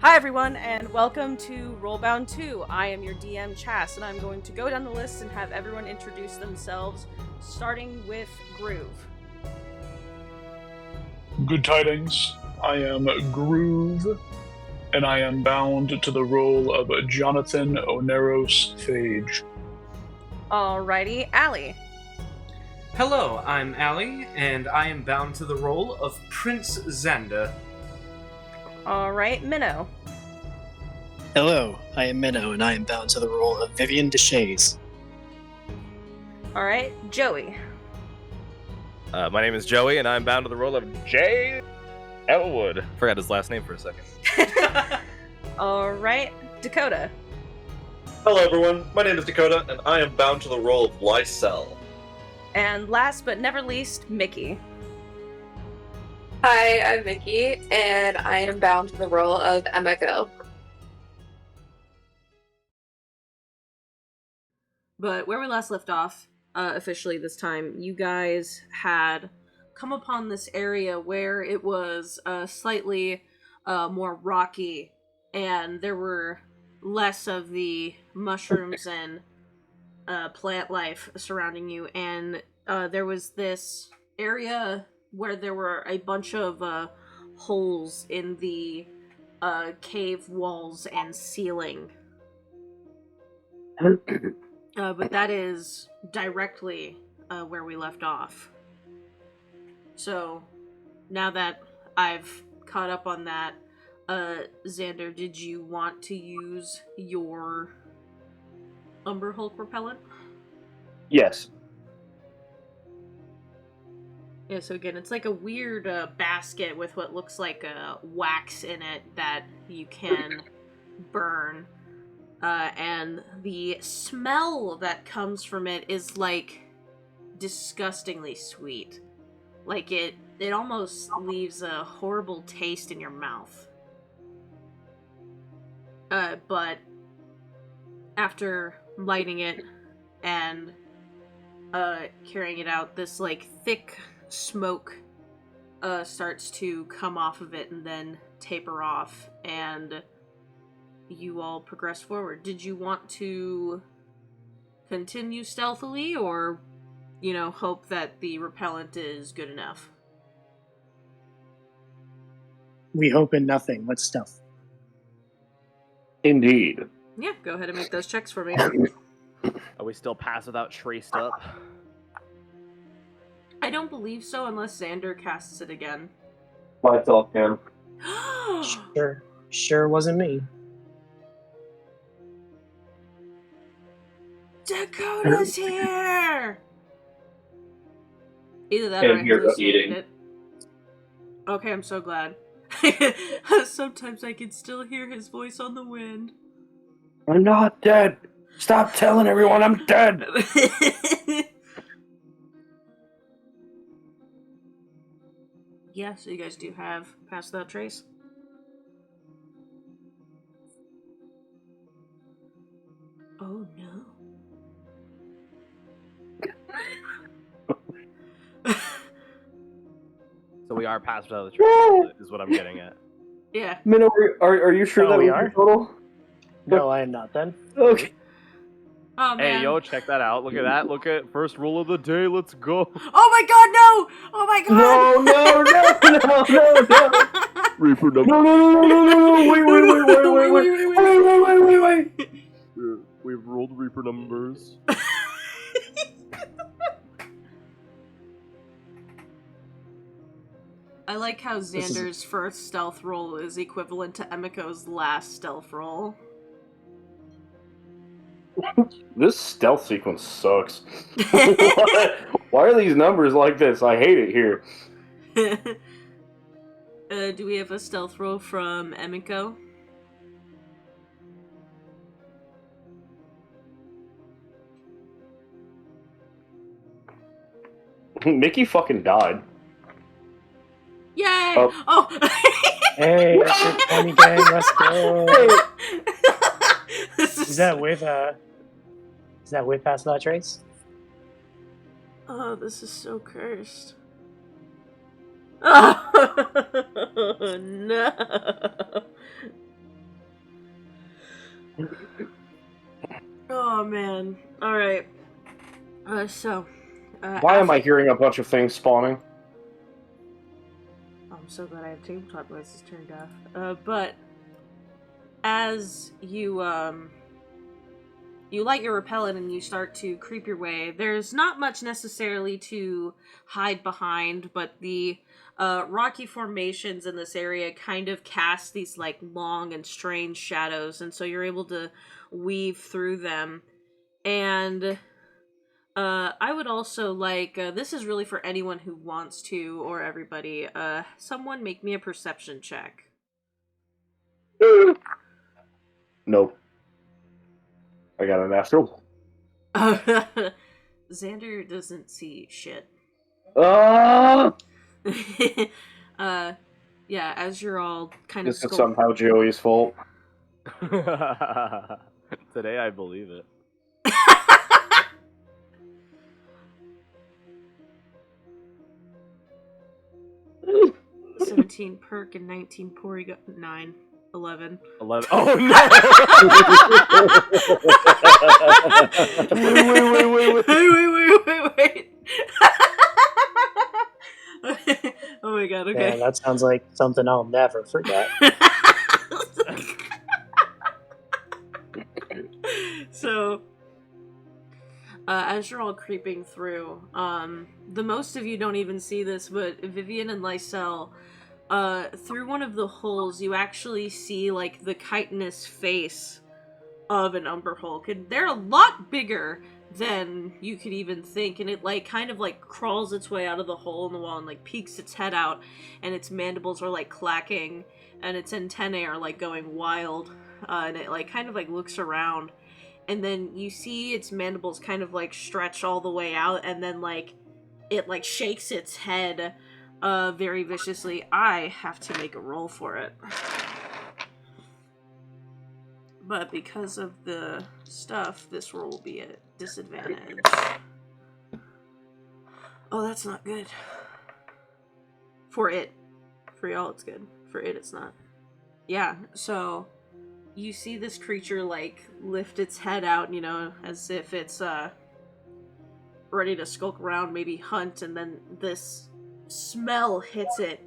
Hi everyone, and welcome to RollBound 2. I am your DM, Chas, and I'm going to go down the list and have everyone introduce themselves, starting with Groove. Good tidings. I am Groove, and I am bound to the role of Jonathan Oneros Phage. Alrighty, Allie. Hello, I'm Ali, and I am bound to the role of Prince Xander. Alright, Minnow. Hello, I am Minnow, and I am bound to the role of Vivian Deshays. Alright, Joey. My name is Joey, and I'm bound to the role of Jay Elwood. Forgot his last name for a second. Alright, Dakota. Hello everyone, my name is Dakota, and I am bound to the role of Lysel. And last but never least, Mickey. Hi, I'm Mickey, and I am bound to the role of Emiko. But where we last left off, officially this time, you guys had come upon this area where it was slightly more rocky, and there were less of the mushrooms and plant life surrounding you, and there was this area where there were a bunch of holes in the cave walls and ceiling. But that is directly where we left off. So, now that I've caught up on that, Xander, did you want to use your Umber Hulk repellent? Yes. Yeah, so again, it's like a weird basket with what looks like wax in it that you can burn. And the smell that comes from it is, like, disgustingly sweet. Like, it almost leaves a horrible taste in your mouth. But after lighting it and carrying it out, this, like, thick smoke starts to come off of it and then taper off, and you all progress forward. Did you want to continue stealthily, or, hope that the repellent is good enough? We hope in nothing. Let's stealth. Indeed. Yeah, go ahead and make those checks for me. Are we still pass without traced up? I don't believe so unless Xander casts it again. Myself can. Sure wasn't me. Dakota's here! Either that or I And you're hallucinated eating. it. Okay, I'm so glad. Sometimes I can still hear his voice on the wind. I'm not dead. Stop telling everyone I'm dead. Yeah, so you guys do have Pass Without Trace. Oh no. So we are pass without the trace, is what I'm getting at. Yeah. Minnow, are you sure Oh, that we we are? total? No, I am not then. Okay. Oh man. Hey, yo, check that out. Look at that. Look at first roll of the day. Let's go. Oh my god, no! Oh my god! No. Reaper number. No. Wait. We've rolled Reaper numbers. I like how Xander's first stealth roll is equivalent to Emiko's last stealth roll. This stealth sequence sucks. Why are these numbers like this? I hate it here. Do we have a stealth roll from Emiko? Mickey fucking died. Yay! Oh. Hey, that's it, 20 gang, let's go. Is that with Pass Without Trace? Oh, this is so cursed. Oh, no. Oh man. All right. Why am I hearing a bunch of things spawning? I'm so glad I have tabletop voices turned off. But as you you light your repellent and you start to creep your way, there's not much necessarily to hide behind, but the rocky formations in this area kind of cast these like long and strange shadows, and so you're able to weave through them. And I would also like, this is really for anyone who wants to, or everybody, someone make me a perception check. Nope. I got a natural. Xander doesn't see shit. Yeah, as you're all kind This of is somehow Joey's fault. Today I believe it. 17 perk and 19 pour, you got 9, 11. 11. Oh no! Wait. Oh my god, okay. Yeah, that sounds like something I'll never forget. So, as you're all creeping through, the most of you don't even see this, but Vivian and Lysel, through one of the holes, you actually see, like, the chitinous face of an Umber Hulk, and they're a lot bigger than you could even think, and it, like, kind of, like, crawls its way out of the hole in the wall and, like, peeks its head out, and its mandibles are, like, clacking, and its antennae are, like, going wild, and it, like, kind of, like, looks around, and then you see its mandibles kind of, like, stretch all the way out, and then, like, it, like, shakes its head, very viciously. I have to make a roll for it. But because of the stuff, this roll will be at disadvantage. Oh, that's not good. For it. For y'all, it's good. For it, it's not. Yeah, so you see this creature, like, lift its head out, you know, as if it's, ready to skulk around, maybe hunt, and then this smell hits it,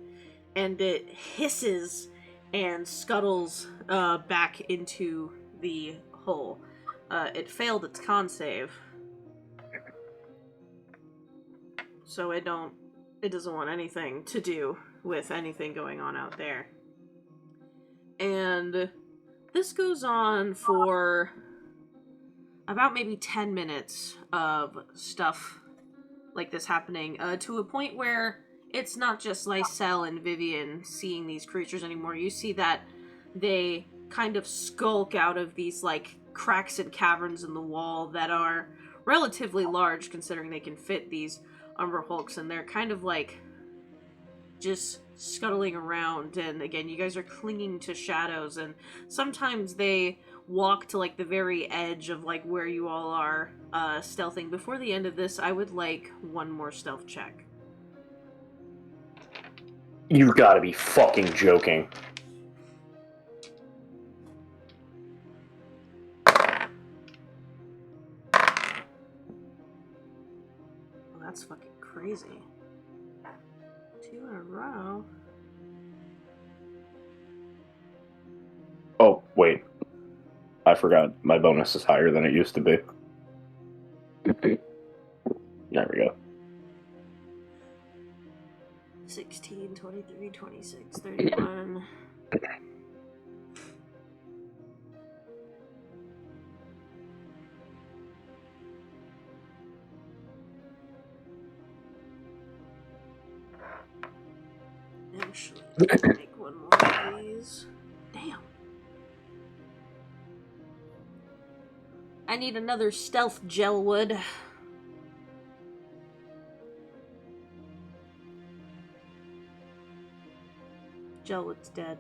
and it hisses and scuttles back into the hole. It failed its con save, so it doesn't want anything to do with anything going on out there. And this goes on for about maybe 10 minutes of stuff like this happening, to a point where it's not just Lysel and Vivian seeing these creatures anymore. You see that they kind of skulk out of these, like, cracks and caverns in the wall that are relatively large, considering they can fit these Umber Hulks, and they're kind of, like, just scuttling around. And again, you guys are clinging to shadows, and sometimes they walk to, like, the very edge of, like, where you all are stealthing. Before the end of this, I would like one more stealth check. You gotta be fucking joking. Well, that's fucking crazy. 2 in a row. Oh, wait. I forgot. My bonus is higher than it used to be. There we go. 16, 23, 26, 31. Actually, let's make one more of these. Damn. I need another stealth gel wood. Gelwood's dead.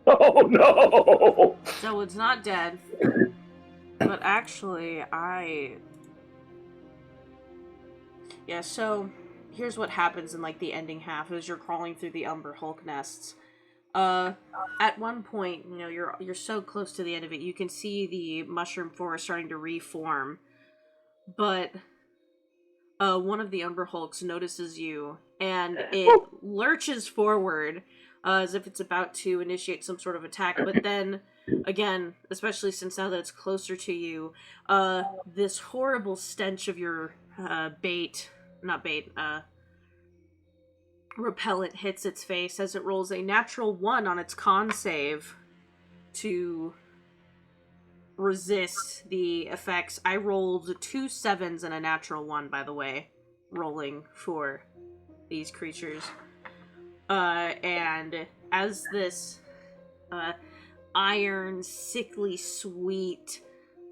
Oh no! Gelwood's not dead. But actually, yeah, so here's what happens in like the ending half as you're crawling through the Umber Hulk nests. At one point, you know, you're so close to the end of it, you can see the mushroom forest starting to reform, but one of the Umber Hulks notices you, and it lurches forward as if it's about to initiate some sort of attack, but then, again, especially since now that it's closer to you, this horrible stench of your repellent hits its face as it rolls a natural 1 on its con save to resist the effects. I rolled 2 7s and a natural 1, by the way, rolling for these creatures. And as this iron, sickly sweet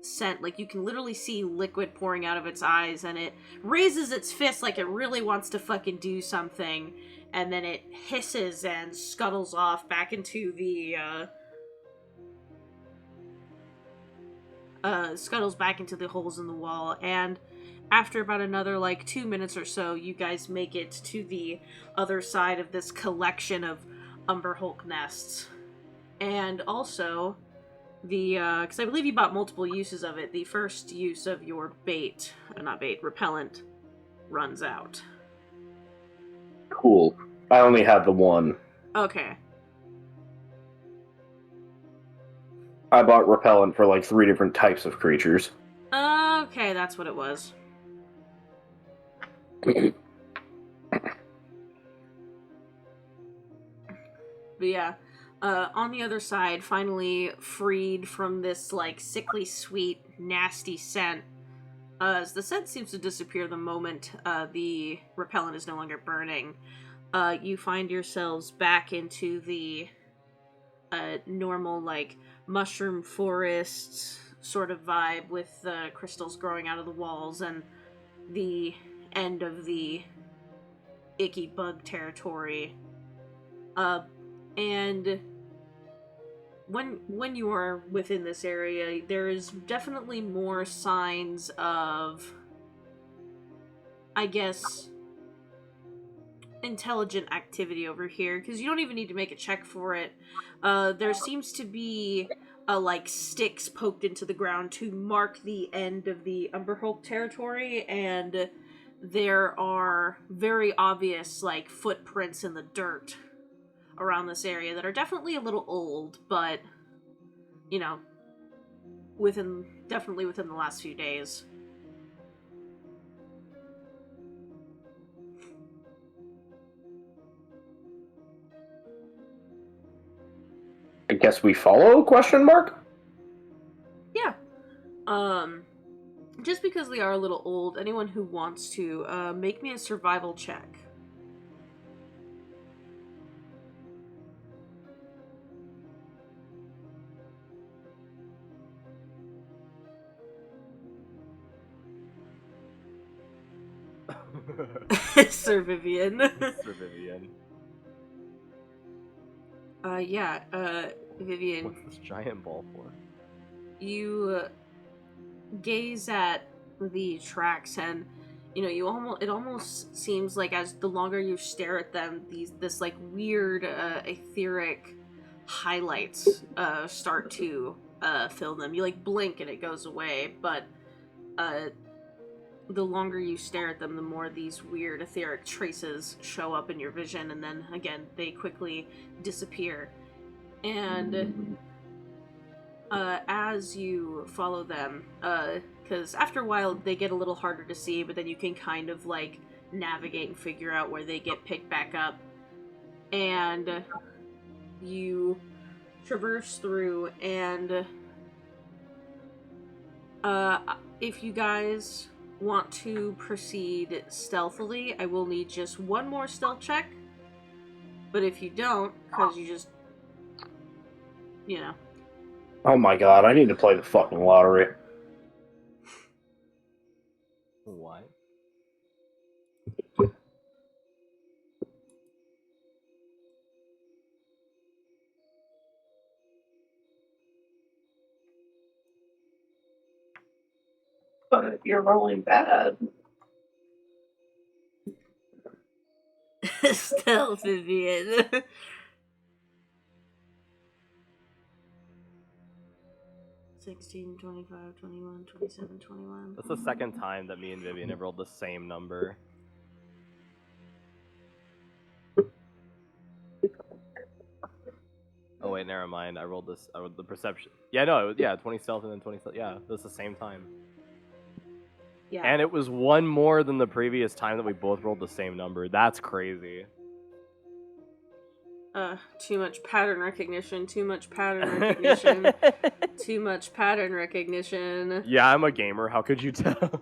scent, like you can literally see liquid pouring out of its eyes, and it raises its fist like it really wants to fucking do something, and then it hisses and scuttles off back into the scuttles back into the holes in the wall. And after about another like 2 minutes or so, you guys make it to the other side of this collection of Umber Hulk nests. And also the because I believe you bought multiple uses of it, the first use of your repellent runs out. Cool. I only have the one. Okay. I bought repellent for like 3 different types of creatures. Okay, that's what it was. But yeah, on the other side, finally freed from this like sickly sweet, nasty scent, as the scent seems to disappear the moment the repellent is no longer burning, you find yourselves back into the normal like mushroom forest sort of vibe with the crystals growing out of the walls and the end of the icky bug territory. And when you are within this area, there is definitely more signs of, I guess, intelligent activity over here, because you don't even need to make a check for it. There seems to be like sticks poked into the ground to mark the end of the Umber Hulk territory, and there are very obvious like footprints in the dirt around this area that are definitely a little old, but you know, definitely within the last few days. I guess we follow? Question mark? Yeah. Just because they are a little old, anyone who wants to, make me a survival check. Sir Vivian. Sir Vivian. Vivian, What's this giant ball for? you gaze at the tracks, and you know, it almost seems like as the longer you stare at them, this like weird etheric highlights start to fill them. You like blink and it goes away, but the longer you stare at them, the more these weird etheric traces show up in your vision, and then again they quickly disappear. And as you follow them, because after a while they get a little harder to see, but then you can kind of like navigate and figure out where they get picked back up, and you traverse through. And if you guys want to proceed stealthily, I will need just one more stealth check, but if you don't, because you just, you know. Oh my god, I need to play the fucking lottery. Why? But you're rolling bad. Stealth, Vivian. 16, 25, 21, 27, 21. That's the second time that me and Vivian have rolled the same number. Oh wait, never mind. I rolled the perception. Yeah, no, it was, 20 stealth and then 20 stealth. Yeah, that's the same time. Yeah. And it was one more than the previous time that we both rolled the same number. That's crazy. Too much pattern recognition, too much pattern recognition, too much pattern recognition. Yeah, I'm a gamer. How could you tell?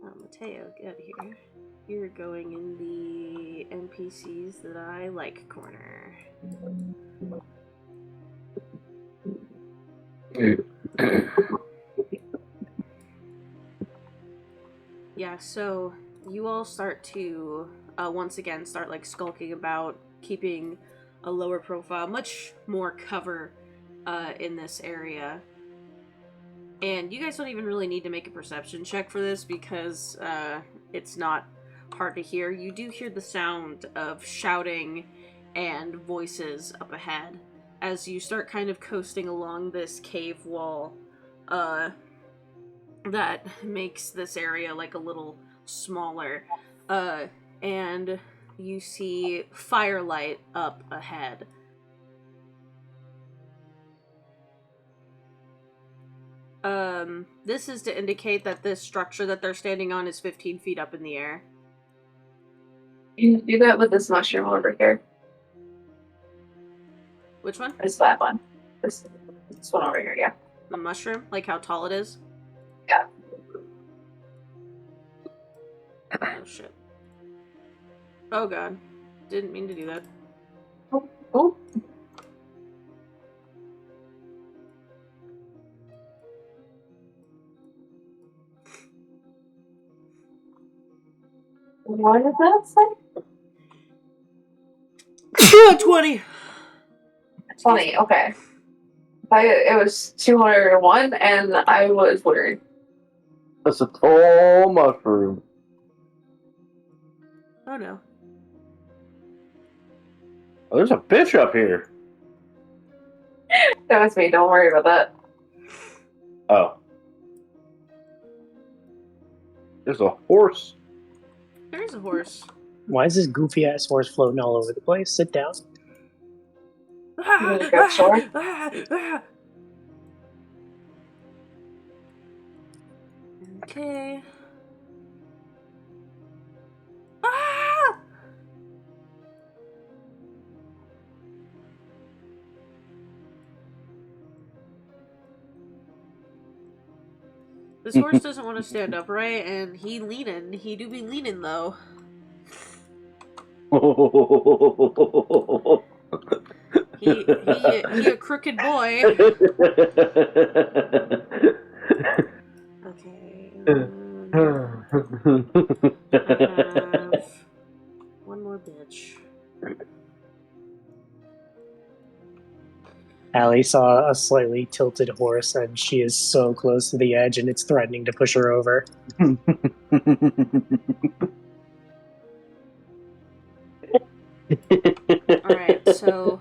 Mateo, get here. You're going in the NPCs that I like corner. Yeah, so you all start to once again start like skulking about, keeping a lower profile, much more cover in this area. And you guys don't even really need to make a perception check for this because it's not hard to hear. You do hear the sound of shouting and voices up ahead as you start kind of coasting along this cave wall that makes this area like a little smaller. And you see firelight up ahead. This is to indicate that this structure that they're standing on is 15 feet up in the air. You can do that with this mushroom over here. Which one? It's that one. This one over here, yeah. The mushroom? Like how tall it is? Yeah. Oh shit. Oh god. Didn't mean to do that. Oh. What did that say? 20! 20, okay. It was 201, and I was worried. That's a tall mushroom. Oh no. Oh, there's a bitch up here. That was me, don't worry about that. Oh. There's a horse. There's a horse. Why is this goofy ass horse floating all over the place? Sit down. You wanna go shore? Okay. Ah! This horse doesn't want to stand upright, and he do be leaning though. He a crooked boy. Okay. I have one more bitch. Allie saw a slightly tilted horse, and she is so close to the edge, and it's threatening to push her over. Alright, so...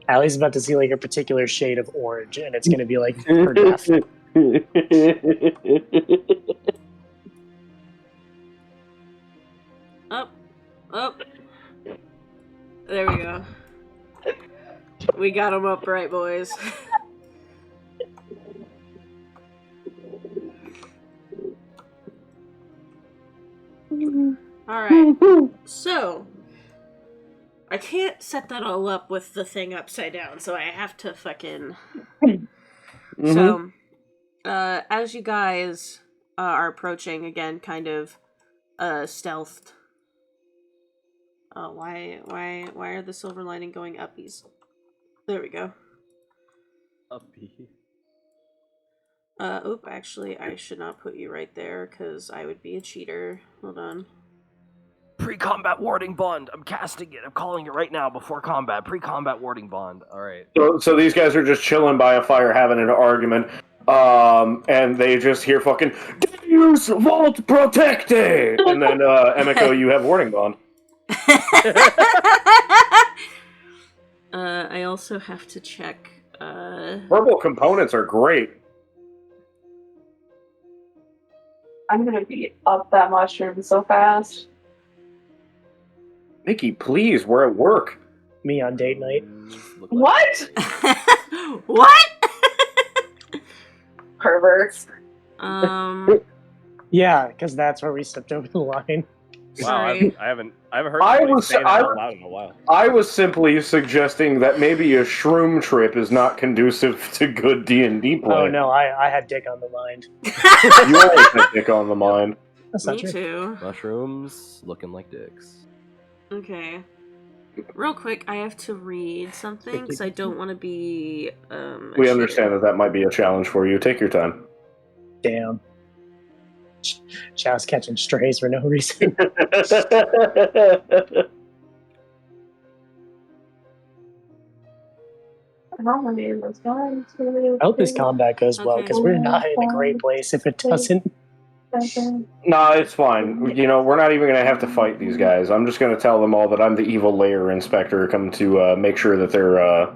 Allie's about to see like a particular shade of orange, and it's going to be like her death. Up. There we go. We got him upright, boys. Alright, so... I can't set that all up with the thing upside down, so I have to fucking... Mm-hmm. So, as you guys are approaching, again, kind of stealthed. Why are the silver lining going uppies? There we go. Uppy. Actually, I should not put you right there, because I would be a cheater. Hold on. Pre-combat warding bond. I'm casting it. I'm calling it right now before combat. Pre-combat warding bond. All right. So these guys are just chilling by a fire having an argument. And they just hear fucking Deus Vault Protected! And then, Emiko, you have Warning Bond. I also have to check. Verbal components are great. I'm gonna beat up that mushroom so fast. Mickey, please, we're at work. Me on date night. What? What? Perverts. Yeah, because that's where we stepped over the line. Wow, Sorry. I haven't heard I anybody was- say that I- out loud in a while. I was simply suggesting that maybe a shroom trip is not conducive to good D&D play. Oh no, I had dick on the mind. You always have dick on the mind. That's not Me true. too. Mushrooms looking like dicks. Okay. Real quick, I have to read something because I don't want to be. A We cheater. understand that might be a challenge for you. Take your time. Damn. Chow's catching strays for no reason. I hope this combat goes well, because we're not in a great place if it doesn't. No, it's fine. You know, we're not even going to have to fight these guys. I'm just going to tell them all that I'm the evil layer inspector, come to make sure that their,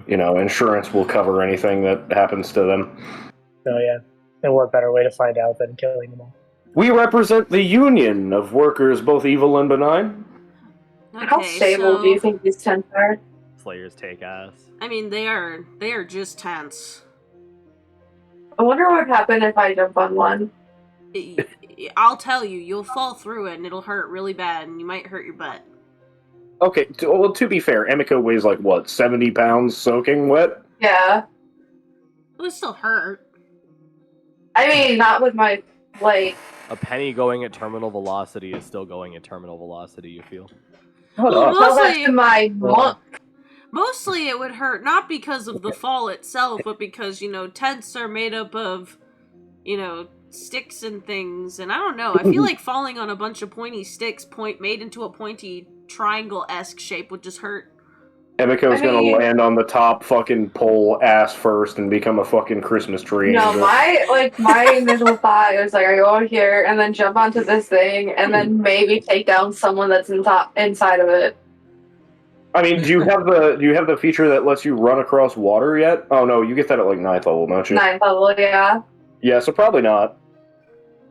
insurance will cover anything that happens to them. Oh yeah. And what better way to find out than killing them all? We represent the union of workers, both evil and benign. How Okay, stable so, do you think these tents are? Slayers take ass. I mean, they are just tents. I wonder what would happen if I jump on one. I'll tell you, you'll fall through it and it'll hurt really bad, and you might hurt your butt. Okay, to be fair, Emiko weighs 70 pounds soaking wet? Yeah. It would still hurt. I mean, not with my, A penny going at terminal velocity is still going at terminal velocity, you feel? Hold Well, up. tell that mostly, to my monk. mostly it would hurt not because of the fall itself, but because, tents are made up of, sticks and things, and I don't know, I feel like falling on a bunch of pointy sticks made into a pointy triangle-esque shape would just hurt. Emiko's I gonna mean- land on the top fucking pole ass first and become a fucking Christmas tree. No, angel. my initial thought was I go over here and then jump onto this thing and then maybe take down someone that's inside of it. I mean, do you have the feature that lets you run across water yet? Oh no, you get that at 9th level, don't you? 9th level, yeah. Yeah, so probably not.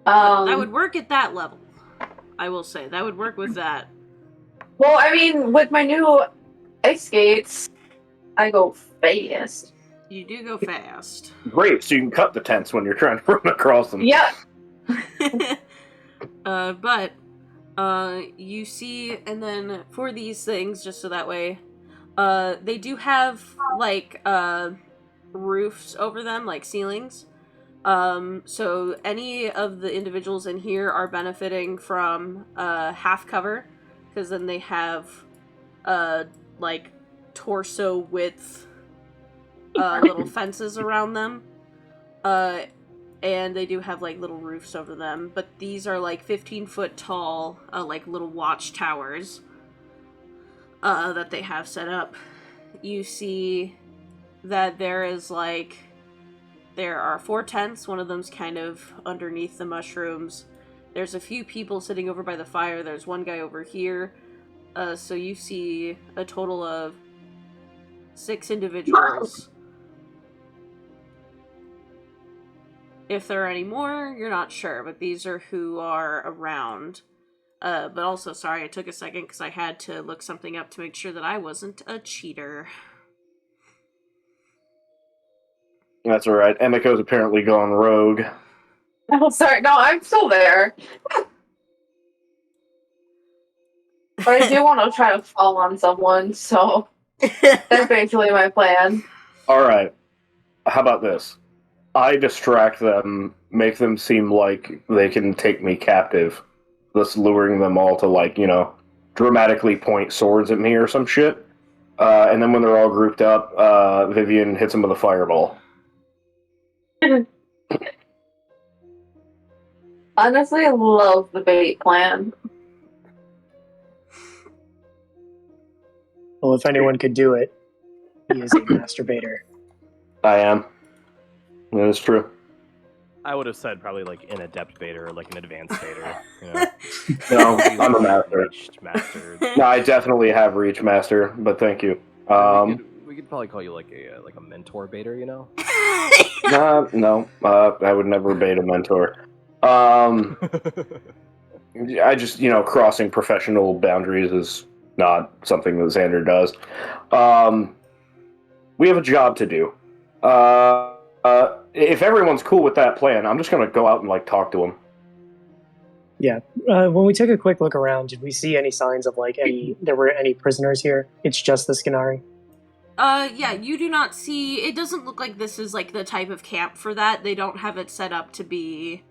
That would work at that level. I will say, that would work with that. Well, I mean, with my new ice skates, I go fast. You do go fast. Great, so you can cut the tents when you're trying to run across them. Yeah. But you see, and then for these things, just so that way, they do have, roofs over them, like ceilings. So any of the individuals in here are benefiting from half cover, because then they have torso width little fences around them, and they do have little roofs over them, but these are 15-foot tall little watchtowers that they have set up. You see that there is there are 4 tents. One of them's kind of underneath the mushrooms. There's a few people sitting over by the fire. There's one guy over here. So you see a total of 6 individuals. If there are any more, you're not sure, but these are who are around. But also, sorry, it took a second because I had to look something up to make sure that I wasn't a cheater. That's alright. Emiko's apparently gone rogue. Oh, sorry. No, I'm still there. But I do want to try to fall on someone, so that's basically my plan. Alright. How about this? I distract them, make them seem like they can take me captive, thus luring them all to, dramatically point swords at me or some shit. And then when they're all grouped up, Vivian hits them with a fireball. Honestly, I love the bait plan. Well, if anyone could do it, he is a masturbator. I am. That is true. I would have said probably like an adept baiter or like an advanced baiter. You know? No, I'm a master. Reached master. No, I definitely have reach master, but thank you. We could probably call you like a mentor baiter, you know? No, I would never bait a mentor. I just, crossing professional boundaries is not something that Xander does. We have a job to do. If everyone's cool with that plan, I'm just gonna go out and talk to him. Yeah. When we took a quick look around, did we see any signs of there were any prisoners here? It's just the Skinari. Yeah, you do not see. It doesn't look like this is the type of camp for that. They don't have it set up to be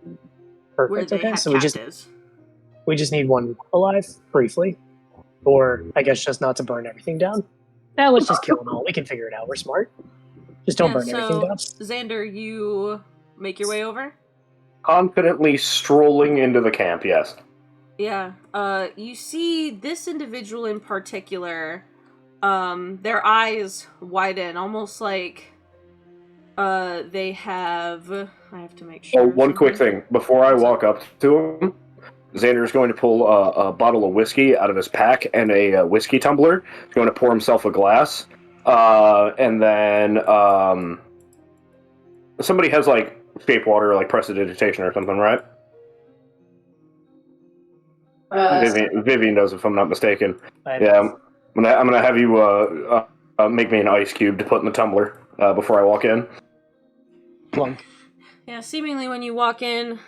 Perfect. where they Okay, have so captives. we just need one alive briefly, or I guess just not to burn everything down. Now let's just kill them all. We can figure it out. We're smart. Just don't burn everything down. Xander, you make your way over? Confidently strolling into the camp, yes. Yeah. You see this individual in particular, their eyes widen, almost like they have... I have to make sure. Oh, one quick thing. Before I walk up to him, Xander's going to pull a bottle of whiskey out of his pack and a whiskey tumbler. He's going to pour himself a glass. And then somebody has shape water, prestidigitation or something, right? Vivian does, if I'm not mistaken. Yeah, I'm gonna have you make me an ice cube to put in the tumbler before I walk in. Plunk. Yeah, seemingly when you walk in,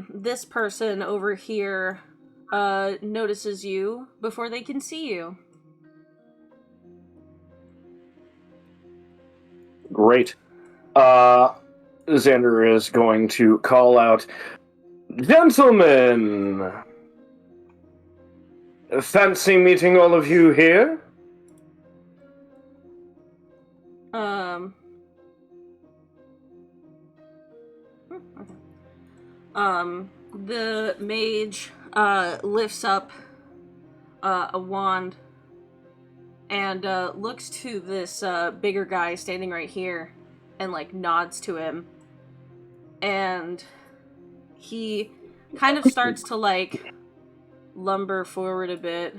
this person over here notices you before they can see you. Great. Xander is going to call out, "Gentlemen! Fancy meeting all of you here?" The mage lifts up a wand and looks to this bigger guy standing right here and nods to him, and he kind of starts to lumber forward a bit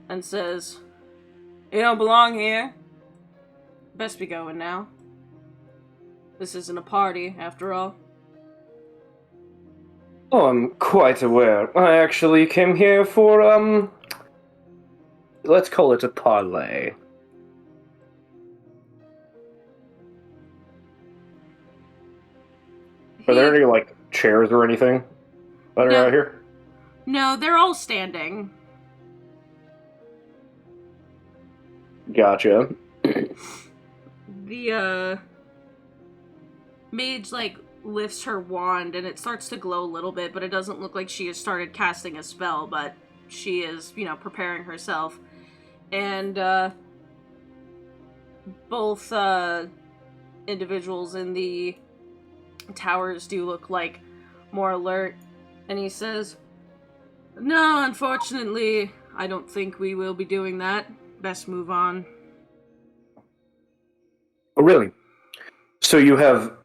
and says, "You don't belong here. Best be going now. This isn't a party, after all." Oh, I'm quite aware. I actually came here for, let's call it a parlay. Are there any, chairs or anything that are out here? No, they're all standing. Gotcha. The, mage, lifts her wand, and it starts to glow a little bit, but it doesn't look like she has started casting a spell, but she is, preparing herself. And, both, individuals in the towers do look more alert, and he says, "No, unfortunately, I don't think we will be doing that. Best move on." Oh, really? So you have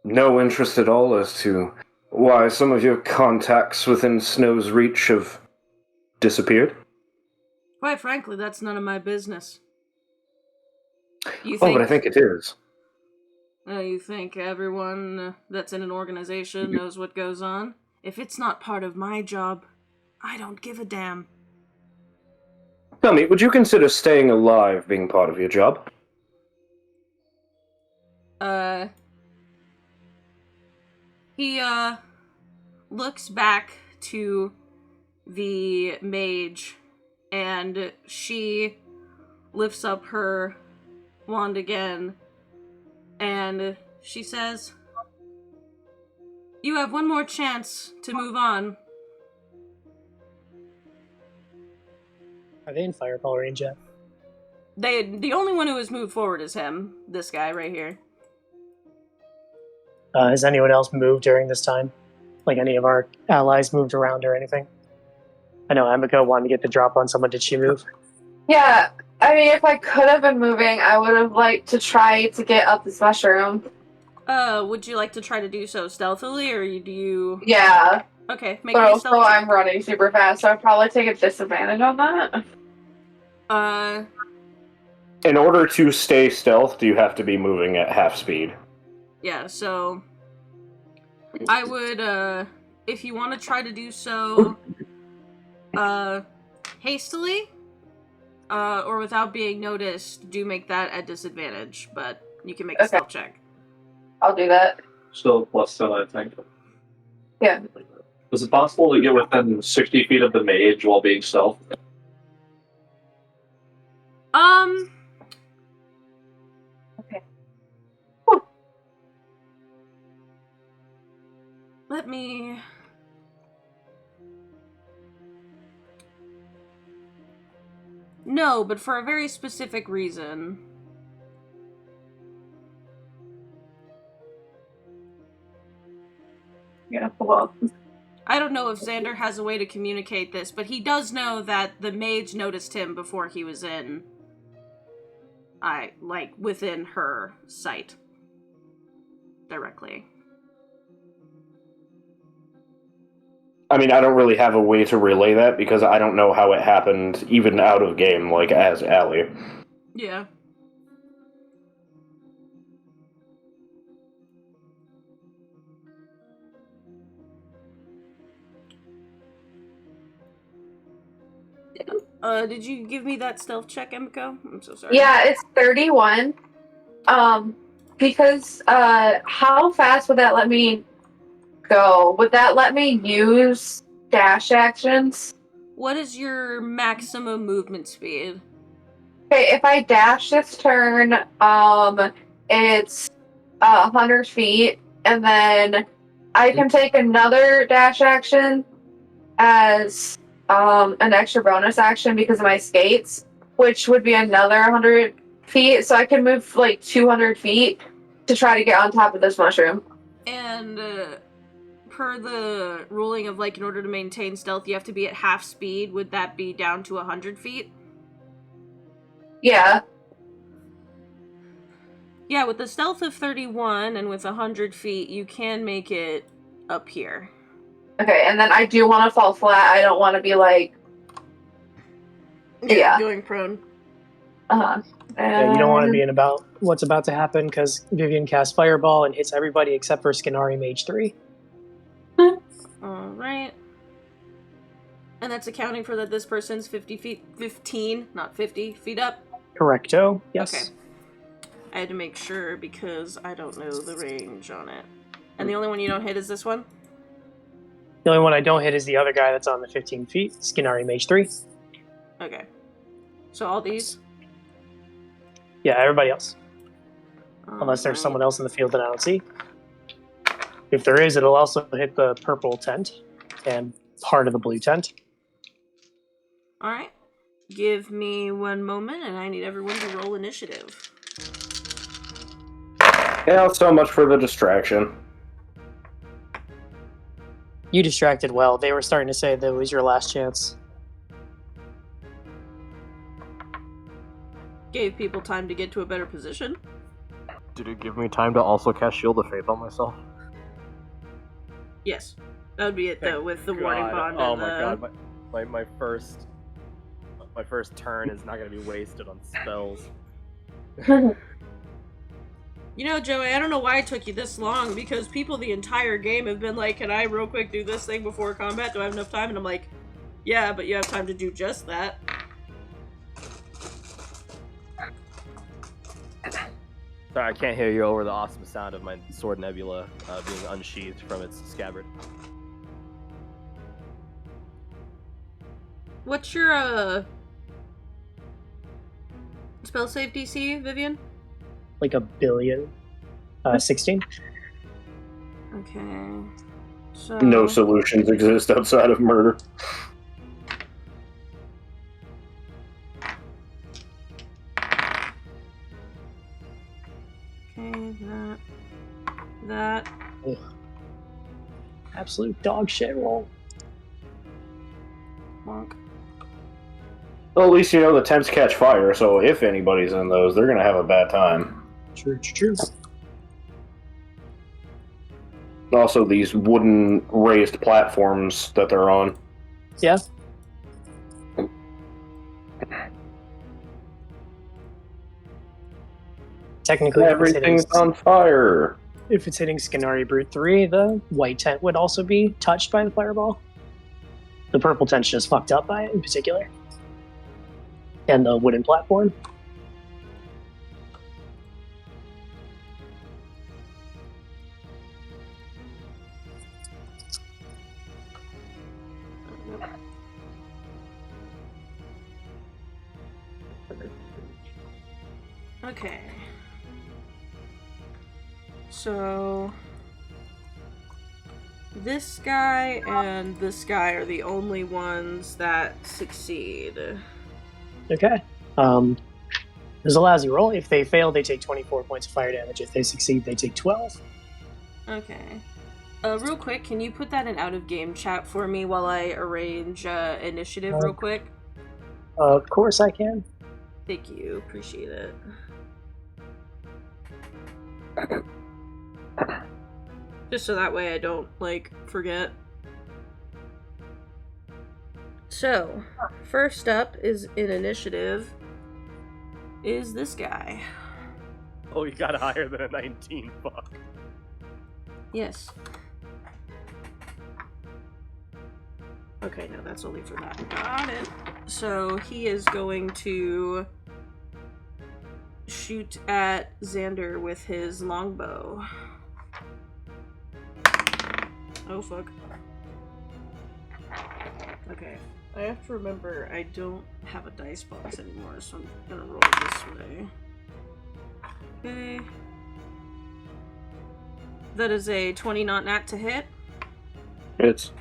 no interest at all as to why some of your contacts within Snow's reach have disappeared? Quite frankly, that's none of my business. But I think it is. You think everyone that's in an organization knows what goes on? If it's not part of my job, I don't give a damn. Tell me, would you consider staying alive being part of your job? He, looks back to the mage, and she lifts up her wand again, and she says, "You have one more chance to move on." Are they in fireball range yet? The only one who has moved forward is him, this guy right here. Has anyone else moved during this time? Any of our allies moved around or anything? I know Emika wanted to get the drop on someone. Did she move? Yeah, I mean, if I could have been moving, I would have liked to try to get up this mushroom. Would you like to try to do so stealthily, or do you... Yeah. Okay, make But me a also, stealth check. I'm running super fast, so I'd probably take a disadvantage on that. In order to stay stealth, you have to be moving at half speed. Yeah, so... I would, if you want to try to do so, hastily, or without being noticed, do make that a disadvantage, but you can make a stealth check. I'll do that. Still plus 10, I think. Yeah. Is it possible to get within 60 feet of the mage while being stealth? Okay. Let me... No, but for a very specific reason. Yeah, well. I don't know if Xander has a way to communicate this, but he does know that the mage noticed him before he was in... within her sight. Directly. I mean, I don't really have a way to relay that because I don't know how it happened, even out of game, like as Allie. Yeah. Did you give me that stealth check, Emiko? I'm so sorry. Yeah, it's 31. Because, how fast would that let me go? Would that let me use dash actions? What is your maximum movement speed? Okay, if I dash this turn, it's 100 feet, and then I can take another dash action as an extra bonus action because of my skates, which would be another 100 feet, so I can move like 200 feet to try to get on top of this mushroom. And per the ruling of in order to maintain stealth you have to be at half speed, would that be down to 100 feet? Yeah. Yeah, with the stealth of 31 and with 100 feet, you can make it up here. Okay, and then I do want to fall flat. I don't want to be Yeah. Going prone. Uh-huh. Yeah, you don't want to be in about what's about to happen because Vivian casts Fireball and hits everybody except for Skinari Mage 3. Alright. And that's accounting for that this person's 15, not 50 feet up? Correcto, yes. Okay. I had to make sure because I don't know the range on it. And the only one you don't hit is this one? The only one I don't hit is the other guy that's on the 15 feet, Skinari Mage 3. Okay. So all these? Yeah, everybody else. Unless there's someone else in the field that I don't see. If there is, it'll also hit the purple tent and part of the blue tent. Alright. Give me one moment and I need everyone to roll initiative. Yeah, so much for the distraction. You distracted well. They were starting to say that it was your last chance. Gave people time to get to a better position. Did it give me time to also cast Shield of Faith on myself? Yes. That would be it, though, with the warning bond. Oh and my god, my first turn is not going to be wasted on spells. You know, Joey, I don't know why it took you this long, because people the entire game have been like, can I real quick do this thing before combat? Do I have enough time? And I'm like, yeah, but you have time to do just that. Sorry, I can't hear you over the awesome sound of my sword nebula being unsheathed from its scabbard. What's your, spell save DC, Vivian? Like a billion. 16. Okay. So... No solutions exist outside of murder. Okay, that. Ugh. Absolute dog shit roll. Bonk. Well, at least you know the tents catch fire, so if anybody's in those, they're gonna have a bad time. True. Also, these wooden raised platforms that they're on. Yeah. Technically, Everything's on fire. If it's hitting Skinari Brute 3, the white tent would also be touched by the fireball. The purple tent's just fucked up by it in particular. And the wooden platform. Okay. So this guy and this guy are the only ones that succeed. Okay. There's a lousy roll. If they fail, they take 24 points of fire damage. If they succeed, they take 12. Okay. Real quick, can you put that in out-of-game chat for me while I arrange initiative real quick? Of course I can. Thank you. Appreciate it. Just so that way I don't, forget. So, first up is in initiative is this guy. Oh, you got higher than a 19, fuck. Yes. Okay, no, that's only for that. Got it. So, he is going to shoot at Xander with his longbow. Oh, fuck. Okay. I have to remember I don't have a dice box anymore, so I'm gonna roll this way. Okay. That is a 20 not nat to hit. It's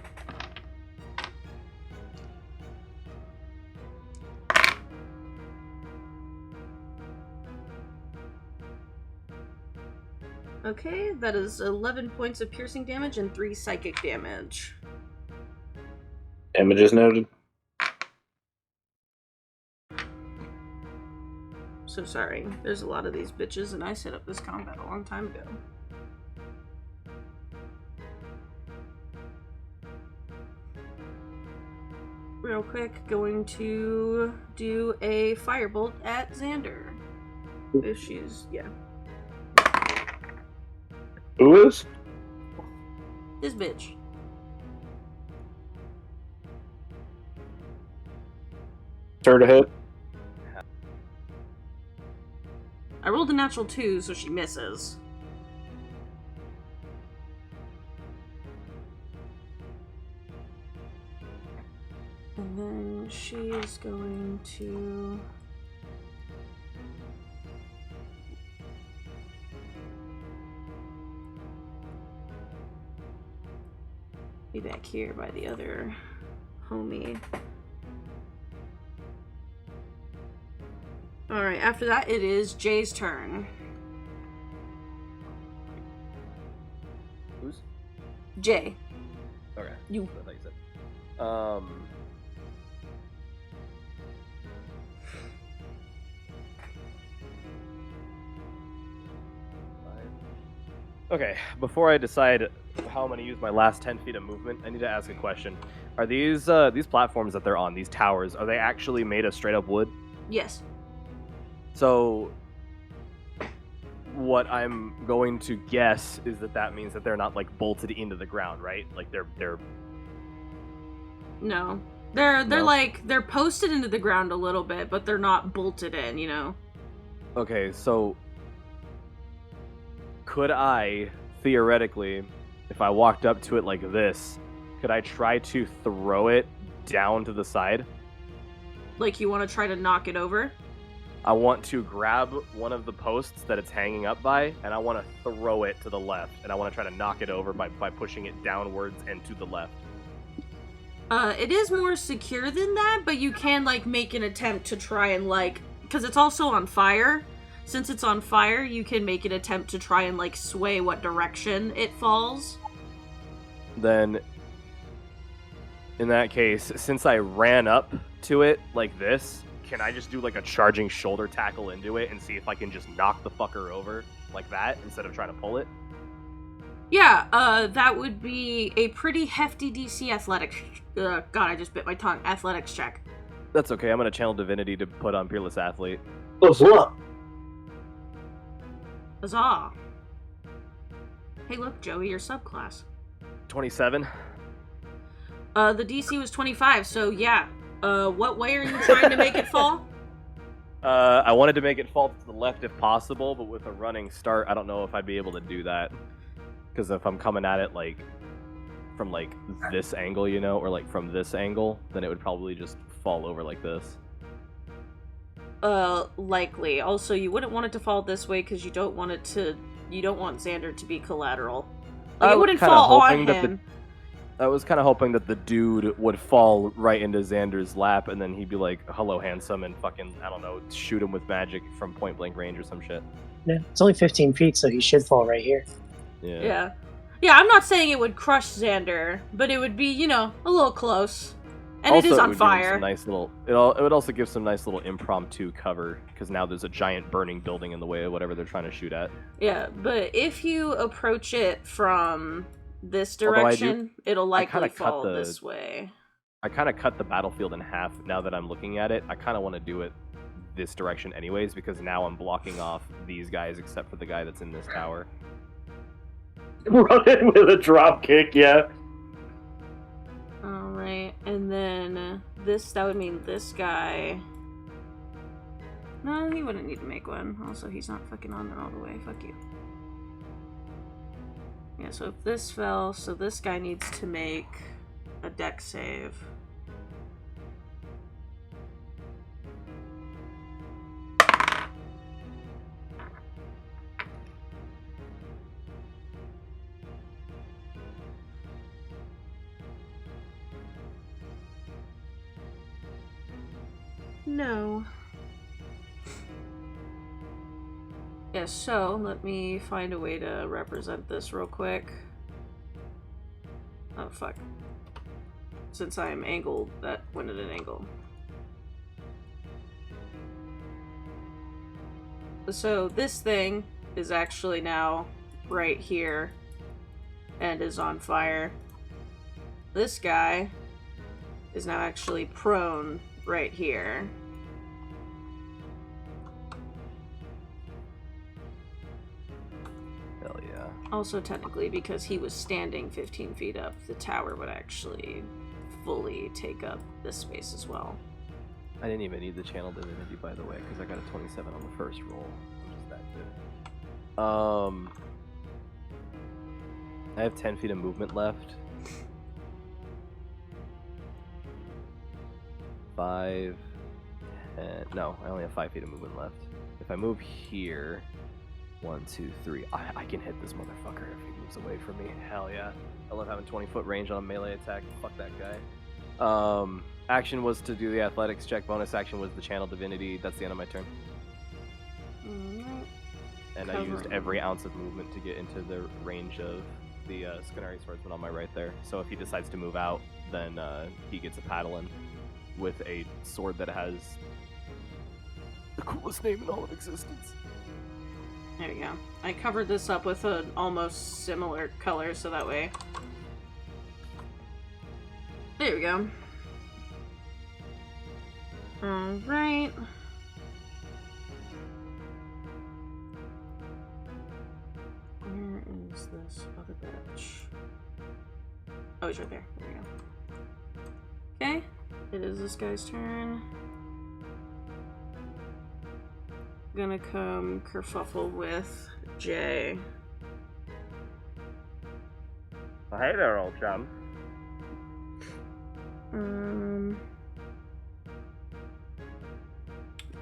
Okay, that is 11 points of piercing damage and 3 psychic damage. images noted. So sorry, there's a lot of these bitches, and I set up this combat a long time ago. Real quick, going to do a firebolt at Xander. If she's, yeah. Who is? This bitch. Her to hit. I rolled a natural 2, so she misses. And then she is going to... be back here by the other homie. Alright, after that it is Jay's turn. Who's? Jay. Okay. You. I thought you said. Okay, before I decide how I'm going to use my last 10 feet of movement, I need to ask a question. Are these platforms that they're on, these towers, are they actually made of straight up wood? Yes. So, what I'm going to guess is that means that they're not, bolted into the ground, right? They're... No. They're No? they're posted into the ground a little bit, but they're not bolted in, you know? Okay, so... Could I, theoretically, if I walked up to it like this, could I try to throw it down to the side? Like you want to try to knock it over? I want to grab one of the posts that it's hanging up by, and I want to throw it to the left, and I want to try to knock it over by pushing it downwards and to the left. It is more secure than that, but you can, make an attempt to try and, because it's also on fire. Since it's on fire, you can make an attempt to try and, sway what direction it falls. Then, in that case, since I ran up to it like this, can I just do like a charging shoulder tackle into it and see if I can just knock the fucker over like that instead of trying to pull it? Yeah, that would be a pretty hefty DC athletics. God, I just bit my tongue. Athletics check. That's okay. I'm gonna channel divinity to put on Peerless Athlete. Huzzah! Huzzah! Hey, look, Joey, your subclass. 27. The DC was 25, so yeah. What way are you trying to make it fall? I wanted to make it fall to the left if possible, but with a running start, I don't know if I'd be able to do that. Because if I'm coming at it like from like this angle, you know, or like from this angle, then it would probably just fall over like this. Likely. Also, you wouldn't want it to fall this way because you don't want Xander to be collateral. Like, it wouldn't fall on him. I was kind of hoping that the dude would fall right into Xander's lap, and then he'd be like, "Hello, handsome," and fucking, I don't know, shoot him with magic from point blank range or some shit. Yeah, it's only 15 feet, so he should fall right here. Yeah. Yeah, I'm not saying it would crush Xander, but it would be, you know, a little close. And also, it is on it would fire. It would also give some nice little impromptu cover, because now there's a giant burning building in the way of whatever they're trying to shoot at. Yeah, but if you approach it from this direction, it'll likely fall this way. I kind of cut the battlefield in half now that I'm looking at it. I kind of want to do it this direction anyways, because now I'm blocking off these guys except for the guy that's in this tower. Run in with a drop kick, yeah. Alright, and then that would mean this guy. No, he wouldn't need to make one. Also, he's not fucking on there all the way. Fuck you. Yeah, so if this fell, so this guy needs to make a dex save. No. Yeah, so let me find a way to represent this real quick. Oh, fuck. Since I'm angled, that went at an angle. So this thing is actually now right here and is on fire. This guy is now actually prone right here. Hell yeah. Also, technically, because he was standing 15 feet up, the tower would actually fully take up this space as well. I didn't even need the channel divinity, by the way, because I got a 27 on the first roll, which is that good. I have 10 feet of movement left. 5, 10, no, I only have 5 feet of movement left. If I move here, 1, 2, 3, I can hit this motherfucker if he moves away from me. Hell yeah. I love having 20-foot range on a melee attack. Fuck that guy. Action was to do the athletics check. Bonus action was the channel divinity. That's the end of my turn. And I used every ounce of movement to get into the range of the Skinari swordsman on my right there. So if he decides to move out, then he gets a paddle-in with a sword that has the coolest name in all of existence. There you go. I covered this up with an almost similar color, so that way... There we go. Alright. Where is this other bitch? Oh, he's right there. There we go. Okay. It is this guy's turn. Gonna come kerfuffle with Jay. Well, hey there, old chum.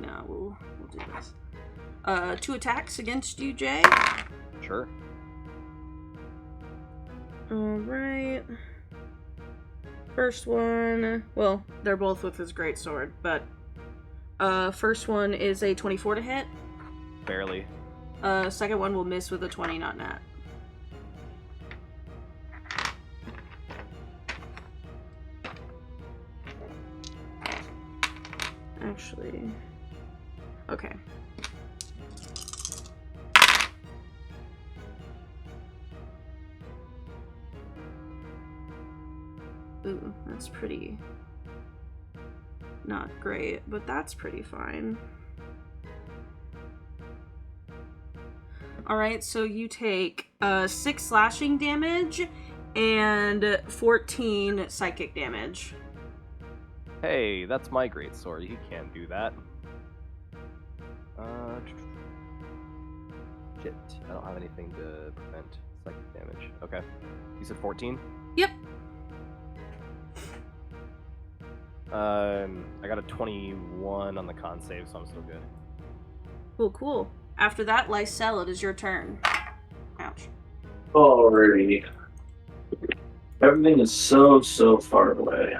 No, we'll do this. 2 attacks against you, Jay. Sure. Alright. First one, well, they're both with his greatsword, but first one is a 24 to hit. Barely. Second one will miss with a 20, not nat. actually. Okay. Ooh, that's pretty not great, but that's pretty fine. Alright, so you take 6 slashing damage and 14 psychic damage. Hey, that's my great sword. He can't do that. Shit. I don't have anything to prevent psychic damage. Okay. You said 14? Yep. I got a 21 on the con save, so I'm still good. Cool, cool. After that, Lysel, it is your turn. Ouch. Alrighty. Everything is so far away.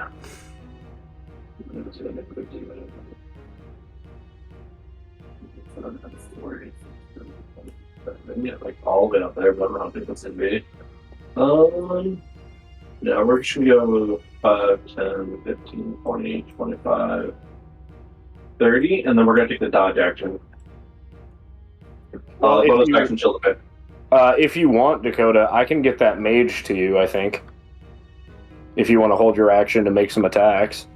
Yeah, like all the way up there, but I don't think that's gonna be. Yeah, we're just gonna go 5, 10, 15, 20, 25, 30, and then we're gonna take the dodge action. Well, Bonus action chill the pit. if you want, Dakota, I can get that mage to you, I think. If you want to hold your action to make some attacks.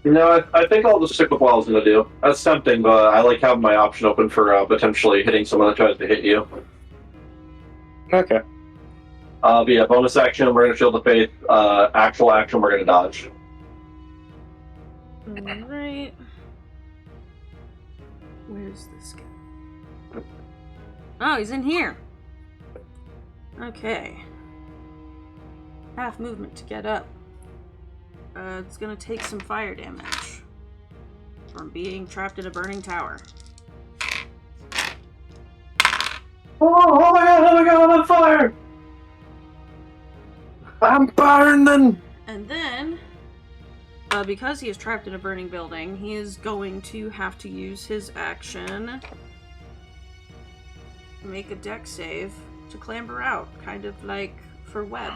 No, I think I'll just stick with what I was going to do. That's tempting, but I like having my option open for potentially hitting someone that tries to hit you. Okay. But yeah, bonus action, we're going to shield the faith. Actual action, we're going to dodge. Alright. Where's this guy? Oh, he's in here. Okay. Half movement to get up. It's gonna take some fire damage from being trapped in a burning tower. Oh my god, I'm on fire! I'm burning! And then, because he is trapped in a burning building, he is going to have to use his action to make a dex save to clamber out, kind of like for Web.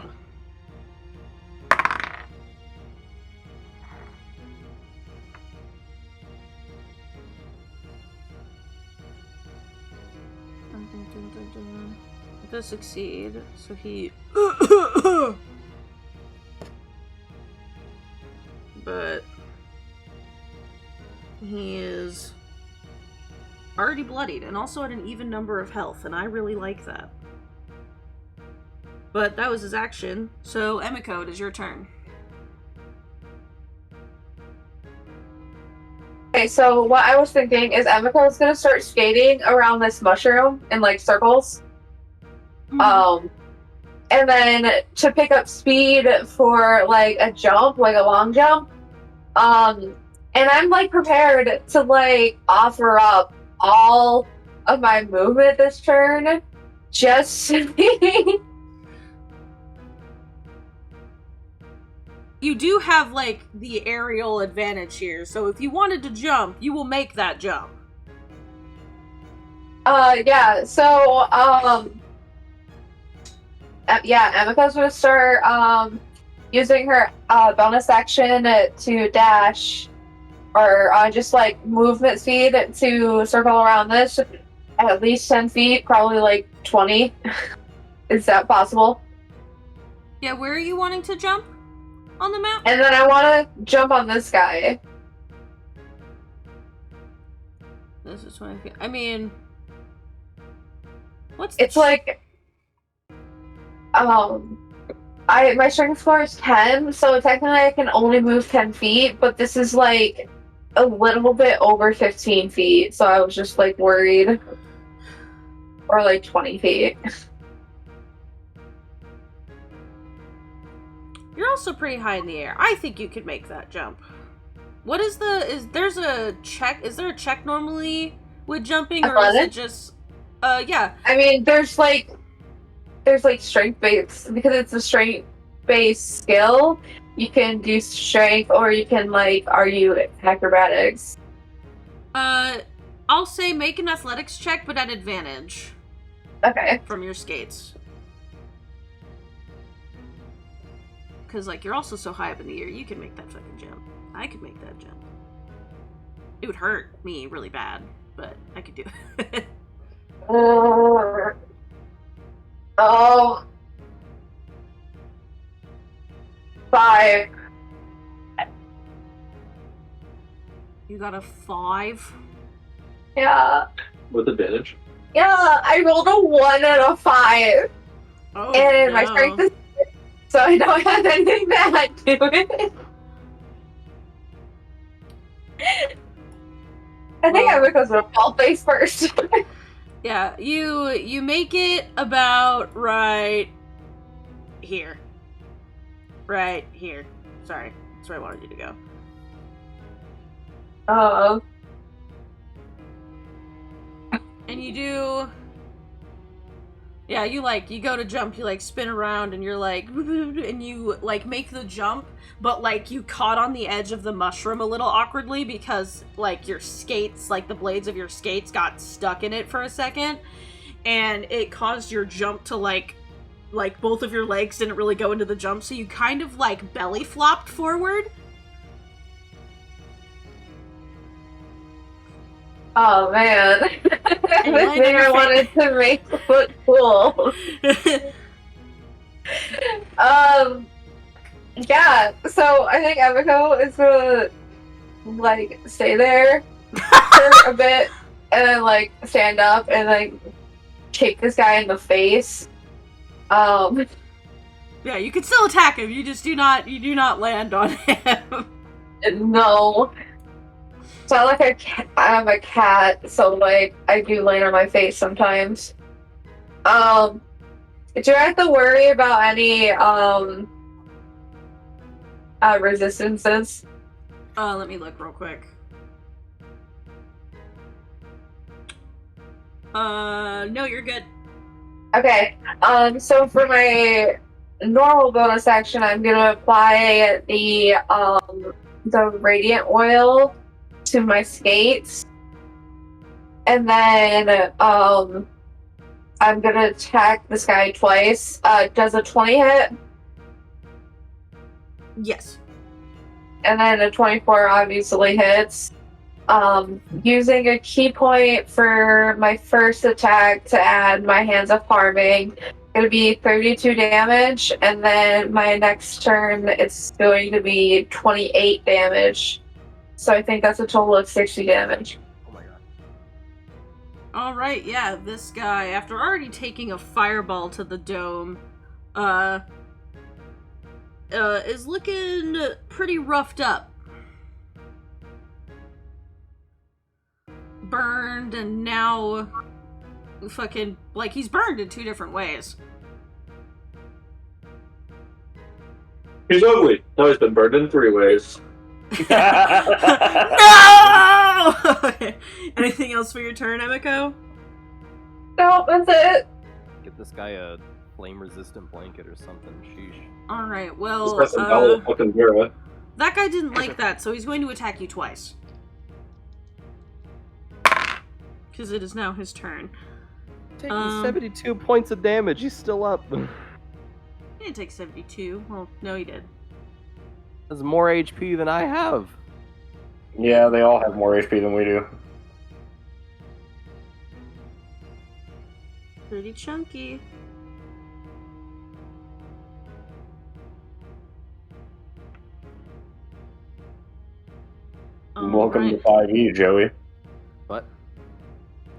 It does succeed, so he... But... he is already bloodied, and also at an even number of health, and I really like that. But that was his action, so Emiko, it is your turn. Okay, so what I was thinking is Emiko is gonna start skating around this mushroom in like circles. Mm-hmm. And then to pick up speed for like a jump, like a long jump. And I'm like prepared to like offer up all of my movement this turn. Just You do have, like, the aerial advantage here, so if you wanted to jump, you will make that jump. yeah, so, yeah, Emika's gonna start, using her, bonus action to dash, or, just, like, movement speed to circle around this at least 10 feet, probably, like, 20. Is that possible? Yeah, where are you wanting to jump? On the map? And then I want to jump on this guy. This is 20 feet. I mean... What's It's like... my strength score is 10, so technically I can only move 10 feet, but this is like a little bit over 15 feet, so I was just like worried. Or like 20 feet. You're also pretty high in the air. I think you could make that jump. What is there's a check, is there a check normally with jumping, or is it just, yeah. I mean, there's like strength-based, because it's a strength-based skill, you can do strength, or you can like, acrobatics. I'll say make an athletics check, but at advantage. Okay. from your skates. Because, like, you're also so high up in the air, you can make that fucking jump. I could make that jump. It would hurt me really bad, but I could do it. Oh. 5. You got a 5? Yeah. With advantage. Yeah, I rolled a 1 and a 5. Oh, And my no. strength is 6, so I don't have anything bad to it. I think Well- I because of fall face first. Yeah, you make it about right here. Right here. Sorry. That's where I wanted you to go. And you do... Yeah, you go to jump, you spin around, and you're and you make the jump, but you caught on the edge of the mushroom a little awkwardly because your skates, the blades of your skates got stuck in it for a second, and it caused your jump to both of your legs didn't really go into the jump, so you kind of belly flopped forward. Oh man. And This you thing I wanted to make look cool. Yeah, so I think Emiko is gonna stay there for a bit and then stand up and kick this guy in the face. Yeah, you can still attack him, you do not land on him. No. So I'm a cat, so I do land on my face sometimes. Do I have to worry about any resistances? Let me look real quick. No, you're good. Okay. So for my normal bonus action, I'm gonna apply the radiant oil to my skates, and then I'm gonna attack this guy twice. Does a 20 hit? Yes. And then a 24 obviously hits. Using a key point for my first attack to add my Hands of Harming, gonna be 32 damage, and then my next turn it's going to be 28 damage. So I think that's a total of 60 damage. Oh my god. Alright, yeah, this guy, after already taking a fireball to the dome, is looking pretty roughed up. Burned, and now fucking, he's burned in 2 different ways. He's ugly. Now he's been burned in 3 ways. No! Okay. Anything else for your turn, Emiko? No, that's it. Get this guy a flame-resistant blanket or something. Sheesh. Alright, This well, guy's some Bella fucking Vera. that guy didn't like that, so he's going to attack you twice. Because it is now his turn. Taking 72 points of damage. He's still up. He didn't take 72. Well, no, he did. Has more HP than I have. Yeah, they all have more HP than we do. Pretty chunky. Welcome to Alright. 5e, Joey. What?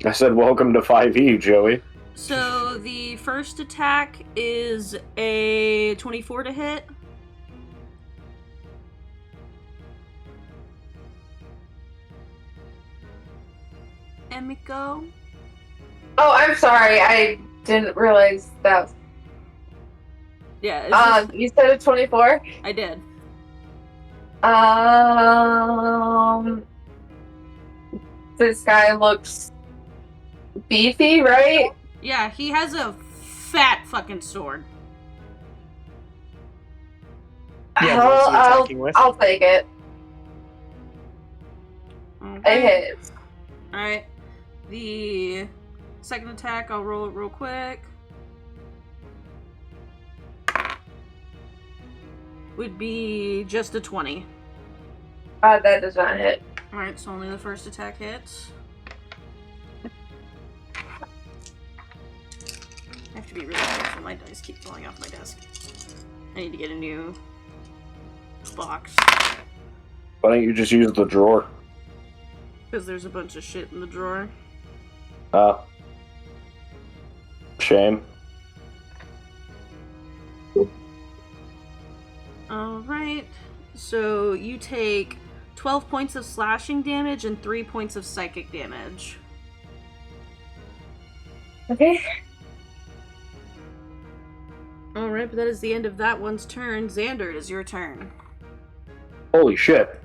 I said welcome to 5e, Joey. So the first attack is a 24 to hit. Emiko. Oh, I'm sorry. I didn't realize that. Yeah, is You said a 24? I did. This guy looks beefy, right? Yeah, he has a fat fucking sword. Yeah, what's he attacking with? I'll take it. It Okay. hits. Alright. The Second attack, I'll roll it real quick. Would be just a 20. That does not hit. Alright, so only the first attack hits. I have to be really careful, my dice keep falling off my desk. I need to get a new box. Why don't you just use the drawer? Because there's a bunch of shit in the drawer. Shame. Alright, so you take 12 points of slashing damage and 3 points of psychic damage. Okay. Alright, but that is the end of that one's turn. Xander, it is your turn. Holy shit.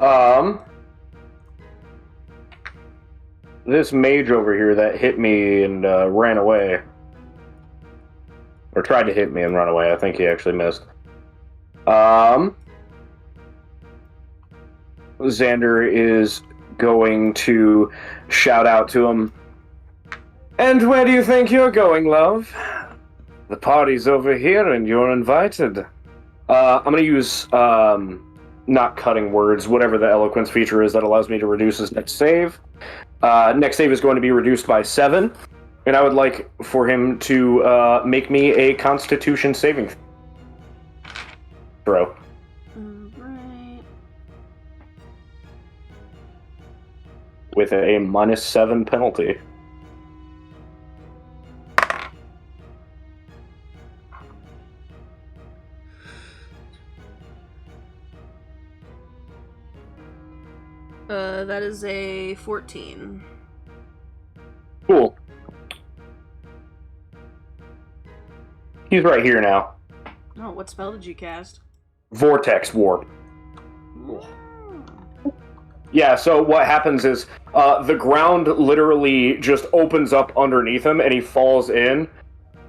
This mage over here that hit me and ran away. Or tried to hit me and run away. I think he actually missed. Xander is going to shout out to him. And where do you think you're going, love? The party's over here and you're invited. I'm going to use, not cutting words, whatever the eloquence feature is that allows me to reduce his next save. Next save is going to be reduced by 7. And I would like for him to make me a Constitution saving throw. Alright. With a -7 penalty. That is a 14. Cool. He's right here now. Oh, what spell did you cast? Vortex Warp. Yeah, so what happens is the ground literally just opens up underneath him and he falls in.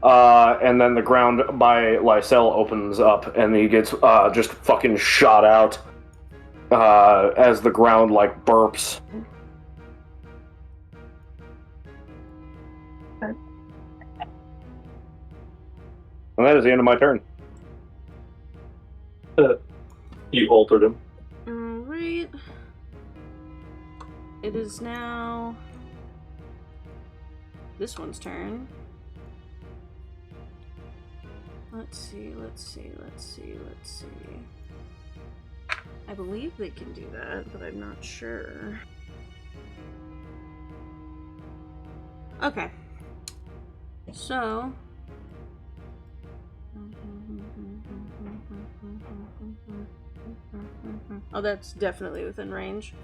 And then the ground by Lysel opens up and he gets just fucking shot out as the ground like burps. And that is the end of my turn. You altered him. Alright. It is now this one's turn. Let's see. I believe they can do that, but I'm not sure. Okay. So... Oh, that's definitely within range.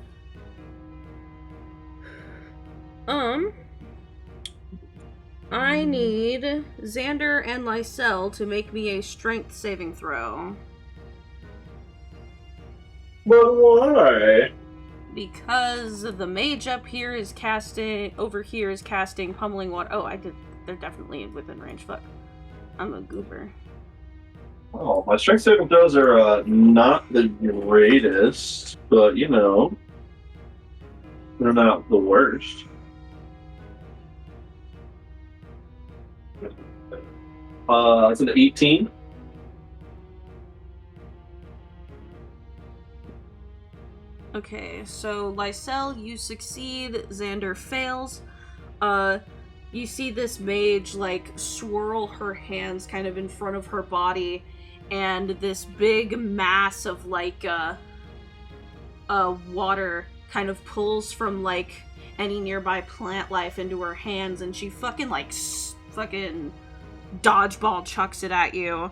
I need Xander and Lysel to make me a strength saving throw. But why? Because the mage over here is casting pummeling water. Oh, they're definitely within range. Fuck. I'm a goober. Oh, my strength saving throws are not the greatest, but you know, they're not the worst. It's an 18. Okay, so Lysel, you succeed. Xander fails. You see this mage like swirl her hands kind of in front of her body, and this big mass of like water kind of pulls from like any nearby plant life into her hands, and she fucking like fucking dodgeball chucks it at you.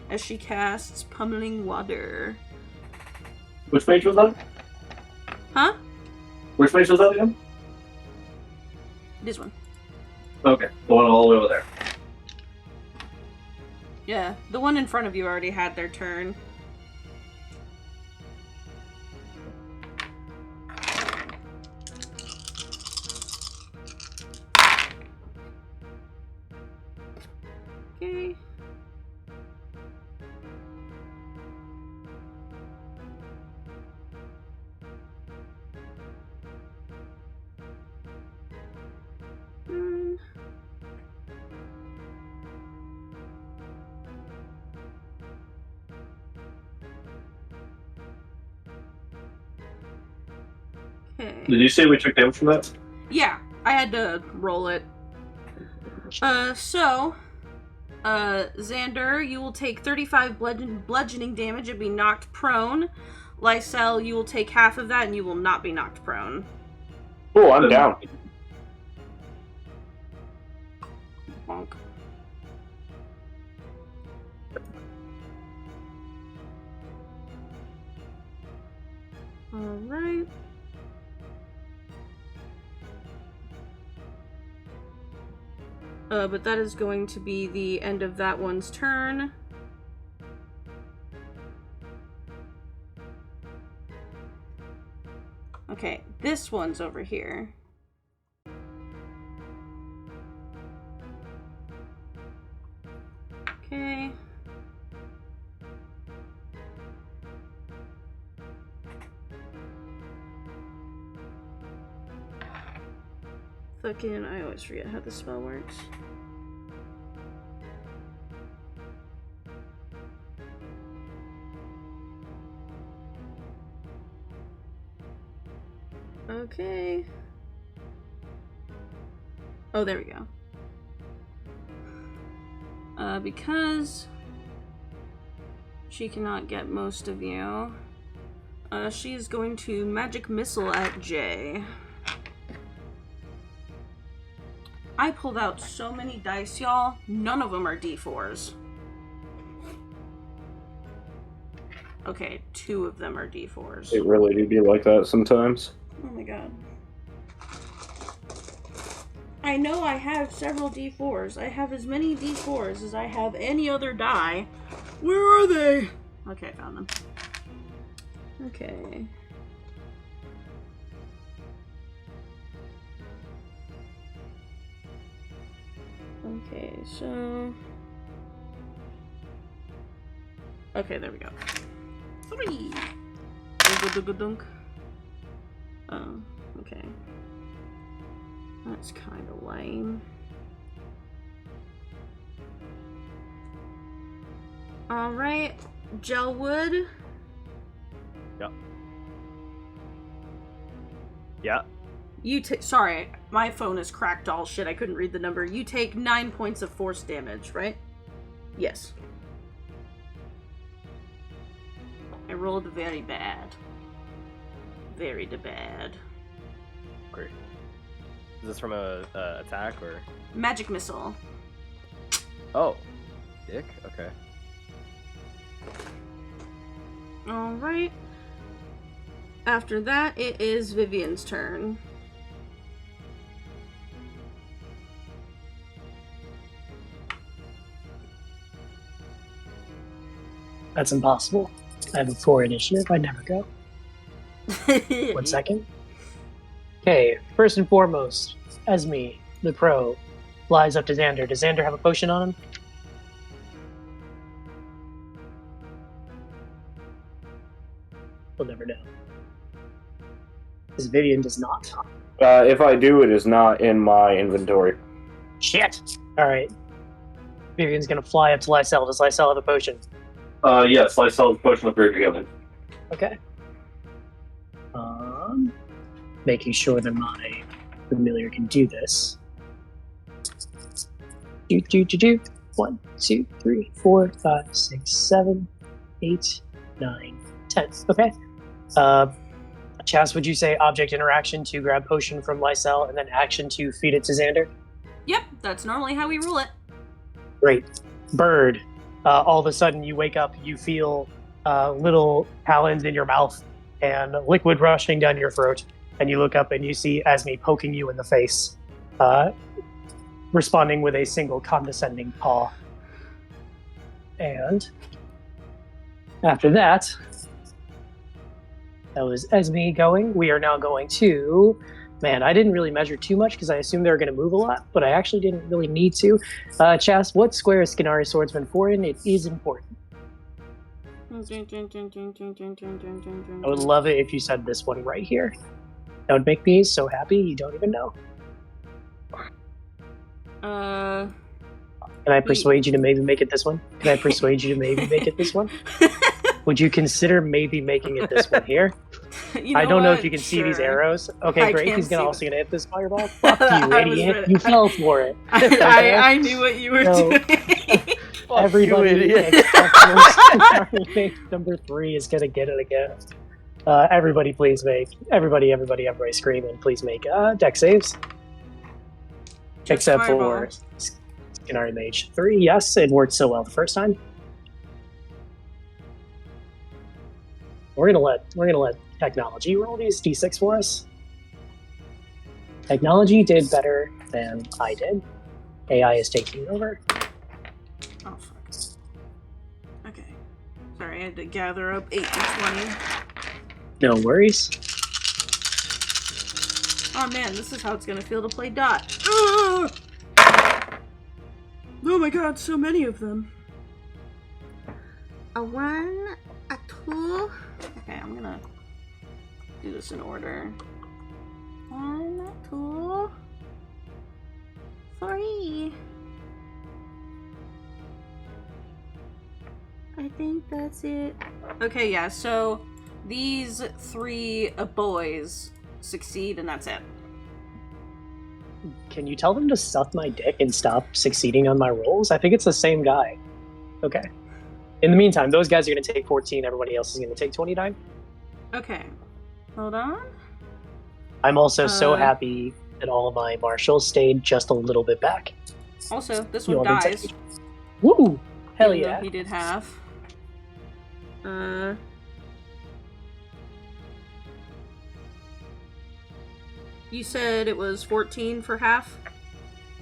As she casts pummeling water. Which page was that? Huh? Which page was that again? This one. Okay, the one all the way over there. Yeah, the one in front of you already had their turn. Okay. Okay. Did you say we took damage from that? Yeah, I had to roll it. Xander, you will take 35 bludgeoning damage and be knocked prone. Lysel, you will take half of that and you will not be knocked prone. Oh, I'm down. Bonk. Alright. But that is going to be the end of that one's turn. Okay, this one's over here. Okay. Fucking, I always forget how this spell works. Okay. Oh, there we go. Because she cannot get most of you, she is going to magic missile at Jay. I pulled out so many dice, y'all. None of them are D4s. Okay, 2 of them are D4s. It really do be like that sometimes. Oh my god. I know I have several D4s. I have as many D4s as I have any other die. Where are they? Okay, I found them. Okay. Okay, so... Okay, there we go. 3! Dunk. Oh, okay. That's kind of lame. Alright, Gelwood. Yep. Yeah. You take. Sorry, my phone is cracked all shit. I couldn't read the number. You take 9 points of force damage, right? Yes. I rolled very bad. Very bad. Great. Is this from a attack or? Magic missile. Oh, dick. Okay. All right. After that, it is Vivian's turn. That's impossible. I have a 4 initiative. I'd never go. 1 second. Okay, first and foremost, Esme, the pro, flies up to Xander. Does Xander have a potion on him? We'll never know. Because Vivian does not. If I do, it is not in my inventory. Shit! Alright. Vivian's gonna fly up to Lysel. Does Lysel have a potion? Yes, I saw the potion up here together. Okay. Making sure that my familiar can do this. 1, 2, 3, 4, 5, 6, 7, 8, 9, 10. Okay. Chas, would you say object interaction to grab potion from Lysel and then action to feed it to Xander? Yep, that's normally how we rule it. Great. Bird. All of a sudden you wake up, you feel little talons in your mouth and liquid rushing down your throat, and you look up and you see Esme poking you in the face, responding with a single condescending paw. And after that was Esme going. We are now going to... Man, I didn't really measure too much because I assumed they were going to move a lot, but I actually didn't really need to. Chas, what square is Skinari Swordsman for in? It is important. I would love it if you said this one right here. That would make me so happy you don't even know. Can I persuade you to maybe make it this one? Can I persuade you to maybe make it this one? Would you consider maybe making it this one here? You know I don't know what? if you can see these Sure. arrows. Okay, I great. can He's see also them. gonna hit this fireball. Fuck you, I was idiot! ready. You fell for it. I, Okay? I knew what you were No. doing. Fuck Everybody you, idiot. except for Skinari Mage number 3 is gonna get it again. Everybody scream and please make deck saves. Just Except fireball. for Skinari Mage 3. Yes, it worked so well the first time. We're gonna let technology roll these d6 for us. Technology did better than I did. AI is taking over. Oh fuck. Okay. Sorry, I had to gather up 8 and 20. No worries. Oh man, this is how it's gonna feel to play Dot. Ah! Oh my god, so many of them. A 1, a 2. Okay, I'm gonna do this in order. 1, 2, 3. I think that's it. Okay, yeah, so these 3 boys succeed, and that's it. Can you tell them to suck my dick and stop succeeding on my rolls? I think it's the same guy. Okay. In the meantime, those guys are going to take 14. Everybody else is going to take 29. Okay. Hold on. I'm also so Uh, happy that all of my marshals stayed just a little bit back. Also, this You one all been dies. taking- Woo! Hell even though yeah. He did half. You said it was 14 for half?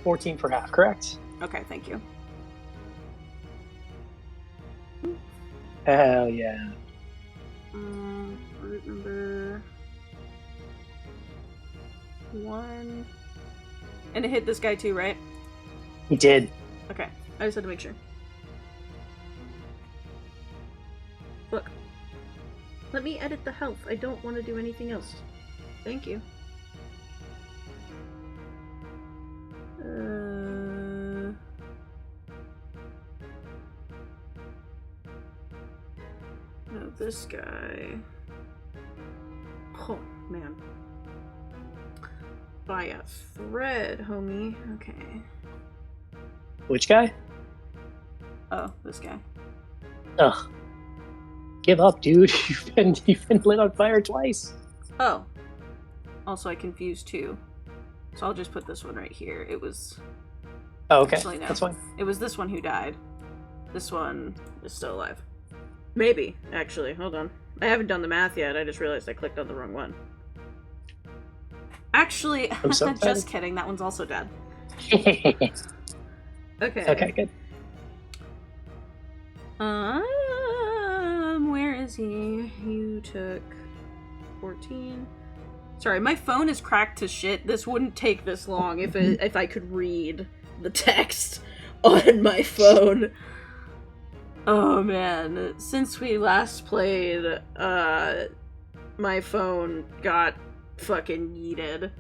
14 for half, correct? Okay, thank you. Hell yeah. Root number 1. And it hit this guy too, right? He did. Okay, I just had to make sure. Look. Let me edit the health. I don't want to do anything else. Thank you. No, this guy. Oh, man. Buy a thread, homie. Okay. Which guy? Oh, this guy. Ugh. Give up, dude. You've been lit on fire twice. Oh. Also, I confused two. So I'll just put this one right here. It was... Oh, okay. Actually, no. That's fine. It was this one who died. This one is still alive. Maybe, actually. Hold on. I haven't done the math yet. I just realized I clicked on the wrong one. Actually, I'm so just kidding. That one's also dead. Okay, good. Where is he? You took 14. Sorry, my phone is cracked to shit. This wouldn't take this long if I could read the text on my phone. Oh man, since we last played, my phone got fucking yeeted.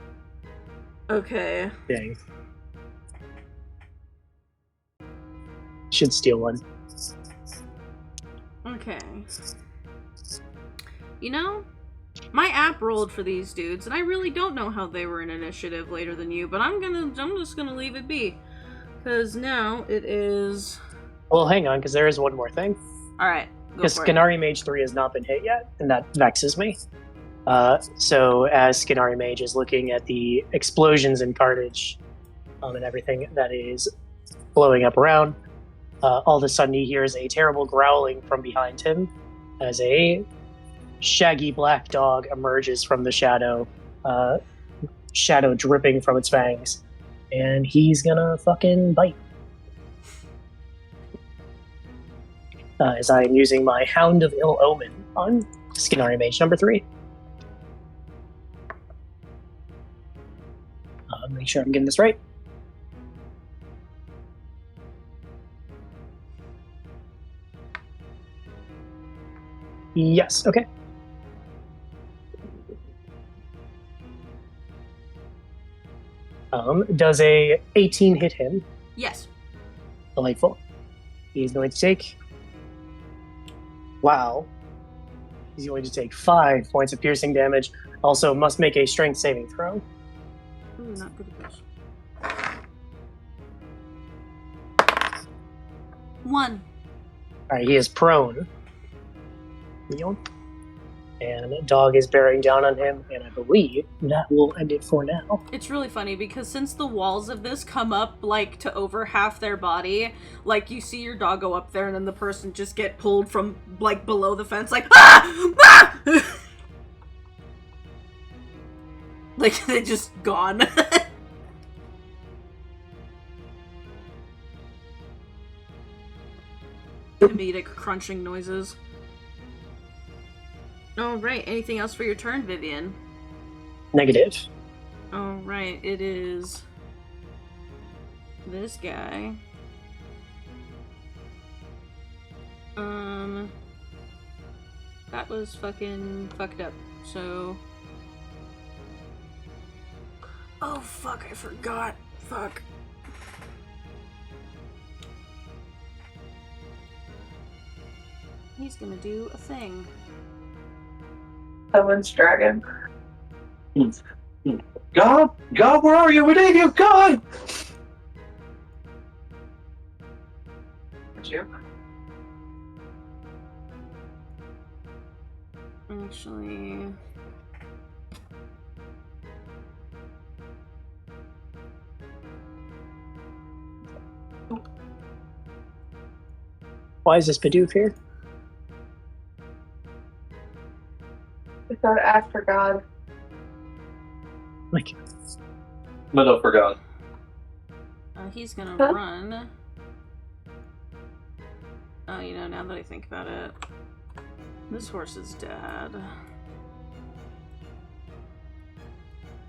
Okay. Dang. Should steal one. Okay. You know, my app rolled for these dudes, and I really don't know how they were in initiative later than you, but I'm just gonna leave it be. Cause now it is... Well, hang on, because there is one more thing. Alright, go Because for it. Skinari Mage 3 has not been hit yet, and that vexes me. So as Skinari Mage is looking at the explosions and carnage and everything that is blowing up around, all of a sudden he hears a terrible growling from behind him as a shaggy black dog emerges from the shadow, shadow dripping from its fangs, and he's gonna fucking bite. As I am using my Hound of Ill Omen on Skinari Mage number 3. Make sure I'm getting this right. Yes, okay. Does a 18 hit him? Yes. Delightful. He's going to take... Wow. He's going to take 5 points of piercing damage. Also, must make a strength saving throw. Ooh, not good at this. 1. Alright, he is prone. And the dog is bearing down on him, and I believe that will end it for now. It's really funny because since the walls of this come up like to over half their body, like you see your dog go up there and then the person just get pulled from like below the fence like ah! Ah! Like they just gone. Comedic crunching noises. Alright, anything else for your turn, Vivian? Negative. Alright, it is this guy. That was fucking fucked up, so... Oh fuck, I forgot. Fuck. He's gonna do a thing. Someone's dragon. God, where are you? We need you, God! You? Actually... Why is this Bidoof here? We gotta ask for God. Like, No, for God. He's gonna Huh? run. Oh, you know, now that I think about it, this horse is dead.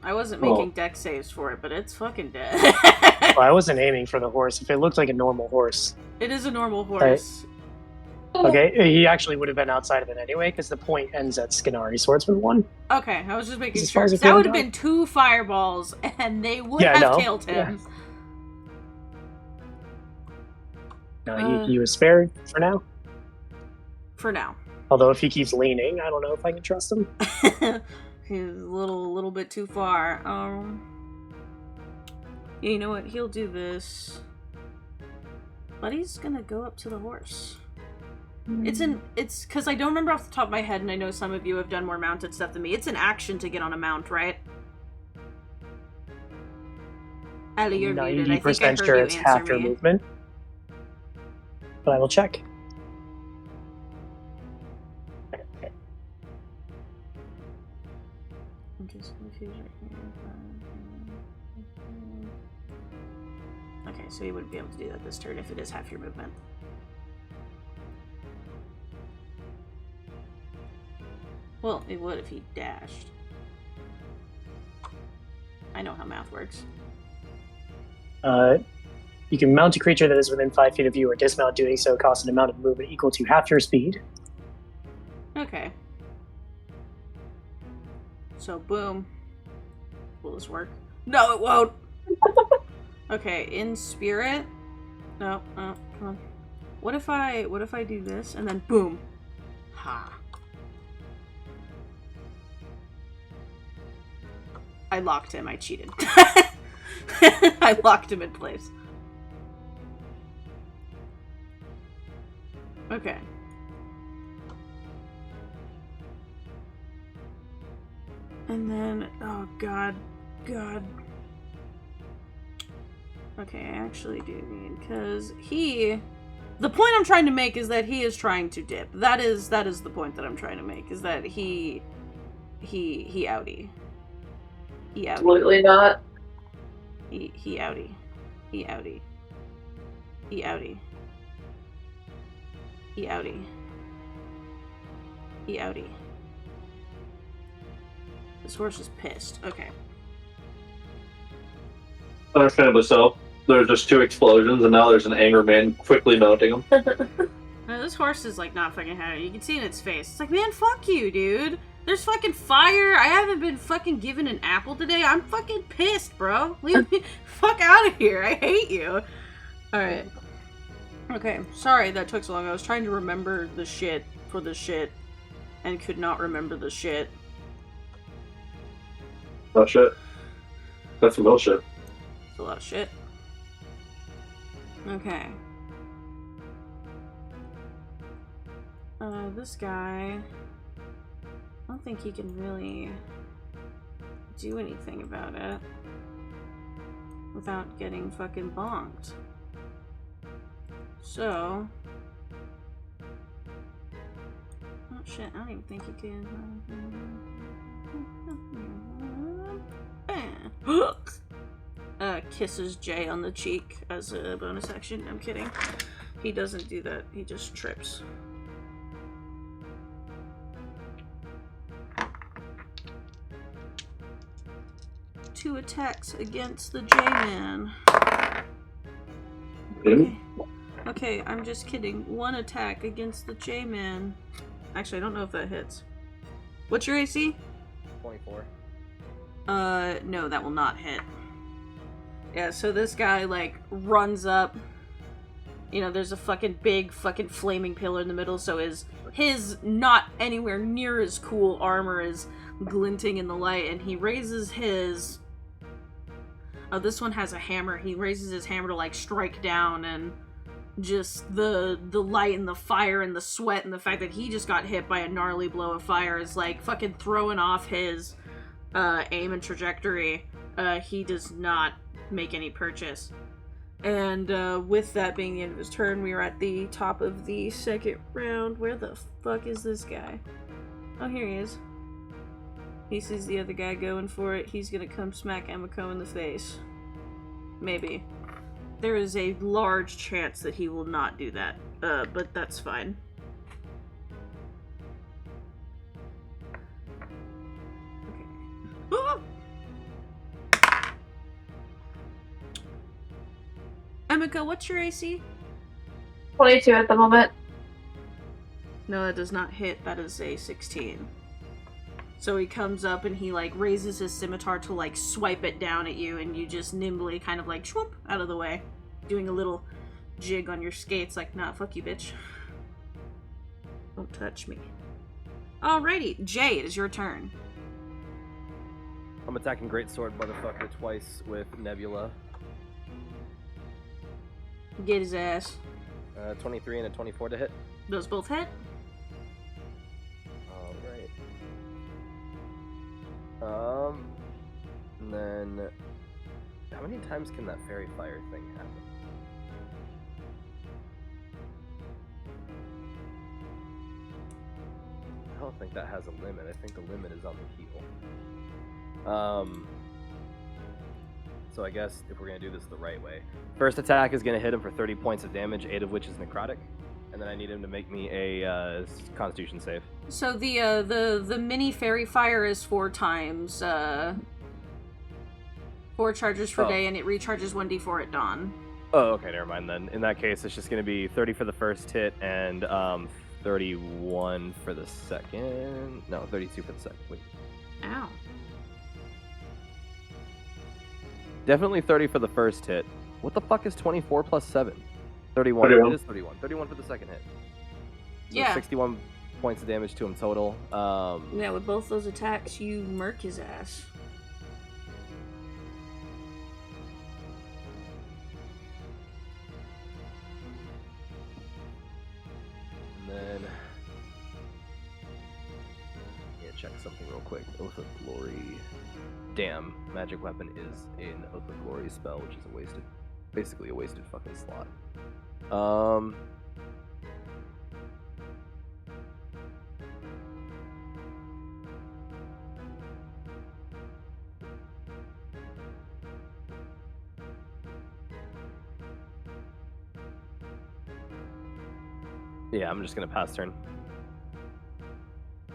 I wasn't making deck saves for it, but it's fucking dead. well, I wasn't aiming for the horse. If it looked like a normal horse. It is a normal horse. Okay, he actually would have been outside of it anyway, because the point ends at Skinari Swordsman 1. Okay, I was just making As sure. far as 'Cause it that goes, would have no. been 2 fireballs, and they would Yeah, have no. killed him. No, he was spared for now. For now. Although if he keeps leaning, I don't know if I can trust him. He's a little bit too far. Yeah, you know what? He'll do this. But he's gonna go up to the horse. It's because I don't remember off the top of my head, and I know some of you have done more mounted stuff than me. It's an action to get on a mount, right? Ellie, you're muted. I think I 90% heard sure you it's answer half your me. movement. But I will check. I'm just confused right here. Okay, so you wouldn't be able to do that this turn if it is half your movement. Well, it would if he dashed. I know how math works. You can mount a creature that is within 5 feet of you, or dismount. Doing so costs an amount of movement equal to half your speed. Okay. So, boom. Will this work? No, it won't! Okay, in spirit... No, come on. What if I do this, and then boom. Ha. I locked him, I cheated. I locked him in place. Okay. And then, oh god. Okay, I actually do need, because the point I'm trying to make is that he is trying to dip. That is the point that I'm trying to make, is that he outie. He outie. Absolutely not. He outie. He outie. He outie. He outie. He outie. This horse is pissed. Okay. Understandably so. There's just 2 explosions, and now there's an angry man quickly mounting them. No, this horse is like not fucking happy. You can see in its face. It's like, man, fuck you, dude. There's fucking fire. I haven't been fucking given an apple today. I'm fucking pissed, bro. Leave me fuck out of here. I hate you. Alright. Okay, sorry that took so long. I was trying to remember the shit for the shit. and could not remember the shit. Oh shit. That's some bullshit. It's a lot of shit. Okay. This guy... I don't think he can really do anything about it without getting fucking bonked. So... Oh shit, I don't even think he can... kisses Jay on the cheek as a bonus action. I'm kidding. He doesn't do that. He just trips. Two attacks against the J-Man. Okay. Okay, I'm just kidding. One attack against the J-Man. Actually, I don't know if that hits. What's your AC? 24. No, that will not hit. Yeah, so this guy, like, runs up. You know, there's a fucking big fucking flaming pillar in the middle, so his not anywhere near as cool armor is glinting in the light, and he raises his... Oh, this one has a hammer. He raises his hammer to, like, strike down, and just the light and the fire and the sweat and the fact that he just got hit by a gnarly blow of fire is, like, fucking throwing off his aim and trajectory. He does not make any purchase. And with that being the end of his turn, we are at the top of the second round. Where the fuck is this guy? Oh, here he is. He sees the other guy going for it. He's gonna come smack Emiko in the face. Maybe. There is a large chance that he will not do that, but that's fine. Okay. Ah! Emiko, what's your AC? 22 at the moment. No, that does not hit. That is a 16. So he comes up and he, like, raises his scimitar to, like, swipe it down at you, and you just nimbly kind of, like, swoop out of the way. Doing a little jig on your skates, like, nah, fuck you, bitch. Don't touch me. Alrighty, Jay, it is your turn. I'm attacking Greatsword motherfucker twice with Nebula. Get his ass. 23 and a 24 to hit. Those both hit. Alright. And then... How many times can that fairy fire thing happen? I don't think that has a limit. I think the limit is on the heal. So I guess if we're going to do this the right way. First attack is going to hit him for 30 points of damage, 8 of which is necrotic. And then I need him to make me a Constitution save. So the mini fairy fire is 4 times, 4 charges per day, and it recharges 1d4 at dawn. Oh, okay, never mind then. In that case, it's just going to be 30 for the first hit and 31 for the second. No, 32 for the second. Wait. Ow. Definitely 30 for the first hit. What the fuck is 24 plus 7? 31. 31. It is 31. 31 for the second hit. So Yeah. 61 points of damage to him total. Yeah, with both those attacks, you murk his ass. And then... Yeah, check something real quick. Oath of Glory. Damn, magic weapon is an Oath of Glory spell, which is a wasted... Basically a wasted fucking slot. Yeah, I'm just gonna pass turn.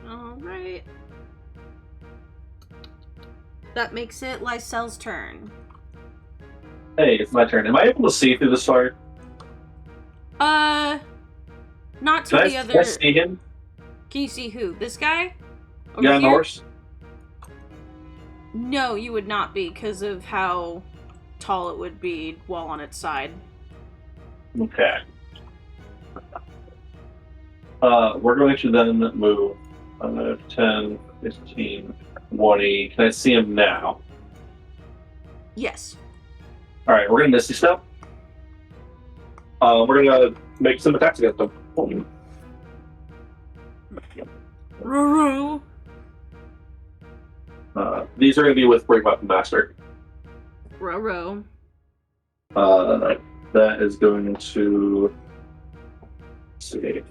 Alright. That makes it Lysel's turn. Hey, it's my turn. Am I able to see through this fire? Not to Can the other... I see him? Can you see who? This guy? Over Yeah, on the here? horse. No, you would not be, because of how tall it would be while on its side. Okay. We're going to then move 5, 10, 15, 20. Can I see him now? Yes. Alright, we're gonna Misty Step. We're gonna make some attacks against him. Ruru. These are gonna be with Break Weapon Master. Roro. That is going to. Let's see.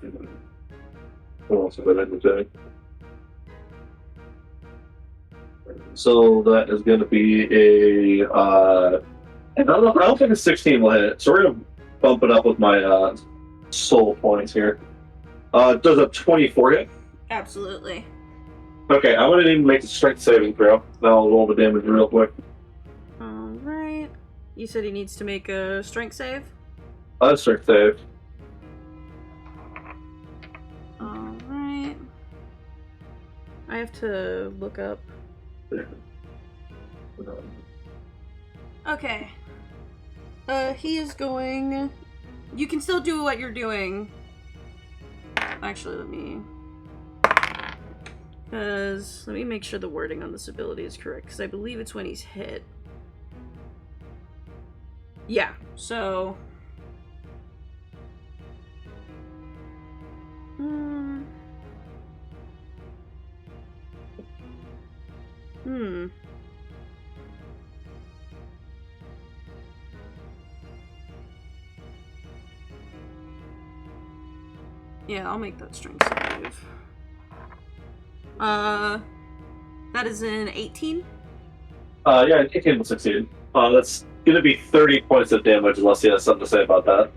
What else have I been doing? So that is going to be a. I don't think a 16 will hit. So we're going to bump it up with my soul points here. Does a 24 hit? Absolutely. Okay, I want to even make a strength saving throw. Now I'll roll the damage real quick. Alright. You said he needs to make a strength save? Strength save. Alright. I have to look up. Okay. He is going... You can still do what you're doing. Actually, let me make sure the wording on this ability is correct, because I believe it's when he's hit. Yeah, so... Yeah, I'll make that strength save. That is an 18? Yeah, 18 will succeed. That's gonna be 30 points of damage unless he has something to say about that.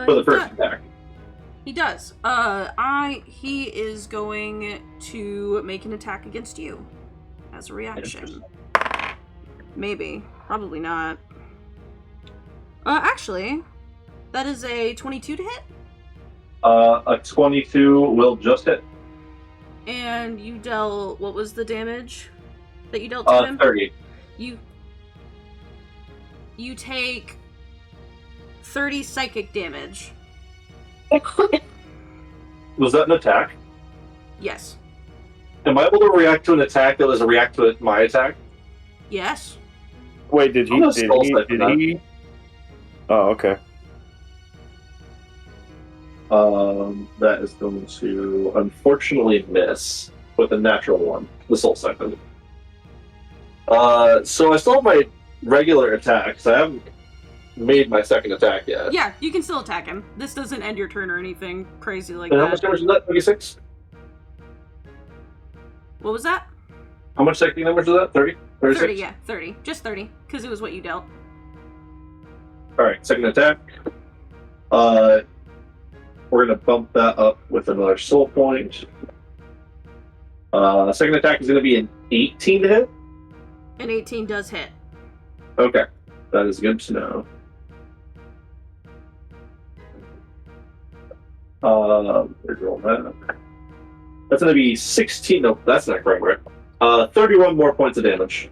For the first attack. He does. He is going to make an attack against you as a reaction. Maybe. Probably not. Actually, that is a 22 to hit. A 22 will just hit. And you dealt, what was the damage that you dealt to him? 30. You take 30 psychic damage. Was that an attack? Yes. Am I able to react to an attack that was a react to my attack? Yes. Wait, did he? Oh, okay. That is going to unfortunately miss with a natural one. The soul second. So I still have my regular attacks. I haven't made my second attack yet. Yeah, you can still attack him. This doesn't end your turn or anything crazy like And that. how much damage is that? 26? What was that? How much psychic damage is that? 30? 36? 30, yeah, 30. Just 30, because it was what you dealt. Alright, second attack. We're going to bump that up with another soul point. Second attack is going to be an 18 to hit. An 18 does hit. Okay, that is good to know. Roll that. That's going to be 16. No, that's not correct, right? 31 more points of damage.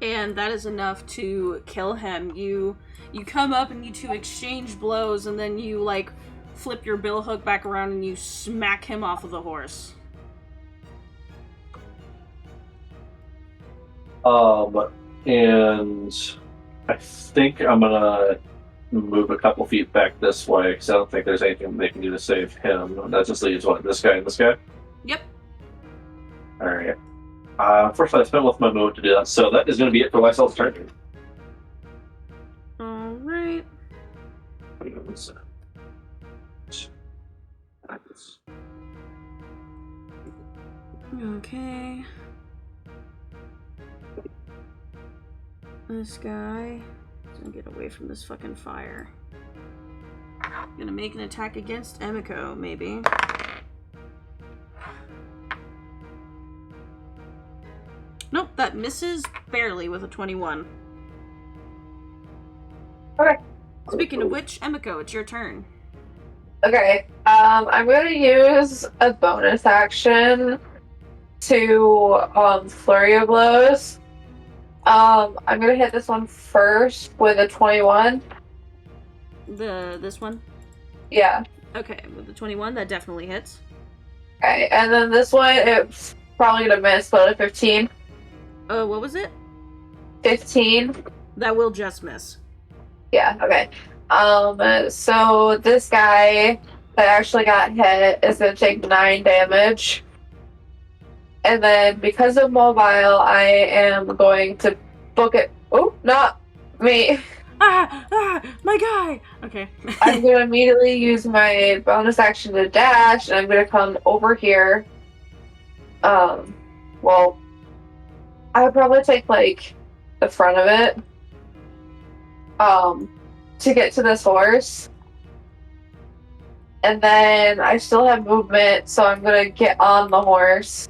And that is enough to kill him. You come up and you two exchange blows, and then you, like, flip your billhook back around and you smack him off of the horse. And I think I'm gonna move a couple feet back this way, because I don't think there's anything they can do to save him. That just leaves, what, this guy and this guy? Yep. Alright. Unfortunately, I spent most of my move to do that, so that is going to be it for myself's turn. Alright. Okay. This guy is gonna get away from this fucking fire. Gonna make an attack against Emiko, maybe. Nope, that misses barely with a 21. Okay. Speaking of which, Emiko, it's your turn. Okay. I'm gonna use a bonus action to flurry of blows. I'm gonna hit this one first with a 21. This one? Yeah. Okay, with the 21, that definitely hits. Okay, and then this one, it's probably gonna miss, but a 15. What was it? 15. That will just miss. Yeah, okay. So this guy that actually got hit is gonna take 9 damage. And then because of mobile, I am going to book it. Oh, not me. My guy! Okay. I'm gonna immediately use my bonus action to dash, and I'm gonna come over here. Well, I would probably take, like, the front of it. To get to this horse. And then I still have movement, so I'm gonna get on the horse.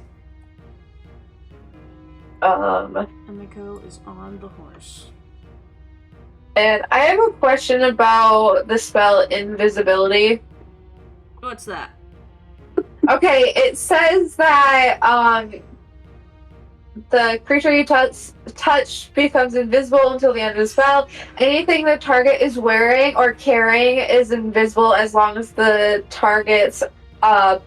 Emiko is on the horse. And I have a question about the spell Invisibility. What's that? Okay, it says that the creature you touch becomes invisible until the end of the spell. Anything the target is wearing or carrying is invisible as long as the target's as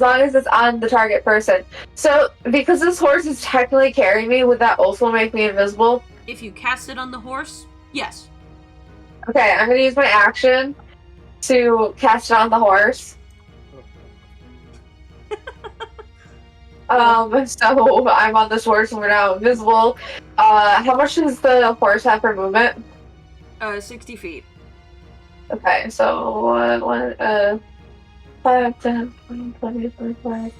long as it's on the target person. So, because this horse is technically carrying me, would that also make me invisible? If you cast it on the horse, yes. Okay, I'm gonna use my action to cast it on the horse. So I'm on this horse and we're now invisible. How much does the horse have for movement? 60 feet. Okay, so 5, 10, 20, 20, 25,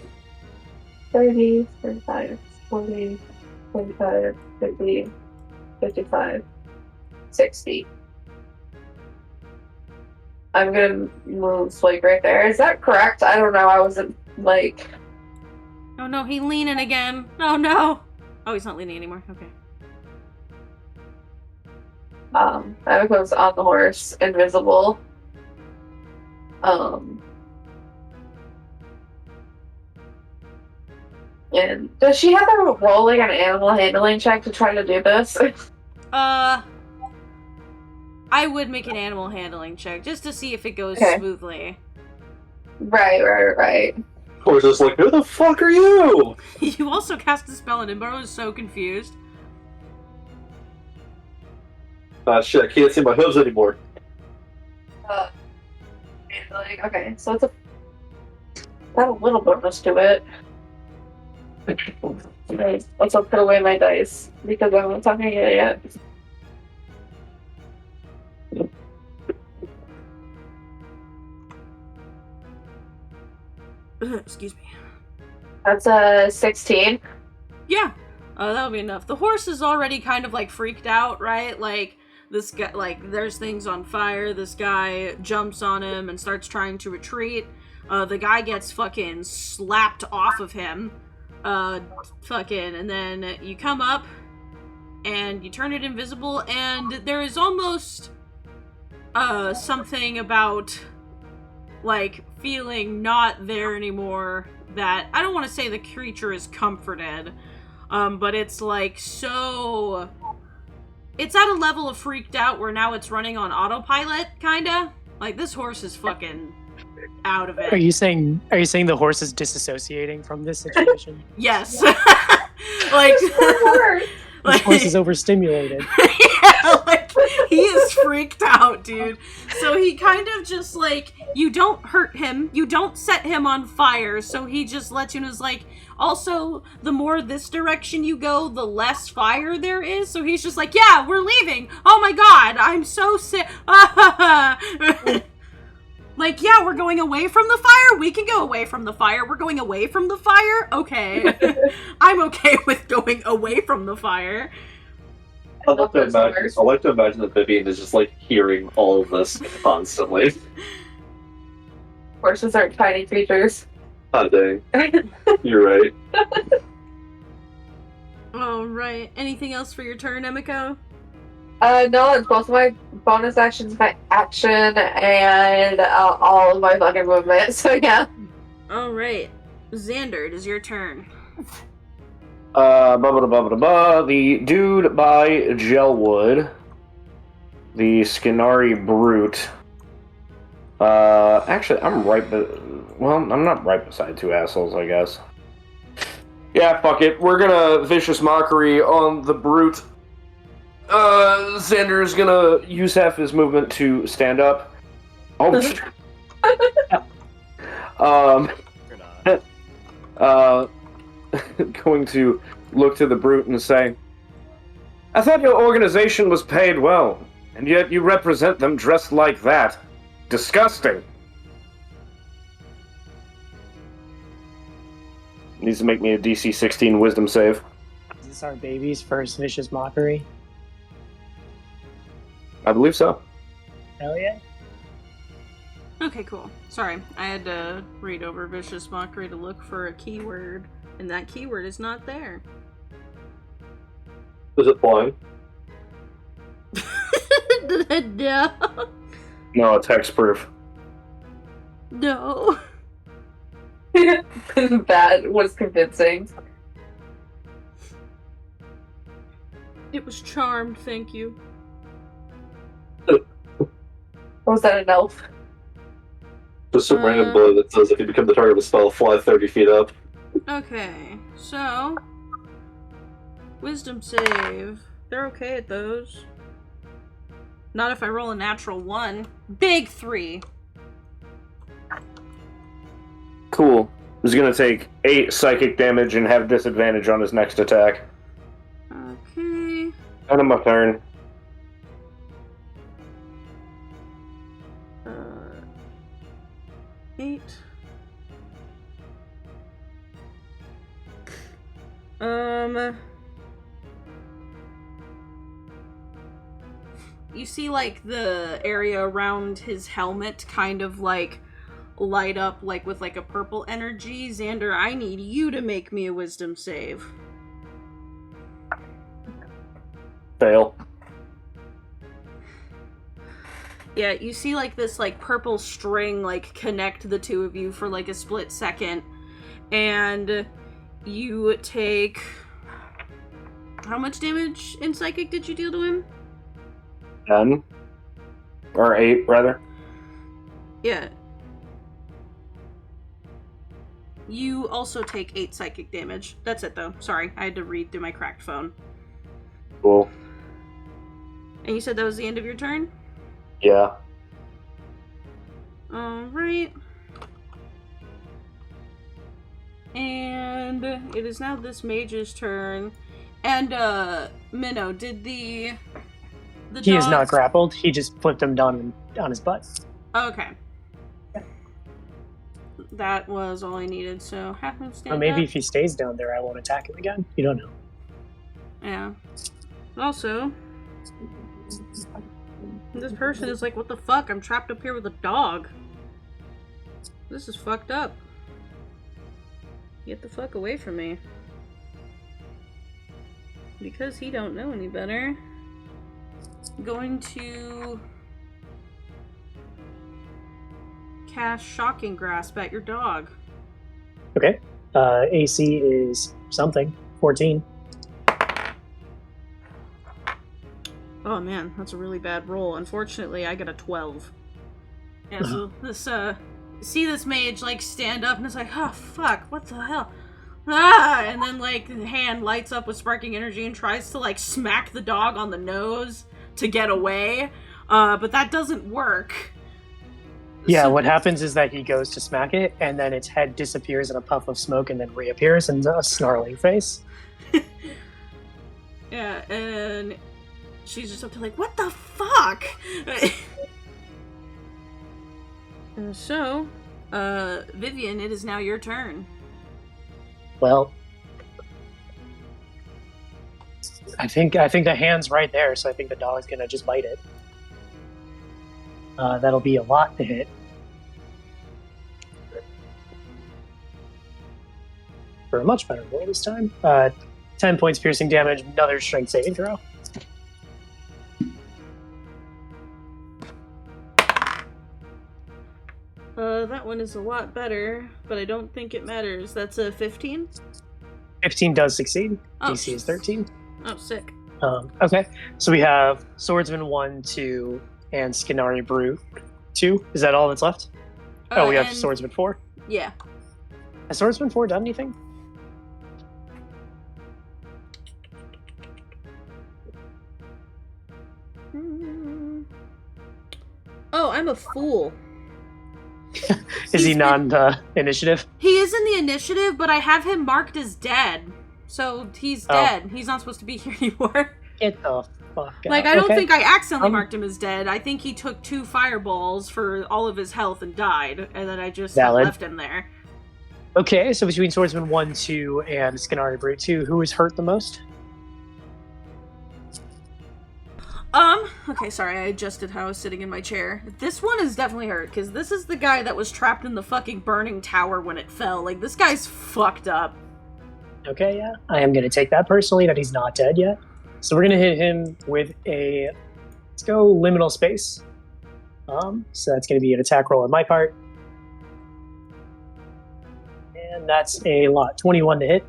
30, 35, 40, 45, 50, 55, 60. I'm gonna move, like, right there. Is that correct? I don't know. I wasn't, like... Oh no, he's leaning again. Oh no! Oh, he's not leaning anymore. Okay. I was on the horse, invisible. And does she have to roll, like, an animal handling check to try to do this? I would make an animal handling check just to see if it goes smoothly. Right. Horse is like, who the fuck are you? You also cast a spell and Imbaro is so confused. Shit, I can't see my hooves anymore. Okay, so it's got a little bonus to it. Okay, let's put away my dice because I'm not talking yet. Excuse me. That's a 16. Yeah, that'll be enough. The horse is already kind of like freaked out, right? Like this guy, like there's things on fire. This guy jumps on him and starts trying to retreat. The guy gets fucking slapped off of him. And then you come up and you turn it invisible, and there is almost something about like feeling not there anymore that I don't want to say the creature is comforted, but it's like so it's at a level of freaked out where now it's running on autopilot, kinda. Like this horse is fucking out of it. Are you saying the horse is disassociating from this situation? Yes. Like This horse is overstimulated. Yeah, like he is freaked out, dude. So he kind of just like, you don't hurt him, you don't set him on fire, so he just lets you know, is like, also, the more this direction you go, the less fire there is. So he's just like, yeah, we're leaving. Oh my god, I'm so sick. Like, yeah, we're going away from the fire? We can go away from the fire. We're going away from the fire? Okay. I'm okay with going away from the fire. I like to imagine that Vivian is just, like, hearing all of this constantly. Horses aren't tiny creatures. Ah, dang. You're right. Alright. Anything else for your turn, Emiko? No, it's both my bonus actions, my action, and all of my fucking movement, so yeah. Alright. Xander, it is your turn. The dude by Gelwood, the Skinari Brute, Actually, I'm I'm not right beside two assholes, I guess. Yeah, fuck it. We're gonna Vicious Mockery on the brute. Xander is gonna use half his movement to stand up. Oh, You're not. going to look to the brute and say, I thought your organization was paid well, and yet you represent them dressed like that. Disgusting. Needs to make me a DC 16 wisdom save. Is this our baby's first vicious mockery? I believe so. Hell yeah. Okay, cool. Sorry, I had to read over Vicious Mockery to look for a keyword, and that keyword is not there. Is it flying? No. No, it's hexproof. No. That was convincing. It was charmed, thank you. Was that an elf? Just some random blow that says if you become the target of a spell, fly 30 feet up. Okay, so wisdom save. They're okay at those. Not if I roll a natural 1. Big 3. Cool. He's gonna take 8 psychic damage and have disadvantage on his next attack. Okay. End of my turn. Uh, 8. You see, like, the area around his helmet kind of, like, light up, like, with, like, a purple energy. Xander, I need you to make me a wisdom save. Fail. Yeah, you see, like, this, like, purple string, like, connect the two of you for, like, a split second. And you take... How much damage in Psychic did you deal to him? 10. Or 8, rather. Yeah. You also take 8 psychic damage. That's it, though. Sorry, I had to read through my cracked phone. Cool. And you said that was the end of your turn? Yeah. Alright. And it is now this mage's turn. And, Minnow, did the He is dog... not grappled. He just flipped him down on his butt. Okay. That was all I needed, so have him stand Or maybe up. if he stays down there, I won't attack him again. You don't know. Yeah. Also, this person is like, what the fuck? I'm trapped up here with a dog. This is fucked up. Get the fuck away from me. Because he don't know any better. I'm going to cast Shocking Grasp at your dog. Okay. AC is something. 14. Oh man, that's a really bad roll. Unfortunately, I got a 12. Yeah, so this, see this mage, like, stand up and it's like, oh fuck, what the hell? Ah! And then, like, the hand lights up with sparking energy and tries to, like, smack the dog on the nose to get away. But that doesn't work. Yeah, So- what happens is that he goes to smack it, and then its head disappears in a puff of smoke and then reappears in a snarling face. Yeah, and she's just up to like, what the fuck? So, Vivian, it is now your turn. Well, I think the hand's right there, so I think the dog's gonna just bite it. That'll be a lot to hit. For a much better roll this time. 10 points piercing damage, another strength saving throw. That one is a lot better, but I don't think it matters. That's a 15? 15 does succeed. Oh. DC is 13. Oh, sick. Okay, so we have Swordsman 1, 2, and Skinari Brute. 2? Is that all that's left? Oh, we have and- Swordsman 4. Yeah. Has Swordsman 4 done anything? Oh, I'm a fool. Is he non-initiative? He is in the initiative, but I have him marked as dead. So he's dead. He's not supposed to be here anymore. Get the fuck out. Like, I don't Okay. think I accidentally marked him as dead. I think he took 2 fireballs for all of his health and died, and then I just Valid. left him there. Okay, so between Swordsman 1, 2, and Skinari Brute 2, who is hurt the most? Okay, sorry, I adjusted how I was sitting in my chair. This one is definitely hurt, because this is the guy that was trapped in the fucking burning tower when it fell. Like, this guy's fucked up. Okay, yeah. I am going to take that personally, that he's not dead yet. So we're going to hit him with a... Let's go liminal space. So that's going to be an attack roll on my part. And that's a lot. 21 to hit.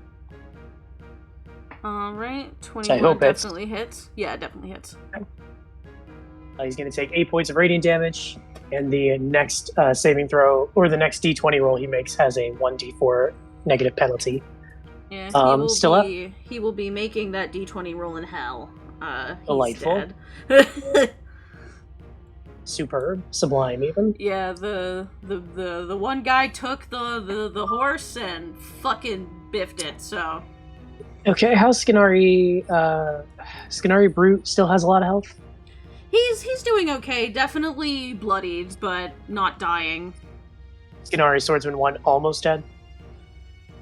Alright, I 21 hope it's- definitely hits. Yeah, it definitely hits. He's going to take 8 points of radiant damage. And the next saving throw, or the next d20 roll he makes, has a 1d4 negative penalty. Yeah, still he will be making that d20 roll in hell. He's Delightful. dead. Superb. Sublime, even. Yeah, the one guy took the horse and fucking biffed it, so... Okay, how's Skinari? Skinari Brute still has a lot of health? He's doing okay. Definitely bloodied, but not dying. Skinari Swordsman 1 almost dead?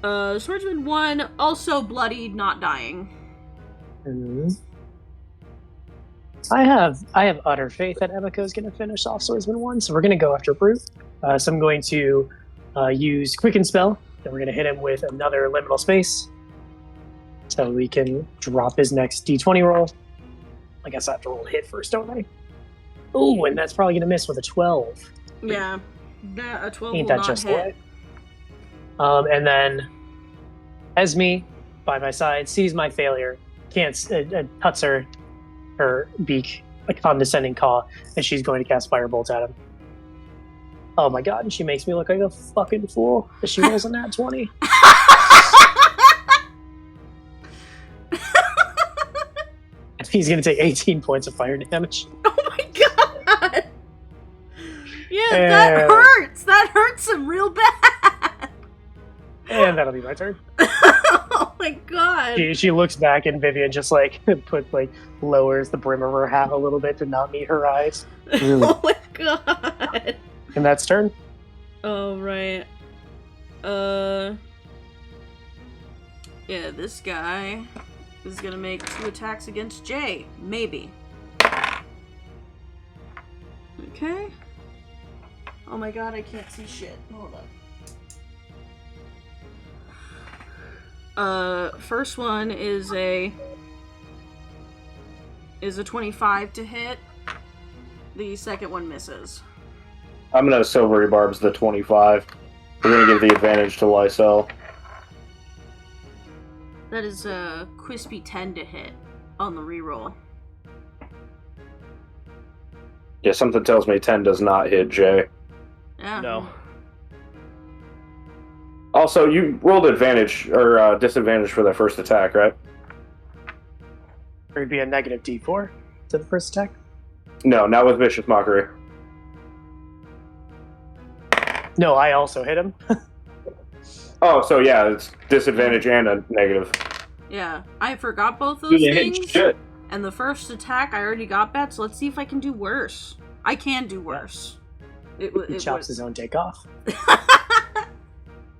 Swordsman 1 also bloodied, not dying. I have utter faith that Emiko is going to finish off Swordsman 1, so we're going to go after Brute. So I'm going to use Quicken Spell, then we're going to hit him with another Liminal Space, so we can drop his next d20 roll. I guess I have to roll a hit first, don't I? Oh, and that's probably going to miss with a 12. Yeah, that a 12 Ain't will that not just the hit. way? And then Esme, by my side, sees my failure, cuts her beak, a condescending caw, and she's going to cast Firebolt at him. Oh my god, and she makes me look like a fucking fool, but she rolls a nat 20. He's going to take 18 points of fire damage. Oh my god! Yeah, And- that hurts! That hurts him real bad! And that'll be my turn. Oh my god! She looks back, and Vivian just lowers the brim of her hat a little bit to not meet her eyes. Oh my god! And that's turn. Oh, right. Yeah, this guy is gonna make 2 attacks against Jay. Maybe. Okay. Oh my god, I can't see shit. Hold up. First one is a 25 to hit. The second one misses. I'm gonna Silvery Barbs the 25. We're gonna give the advantage to Lysel. That is a crispy 10 to hit on the reroll. Yeah, something tells me 10 does not hit Jay. Yeah. No. Also, you rolled advantage or disadvantage for that first attack, right? Or it'd be a negative d4 to the first attack. No, not with Vicious Mockery. No, I also hit him. Oh, so yeah, it's disadvantage and a negative. Yeah, I forgot both those You didn't hit things. shit. And the first attack, I already got that, so let's see if I can do worse. I can do worse. He chops his own dick off.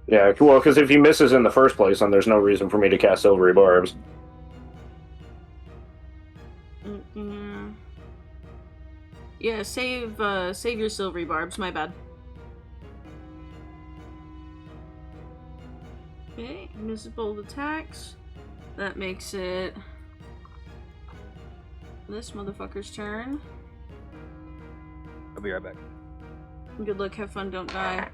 Yeah, well, because if he misses in the first place, then there's no reason for me to cast Silvery Barbs. Yeah, save your silvery barbs. My bad. Okay, misses both attacks. That makes it this motherfucker's turn. I'll be right back. Good luck, have fun, don't die.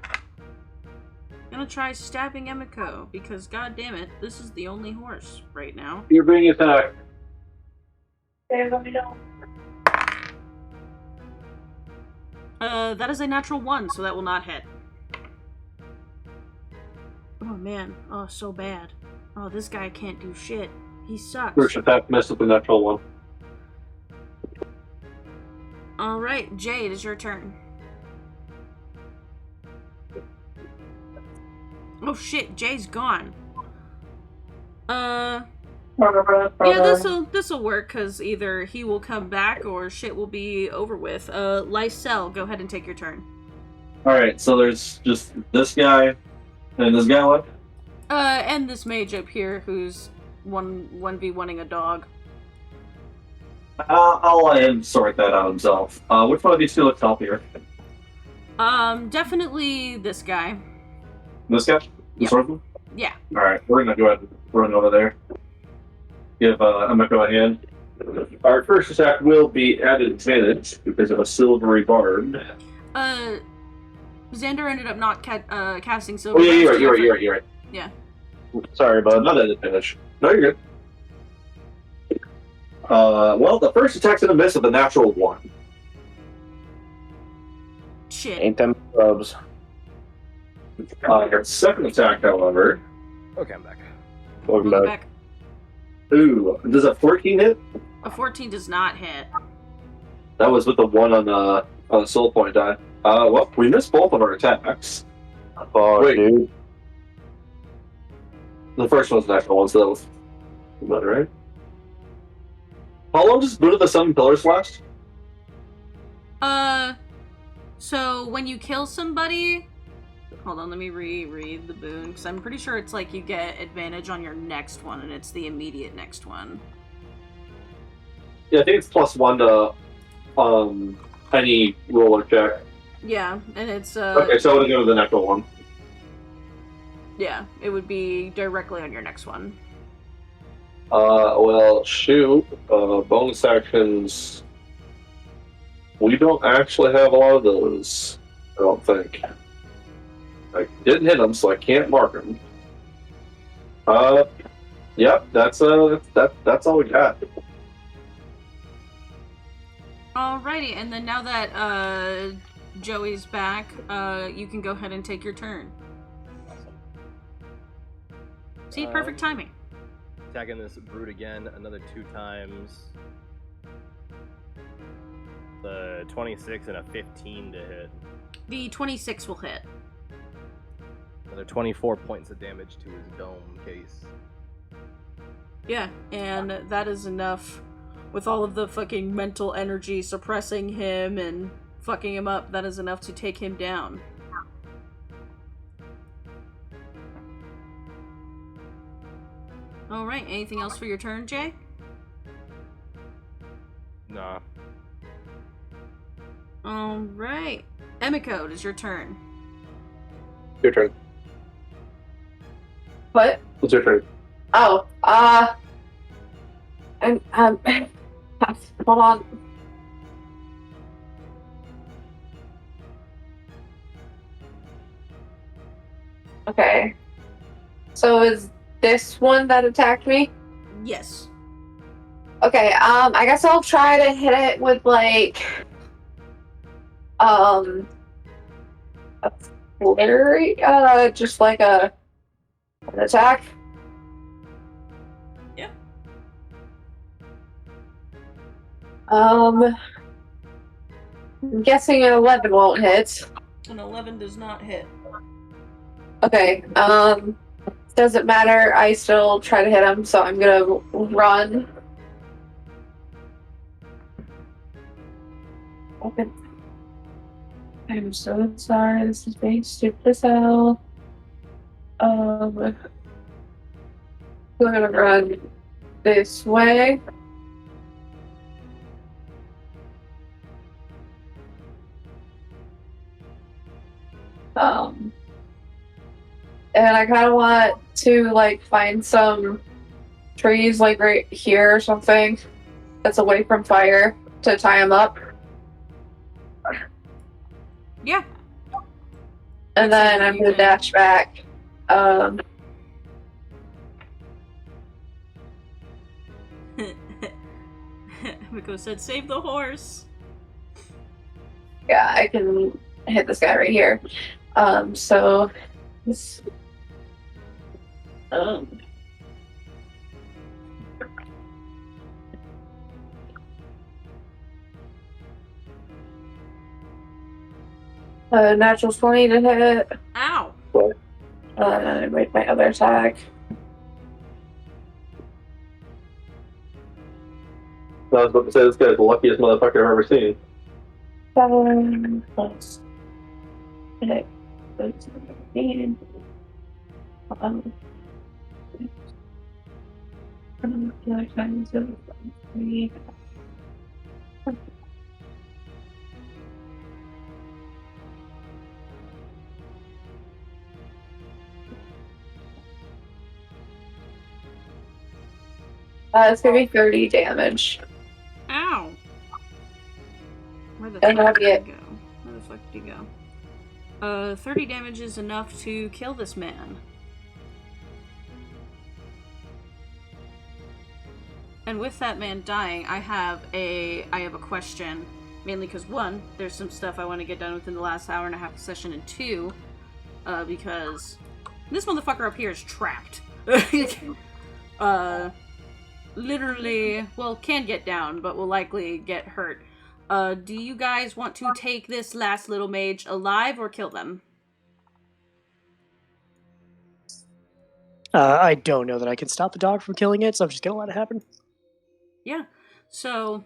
I'm gonna try stabbing Emiko, because god damn it, this is the only horse right now. You're being attacked. Okay, let me know. That is a natural 1, so that will not hit. Oh man, oh so bad. Oh, this guy can't do shit. He sucks. First attack missed with the natural 1. Alright, Jade, it's your turn. Oh shit, Jay's gone. Yeah, this'll work, cause either he will come back or shit will be over with. Lysel, go ahead and take your turn. Alright, so there's just this guy and this guy left. And this mage up here who's 1v1ing a dog. I'll let him sort that out himself. Which one of these two looks healthier? Definitely this guy. This guy? The Yep. swordsman? Yeah. Alright, we're gonna go ahead and run over there. Give Emiko a hand. Our first attack will be at advantage because of a silvery bard. Xander ended up not casting silver. Oh yeah, you're right. Yeah. Sorry, bud. Not at advantage. No, you're good. Well, the first attack's gonna miss with a natural 1. Shit. Ain't them scrubs. Your second attack, however. Okay, I'm back. Welcome Welcome back. back. Ooh, does a 14 hit? A 14 does not hit. That was with the 1 on the soul point die. Well, we missed both of our attacks. Fuck, Wait. dude. The first one's natural one, so that was about right. How long does Boon of the Seven Pillars last? So when you kill somebody... Hold on, let me reread the boon, because I'm pretty sure it's like you get advantage on your next one, and it's the immediate next one. Yeah, I think it's +1 to any roller check. Yeah, and it's Okay, so we'll go with the natural 1. yeah, it would be directly on your next one. Well, shoot. Bonus actions. We don't actually have a lot of those. I don't think. I didn't hit them, so I can't mark them. Yep, that's all we got. Alrighty, and then now that Joey's back, you can go ahead and take your turn. See, perfect timing. Attacking this brute again, another 2 times. The 26 and a 15 to hit. The 26 will hit. Another 24 points of damage to his dome case. Yeah, and that is enough. With all of the fucking mental energy suppressing him and fucking him up, that is enough to take him down. Alright, anything else for your turn, Jay? Nah. Alright. Emiko, it is your turn. Your turn. What? What's your turn? Oh, and hold on. Okay. So is this one that attacked me? Yes. Okay, I guess I'll try to hit it with like a flurry, just like an attack. Yeah. I'm guessing an 11 won't hit. An 11 does not hit. Okay, doesn't matter, I still try to hit him, so I'm gonna run. Open. I'm so sorry, this is being stupid as hell. I'm gonna run this way. And I kind of want to like find some trees like right here or something that's away from fire to tie him up. Yeah. And then I'm gonna dash back. Emiko said, save the horse. Yeah, I can hit this guy right here. So this natural 20 to hit. Ow! Make my other attack. I was about to say this guy's the luckiest motherfucker I've ever seen. 7 plus 6, 13. It's gonna be 30 damage. Ow! Where the And fuck that'll did be you it. go? Where the fuck did you go? 30 damage is enough to kill this man. And with that man dying, I have a question. Mainly because, one, there's some stuff I want to get done within the last hour and a half of session, and two, because this motherfucker up here is trapped. Literally, well, can get down, but will likely get hurt. Do you guys want to take this last little mage alive or kill them? I don't know that I can stop the dog from killing it, so I'm just gonna let it happen. Yeah. So,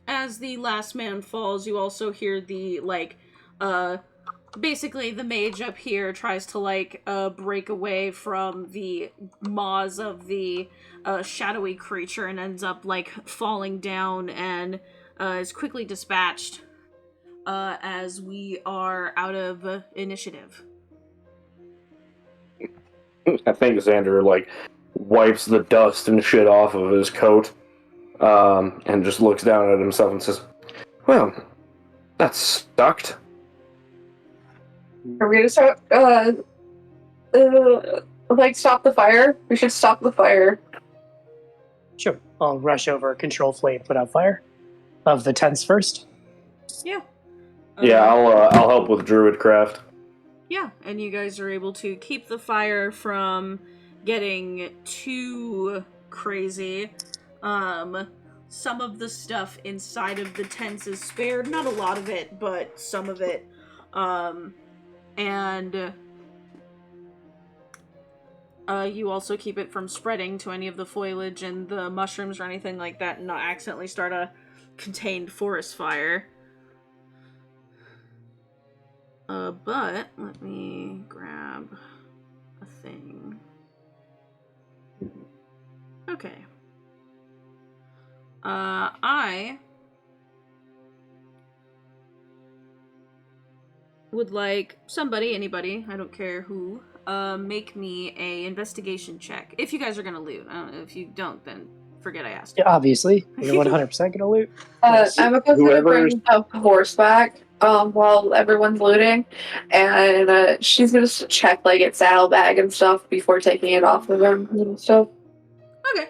as the last man falls, you also hear the, basically the mage up here tries to, break away from the maws of the, shadowy creature and ends up, falling down and, is quickly dispatched, as we are out of initiative. I think Xander wipes the dust and shit off of his coat, and just looks down at himself and says, "Well, that sucked." Are we gonna start, stop the fire? We should stop the fire. Sure. I'll rush over, control flame, put out fire. Of the tents first. Yeah. Yeah, I'll help with Druidcraft. Yeah, and you guys are able to keep the fire from getting too crazy. Some of the stuff inside of the tents is spared. Not a lot of it, but some of it. And you also keep it from spreading to any of the foliage and the mushrooms or anything like that, and not accidentally start a contained forest fire. But let me grab a thing. Okay. I would like anybody, I don't care who, make me a investigation check. If you guys are gonna loot. If you don't, then forget I asked. Yeah, obviously. You're 100% gonna loot. I'm going to bring the horse back while everyone's looting, and she's going to check its saddlebag and stuff before taking it off of him and stuff. Okay.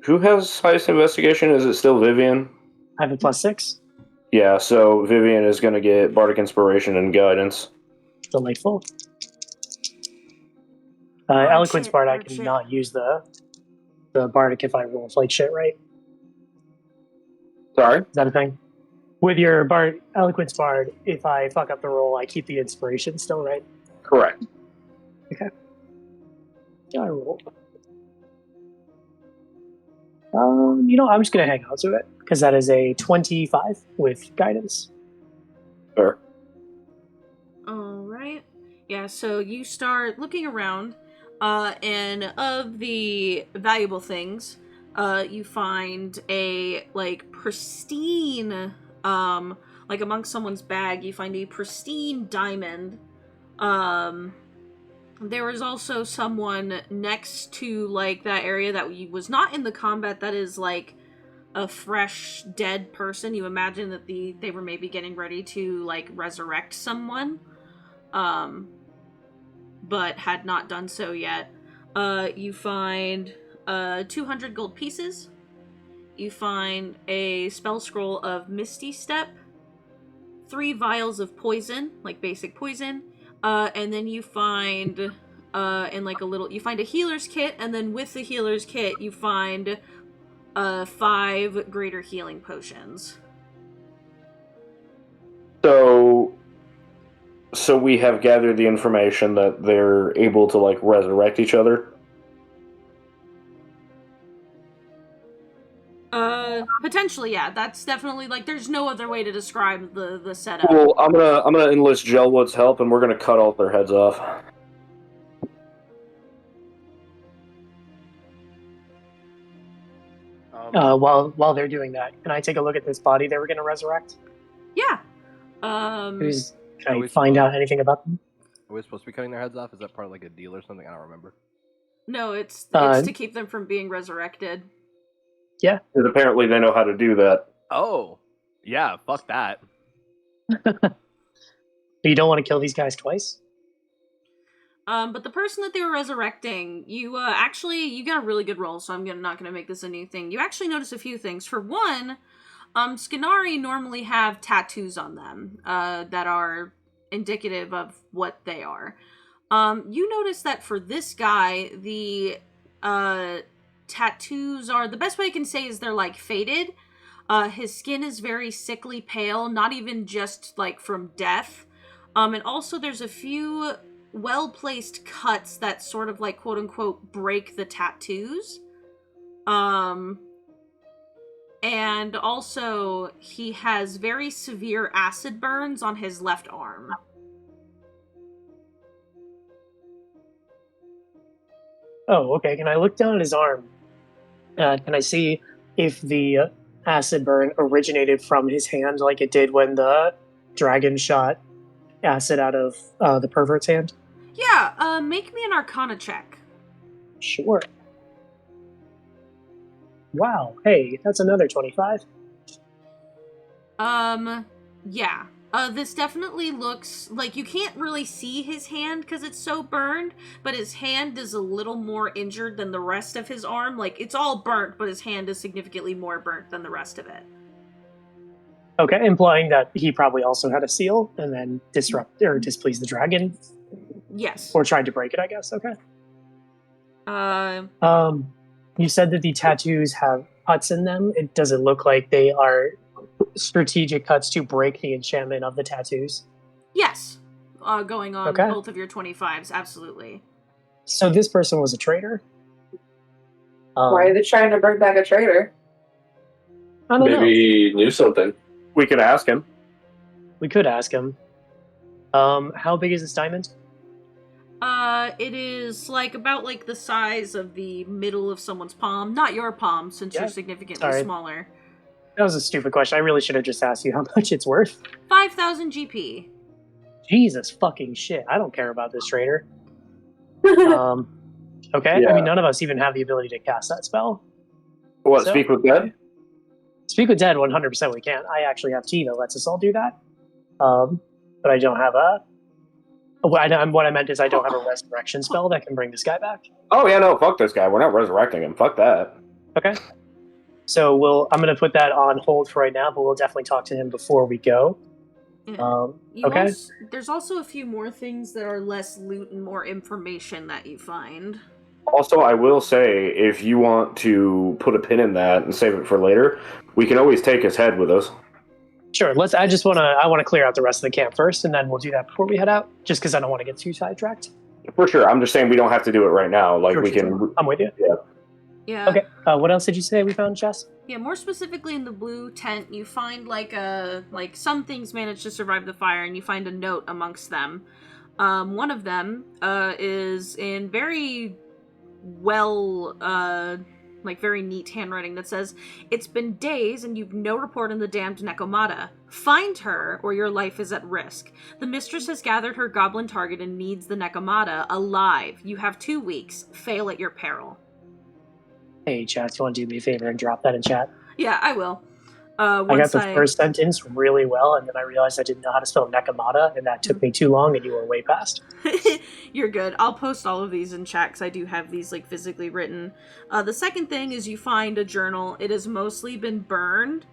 Who has highest investigation? Is it still Vivian? I have a +6. Yeah, so Vivian is going to get Bardic Inspiration and Guidance. Delightful. Eloquence Bard, I cannot use the Bardic if I roll flight shit, right? Sorry? Is that a thing? With your Eloquence Bard, if I fuck up the roll, I keep the inspiration still, right? Correct. Okay. Yeah, I roll. I'm just going to hang on to it, because that is a 25 with guidance. Sure. Alright. Yeah, so you start looking around, and of the valuable things, you find a, pristine, amongst someone's bag, you find a pristine diamond. There is also someone next to, that area that was not in the combat that is, a fresh, dead person. You imagine that they were maybe getting ready to, resurrect someone, but had not done so yet. You find 200 gold pieces. You find a spell scroll of Misty Step. 3 vials of poison, like basic poison, and then you find you find a healer's kit, and then with the healer's kit you find 5 greater healing potions. So we have gathered the information that they're able to like resurrect each other. Potentially, yeah. That's definitely like there's no other way to describe the setup. Cool. I'm gonna enlist Gelwood's help, and we're gonna cut all their heads off. While they're doing that, can I take a look at this body they were going to resurrect? Yeah. Can I find out anything about them? Are we supposed to be cutting their heads off? Is that part of like a deal or something? I don't remember. No, it's to keep them from being resurrected. Yeah. And apparently they know how to do that. Oh, yeah. Fuck that. You don't want to kill these guys twice? But the person that they were resurrecting, you got a really good roll, so I'm not gonna make this a new thing. You actually notice a few things. For one, Skinari normally have tattoos on them that are indicative of what they are. You notice that for this guy, the tattoos are, the best way I can say is they're like faded. His skin is very sickly pale, not even just like from death. And also there's a few well-placed cuts that sort of like quote-unquote break the tattoos. And also he has very severe acid burns on his left arm. Oh, okay. Can I look down at his arm? Can I see if the acid burn originated from his hand like it did when the dragon shot acid out of the pervert's hand? Yeah, make me an Arcana check. Sure. Wow, hey, that's another 25. Yeah. This definitely looks like you can't really see his hand because it's so burned, but his hand is a little more injured than the rest of his arm. Like, it's all burnt, but his hand is significantly more burnt than the rest of it. Okay, implying that he probably also had a seal and then disrupt or displeased the dragon. Yes. Or tried to break it, I guess. Okay. You said that the tattoos have cuts in them. Does it look like they are strategic cuts to break the enchantment of the tattoos? Yes. Going on both of your 25s, absolutely. So this person was a traitor? Why are they trying to bring back a traitor? I don't know. Maybe he knew something. We could ask him. We could ask him. How big is this diamond? It is like about like the size of the middle of someone's palm. Not your palm, since you're significantly smaller. That was a stupid question. I really should have just asked you how much it's worth. 5,000 GP. Jesus fucking shit. I don't care about this traitor. Okay. Yeah. I mean, none of us even have the ability to cast that spell. What, So- speak with dead? Speak with dead, 100% we can. I actually have tea that lets us all do that. But I don't have a... What I meant is I don't have a resurrection spell that can bring this guy back. Oh yeah, no, fuck this guy. We're not resurrecting him. Fuck that. Okay. So I'm going to put that on hold for right now, but we'll definitely talk to him before we go. Okay. There's also a few more things that are less loot and more information that you find. Also, I will say, if you want to put a pin in that and save it for later, we can always take his head with us. Sure. I want to clear out the rest of the camp first, and then we'll do that before we head out, just because I don't want to get too sidetracked. For sure. I'm just saying we don't have to do it right now. Like, we can... Sure. I'm with you. Yeah. Yeah. Okay. What else did you say we found, Jess? Yeah, more specifically in the blue tent, you find like some things manage to survive the fire, and you find a note amongst them. One of them is in very very neat handwriting that says, "It's been days and you've no report on the damned Nekomata. Find her or your life is at risk. The mistress has gathered her goblin target and needs the Nekomata alive. You have 2 weeks. Fail at your peril." Hey, chat, you want to do me a favor and drop that in chat? Yeah, I will. I got the first sentence really well, and then I realized I didn't know how to spell Nekomata, and that took me too long, and you were way past. You're good. I'll post all of these in chat, because I do have these like physically written. The second thing is you find a journal. It has mostly been burned,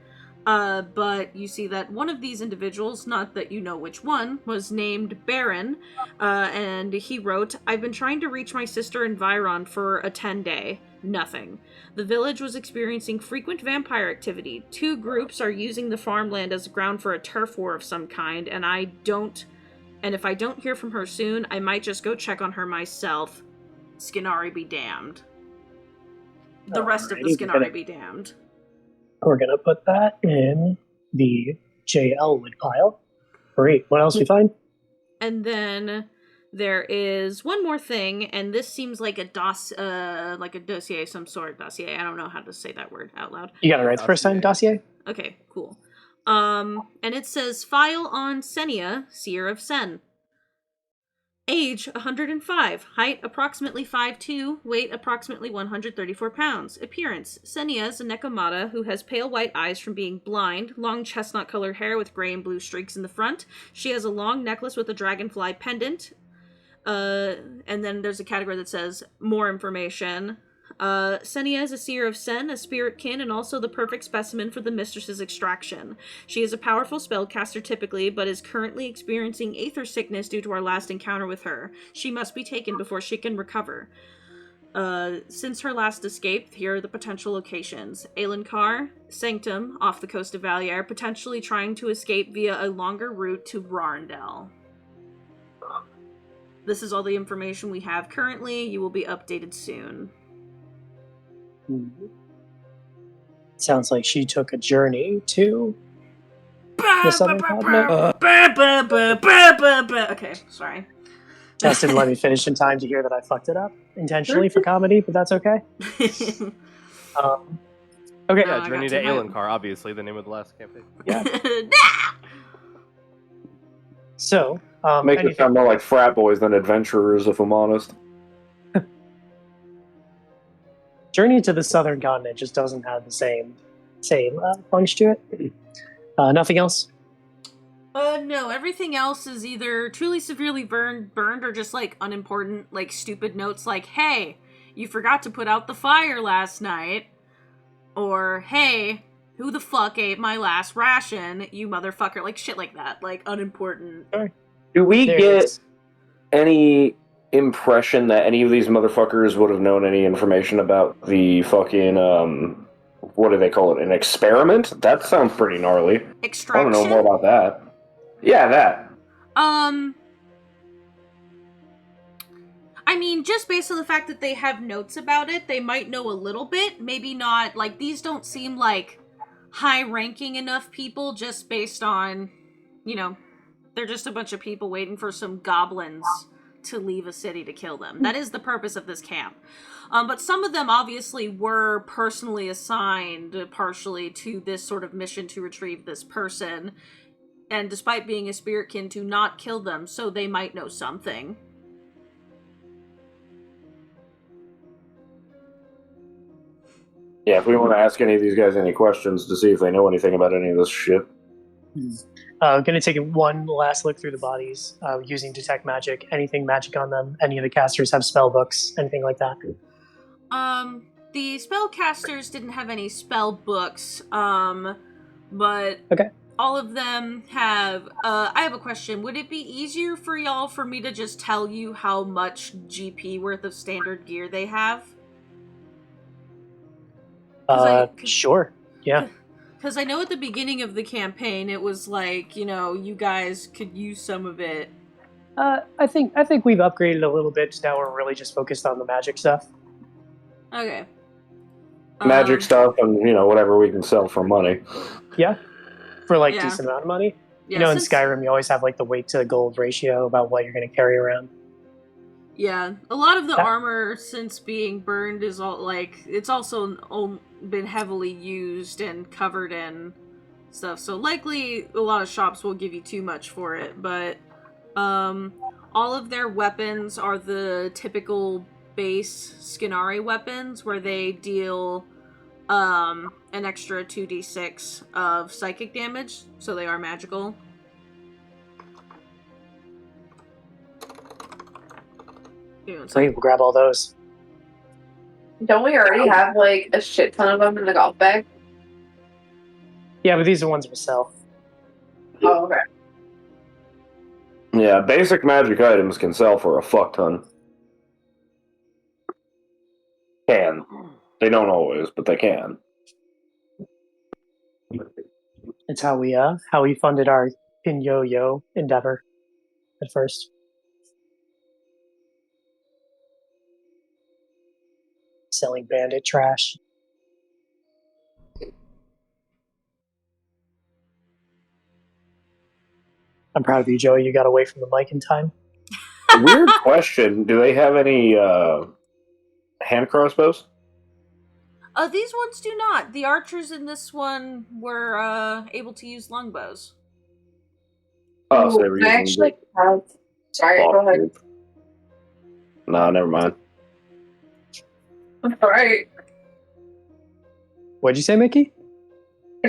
But you see that one of these individuals, not that you know which one, was named Baron, and he wrote, "I've been trying to reach my sister Environ for a 10-day. Nothing. The village was experiencing frequent vampire activity. 2 groups are using the farmland as a ground for a turf war of some kind, and if I don't hear from her soon, I might just go check on her myself. Skinari be damned." The rest of the Skinari be damned. We're going to put that in the J. Elwood pile. Great. What else we find? And then there is one more thing, and this seems like a dossier, some sort of dossier. I don't know how to say that word out loud. You got it right the first time, dossier? Okay, cool. And it says, file on Senia, Seer of Sen. Age, 105. Height, approximately 5'2". Weight, approximately 134 pounds. Appearance, Senia is a Nekomata who has pale white eyes from being blind, long chestnut-colored hair with gray and blue streaks in the front. She has a long necklace with a dragonfly pendant. And then there's a category that says, more information. Senia is a seer of Sen, a spirit kin, and also the perfect specimen for the mistress's extraction. She is a powerful spellcaster typically, but is currently experiencing aether sickness due to our last encounter with her. She must be taken before she can recover. Since her last escape, here are the potential locations. Aelenkar, Sanctum, off the coast of Valier, potentially trying to escape via a longer route to Rarndell. This is all the information we have currently. You will be updated soon. Sounds like she took a journey to the southern continent. Okay, sorry. Jess didn't let me finish in time to hear that I fucked it up intentionally for comedy, but that's okay. Okay. Yeah, Journey to Aelenkar, obviously the name of the last campaign. Yeah. So, make it sound more like frat boys than adventurers, if I'm honest. Journey to the Southern Continent just doesn't have the same punch to it. Nothing else? No, everything else is either truly severely burned, or just, like, unimportant, like, stupid notes like, hey, you forgot to put out the fire last night, or, hey, who the fuck ate my last ration, you motherfucker, like, shit like that, like, unimportant. Do we get any impression that any of these motherfuckers would have known any information about the fucking, what do they call it, an experiment? That sounds pretty gnarly. Extraction? I want to know more about that. Yeah, that. I mean, just based on the fact that they have notes about it, they might know a little bit. Maybe not, like, these don't seem like high-ranking enough people just based on, you know, they're just a bunch of people waiting for some goblins to leave a city to kill them. That is the purpose of this camp. But some of them obviously were personally assigned partially to this sort of mission to retrieve this person. And despite being a spirit kin, to not kill them, so they might know something. Yeah, if we want to ask any of these guys any questions to see if they know anything about any of this shit. I'm going to take one last look through the bodies using Detect Magic. Anything magic on them? Any of the casters have spell books? Anything like that? The spellcasters didn't have any spell books, but okay. All of them have, I have a question. Would it be easier for y'all for me to just tell you how much GP worth of standard gear they have? Sure. Yeah. Because I know at the beginning of the campaign, it was like, you know, you guys could use some of it. I think we've upgraded a little bit. Now we're really just focused on the magic stuff. Okay. Magic stuff and, you know, whatever we can sell for money. Yeah. For, like, decent amount of money. Yeah, you know, in Skyrim, you always have, like, the weight to gold ratio about what you're going to carry around. Yeah. A lot of the armor, since being burned, is all, like, it's also been heavily used and covered in stuff. So likely a lot of shops will give you too much for it, but all of their weapons are the typical base Skinari weapons where they deal an extra 2d6 of psychic damage, so they are magical. Great, we'll grab all those. Don't we already have, like, a shit ton of them in the golf bag? Yeah, but these are ones we sell. Oh, okay. Yeah, basic magic items can sell for a fuck ton. Can. They don't always, but they can. It's how we funded our pin yo-yo endeavor at first. Selling bandit trash. I'm proud of you, Joey. You got away from the mic in time. Weird question. Do they have any hand crossbows? These ones do not. The archers in this one were able to use longbows. Oh, so they were I using actually have. Sorry, go ahead. Nah, never mind. All right. What'd you say, Mickey?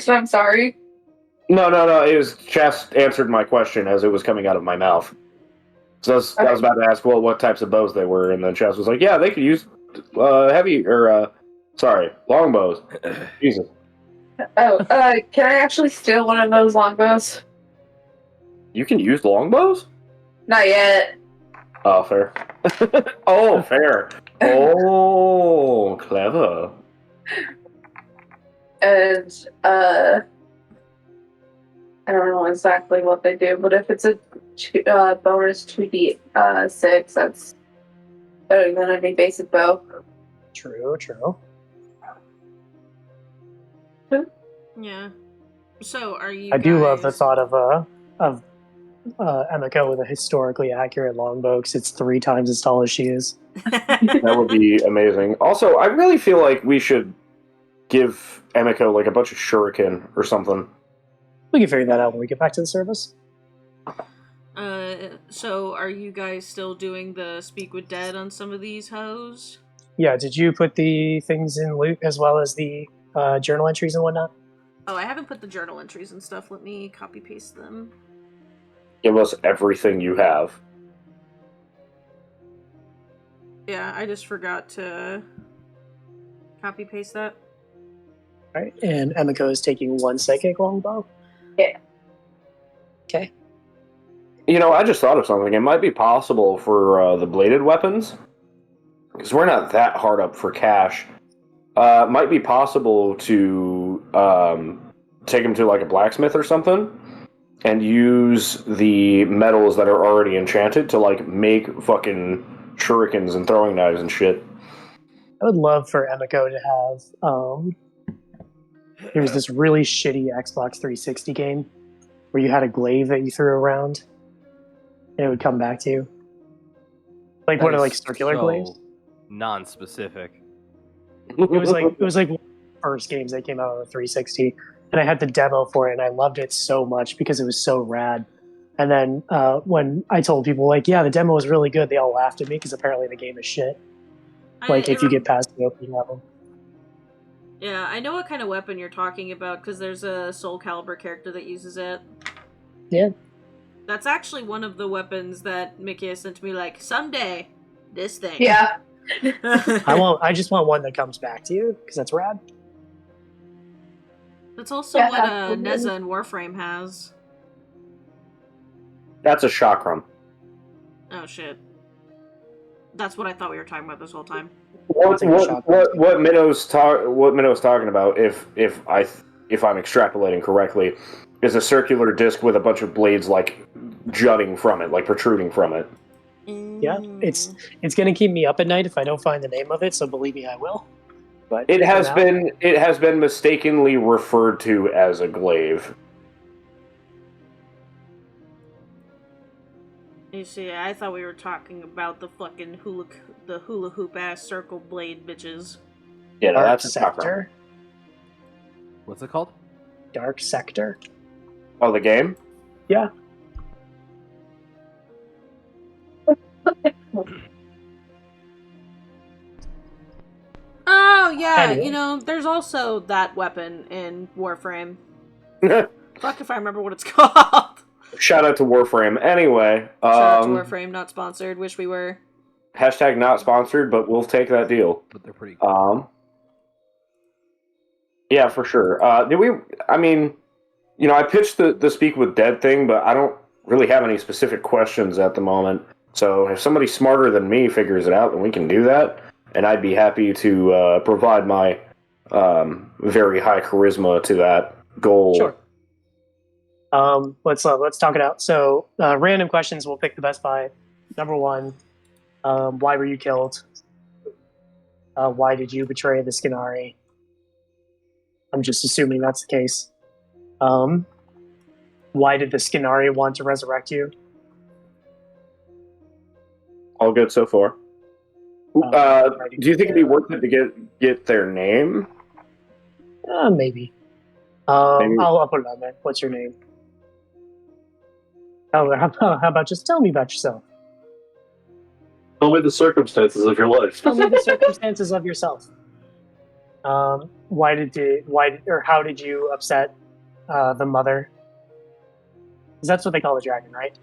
I'm sorry. No. It was Chas answered my question as it was coming out of my mouth. So I was about to ask, well, what types of bows they were, and then Chas was like, "Yeah, they could use longbows." Jesus. Oh, can I actually steal one of those longbows? You can use longbows? Not yet. Oh, fair. Oh, fair. Oh, clever. And I don't know exactly what they do, but if it's a bonus 2d6, that's better than any basic bow. True. Yeah. So, are you I do love the guys- thought of Emiko with a historically accurate longbow because it's 3 times as tall as she is. That would be amazing. Also, I really feel like we should give Emiko like a bunch of shuriken or something. We can figure that out when we get back to the service. So are you guys still doing the speak with dead on some of these hoes? Yeah, did you put the things in loot as well as the journal entries and whatnot? Oh, I haven't put the journal entries and stuff. Let me copy paste them. Give us everything you have. Yeah, I just forgot to copy paste that. Right, and Emiko is taking 1 psychic longbow. Yeah. Okay. You know, I just thought of something. It might be possible for the bladed weapons, because we're not that hard up for cash. Might be possible to take them to like a blacksmith or something, and use the metals that are already enchanted to like make fucking shurikens and throwing knives and shit. I would love for Emiko to have. There was this really shitty Xbox 360 game where you had a glaive that you threw around, and it would come back to you. Like one of like circular glaives. Non-specific. It was like one of the first games that came out on the 360, and I had the demo for it, and I loved it so much because it was so rad. And then when I told people like, yeah, the demo was really good, they all laughed at me because apparently the game is shit. Like if you get past the opening level. Yeah, I know what kind of weapon you're talking about because there's a Soul Calibur character that uses it. Yeah. That's actually one of the weapons that Mickey has sent to me. Like someday, this thing. Yeah. I just want one that comes back to you because that's rad. That's also Yeah, what absolutely. Neza and Warframe has. That's a chakram. Oh shit. That's what I thought we were talking about this whole time. What Minnow's talking about, if I'm extrapolating correctly, is a circular disc with a bunch of blades like jutting from it, like protruding from it. Yeah, it's gonna keep me up at night if I don't find the name of it. So believe me, I will. But It has for now- been mistakenly referred to as a glaive. You see, I thought we were talking about the fucking hula hoop ass circle blade bitches. Yeah, no, Dark that's a chakram. Sector. What's it called? Dark Sector. Oh, the game? Yeah. Oh yeah, Anyway. you know, there's also that weapon in Warframe. Fuck if I remember what it's called. Shout out to Warframe. Anyway, Shout out to Warframe, not sponsored. Wish we were. hashtag not sponsored, but we'll take that deal. But they're pretty cool. Yeah, for sure. I pitched the speak with dead thing, but I don't really have any specific questions at the moment. So if somebody smarter than me figures it out, then we can do that. And I'd be happy to provide my very high charisma to that goal. Sure. Let's talk it out. So, random questions. We'll pick the best by. Number one, why were you killed? Why did you betray the Skinari? I'm just assuming that's the case. Why did the Skinari want to resurrect you? All good so far. Do you think it'd be worth it to get their name? Maybe. I'll put it on there. What's your name? How about just tell me about yourself? Tell me the circumstances of your life. Tell me the circumstances of yourself. How did you upset the mother? Because that's what they call the dragon, right?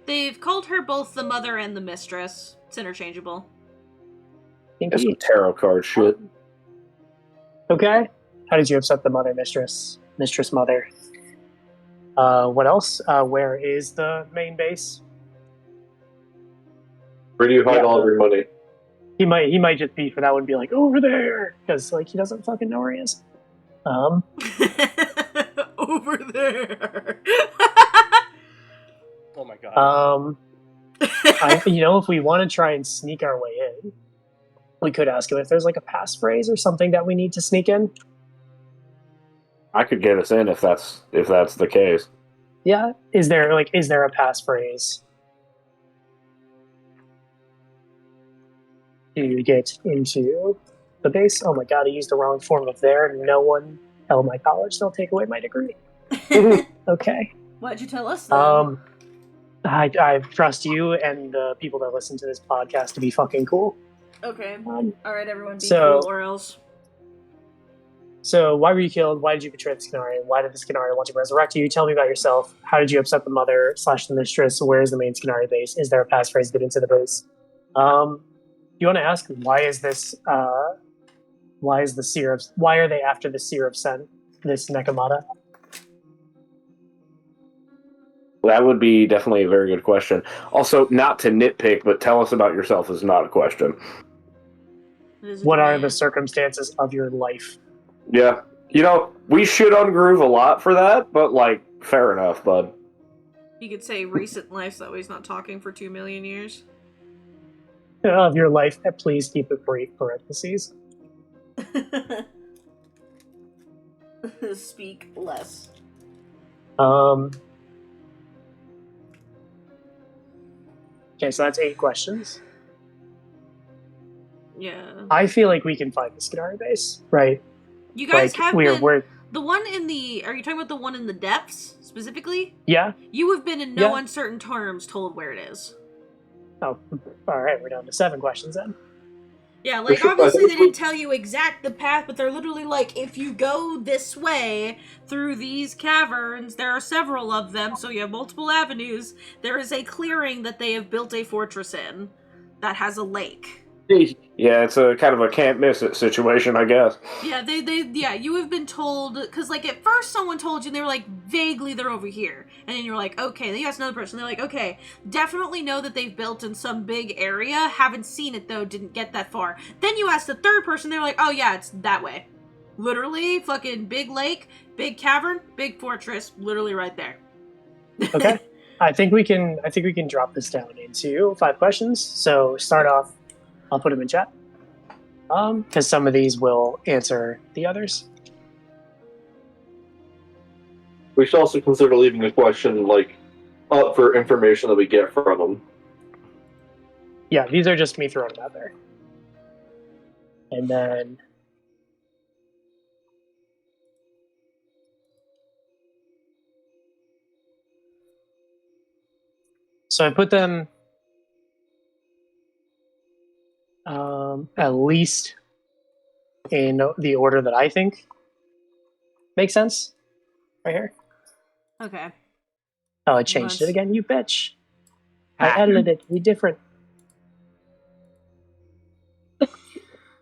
They've called her both the mother and the mistress. It's interchangeable. That's some tarot card shit. Okay. How did you upset the mother, mistress mother? What else? Where is the main base? Where do you hide all of your money? He might just be for that one. Be like over there because he doesn't fucking know where he is. Over there. Oh my god. If we want to try and sneak our way in, we could ask him if there's like a passphrase or something that we need to sneak in. I could get us in if that's the case. Yeah. Is there a passphrase to get into the base? Oh my god, I used the wrong form of there. No one tell my college, they'll take away my degree. Okay. Why'd you tell us then? I trust you and the people that listen to this podcast to be fucking cool. Okay. Alright, everyone, be so- cool or else. So, why were you killed? Why did you betray the Skinari? Why did the Skinari want to resurrect you? Tell me about yourself. How did you upset the mother / the mistress? Where is the main Skinari base? Is there a passphrase to get into the base? You want to ask why is this? Why is the seer of? Why are they after the seer of Sen? This Nekomata? That would be definitely a very good question. Also, not to nitpick, but tell us about yourself is not a question. What are the circumstances of your life? Yeah. We shit on Groove a lot for that, but, fair enough, bud. You could say recent life, so that way he's not talking for 2 million years. Of your life, please keep it brief, parentheses. Speak less. Okay, so that's 8 questions. Yeah. I feel like we can find the Skinari base, right? You guys have been... we're The one in the... Are you talking about the one in the depths, specifically? Yeah. You have been in no uncertain terms told where it is. Oh, alright, we're down to 7 questions then. Yeah, obviously they didn't tell you exact the path, but they're literally if you go this way through these caverns, there are several of them, so you have multiple avenues. There is a clearing that they have built a fortress in that has a lake. Yeah, it's a kind of a can't miss it situation, I guess. Yeah, you have been told, because, at first someone told you, and they were vaguely they're over here. And then you're okay, then you ask another person, they're okay, definitely know that they've built in some big area, haven't seen it though, didn't get that far. Then you ask the third person, they're oh yeah, it's that way. Literally, fucking big lake, big cavern, big fortress, literally right there. Okay. I think we can drop this down into 5 questions. So start off, I'll put them in chat. Because some of these will answer the others. We should also consider leaving a question up for information that we get from them. Yeah, these are just me throwing them out there. And then so I put them at least in the order that I think makes sense. Right here. Okay. Oh, I changed it again, you bitch. I edited it to be different.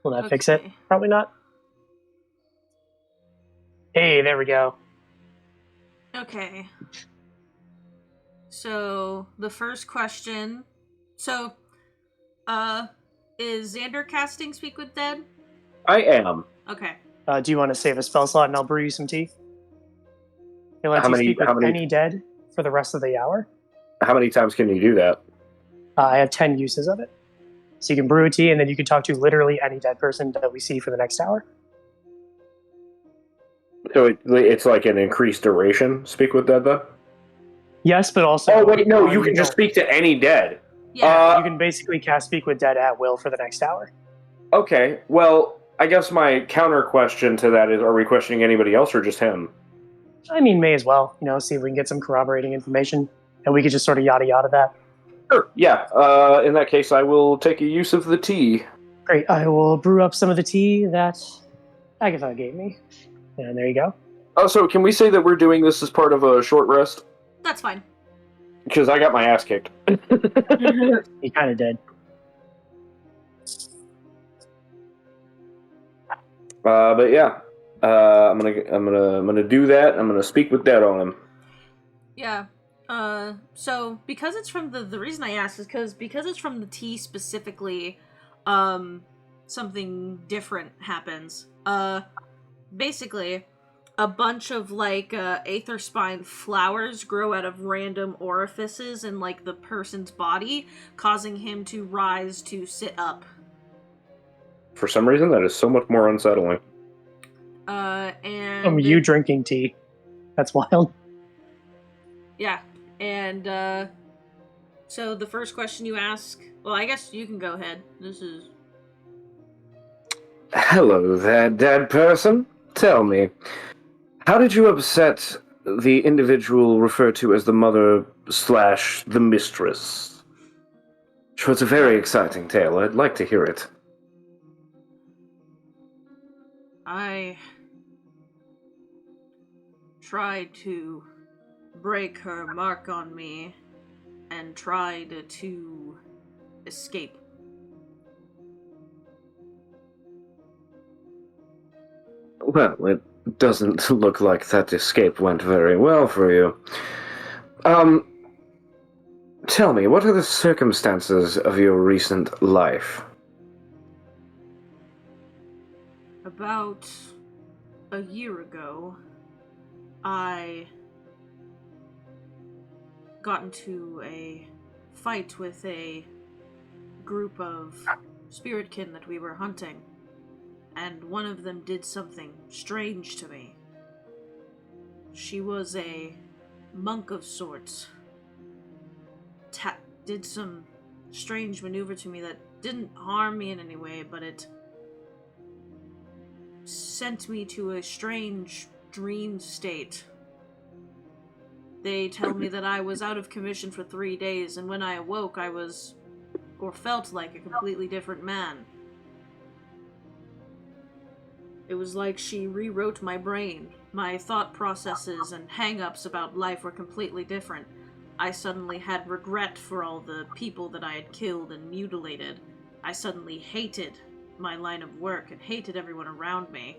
Will that fix it? Probably not. Hey, there we go. Okay. So, the first question... So, is Xander casting Speak with Dead? I am. Okay. Do you want to save a spell slot and I'll brew you some tea? It lets How you many- speak with how many- any dead for the rest of the hour. How many times can you do that? I have 10 uses of it. So you can brew a tea and then you can talk to literally any dead person that we see for the next hour. So it's like an increased duration. Speak with dead, though. Yes, but also... Oh wait, no, you can just speak to any dead. Yeah. You can basically cast Speak with Dead at will for the next hour. Okay, well, I guess my counter question to that is: are we questioning anybody else or just him? I mean, may as well, see if we can get some corroborating information, and we could just sort of yada yada that. Sure. Yeah. In that case, I will take a use of the tea. Great. I will brew up some of the tea that Agatha gave me. And there you go. Oh, so can we say that we're doing this as part of a short rest? That's fine. Because I got my ass kicked. He kind of did. But yeah, I'm gonna do that. I'm gonna speak with Dad on him. Yeah. So because it's from the reason I asked is because it's from the tea specifically, something different happens. Basically, a bunch of aether spine flowers grow out of random orifices in the person's body, causing him to rise to sit up. For some reason, that is so much more unsettling. And You drinking tea. That's wild. Yeah, and so the first question you ask, well, I guess you can go ahead. This is... Hello there, dead person. Tell me, how did you upset the individual referred to as the mother / the mistress? Sure, it's a very exciting tale. I'd like to hear it. I tried to break her mark on me and tried to escape. Well, it doesn't look like that escape went very well for you. Tell me, what are the circumstances of your recent life? About a year ago, I got into a fight with a group of spiritkin that we were hunting, and one of them did something strange to me. She was a monk of sorts. Did some strange maneuver to me that didn't harm me in any way, but it sent me to a strange dream state. They tell me that I was out of commission for 3 days, and when I awoke, I was, or felt like, a completely different man. It was like she rewrote my brain. My thought processes and hang-ups about life were completely different. I suddenly had regret for all the people that I had killed and mutilated. I suddenly hated my line of work and hated everyone around me.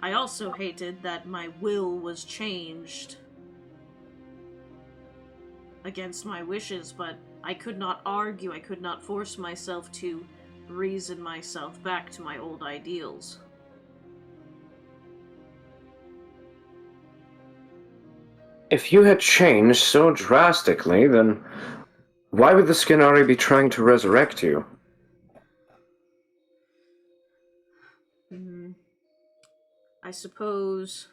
I also hated that my will was changed against my wishes, but I could not argue, I could not force myself to reason myself back to my old ideals. If you had changed so drastically, then why would the Skinari be trying to resurrect you? I suppose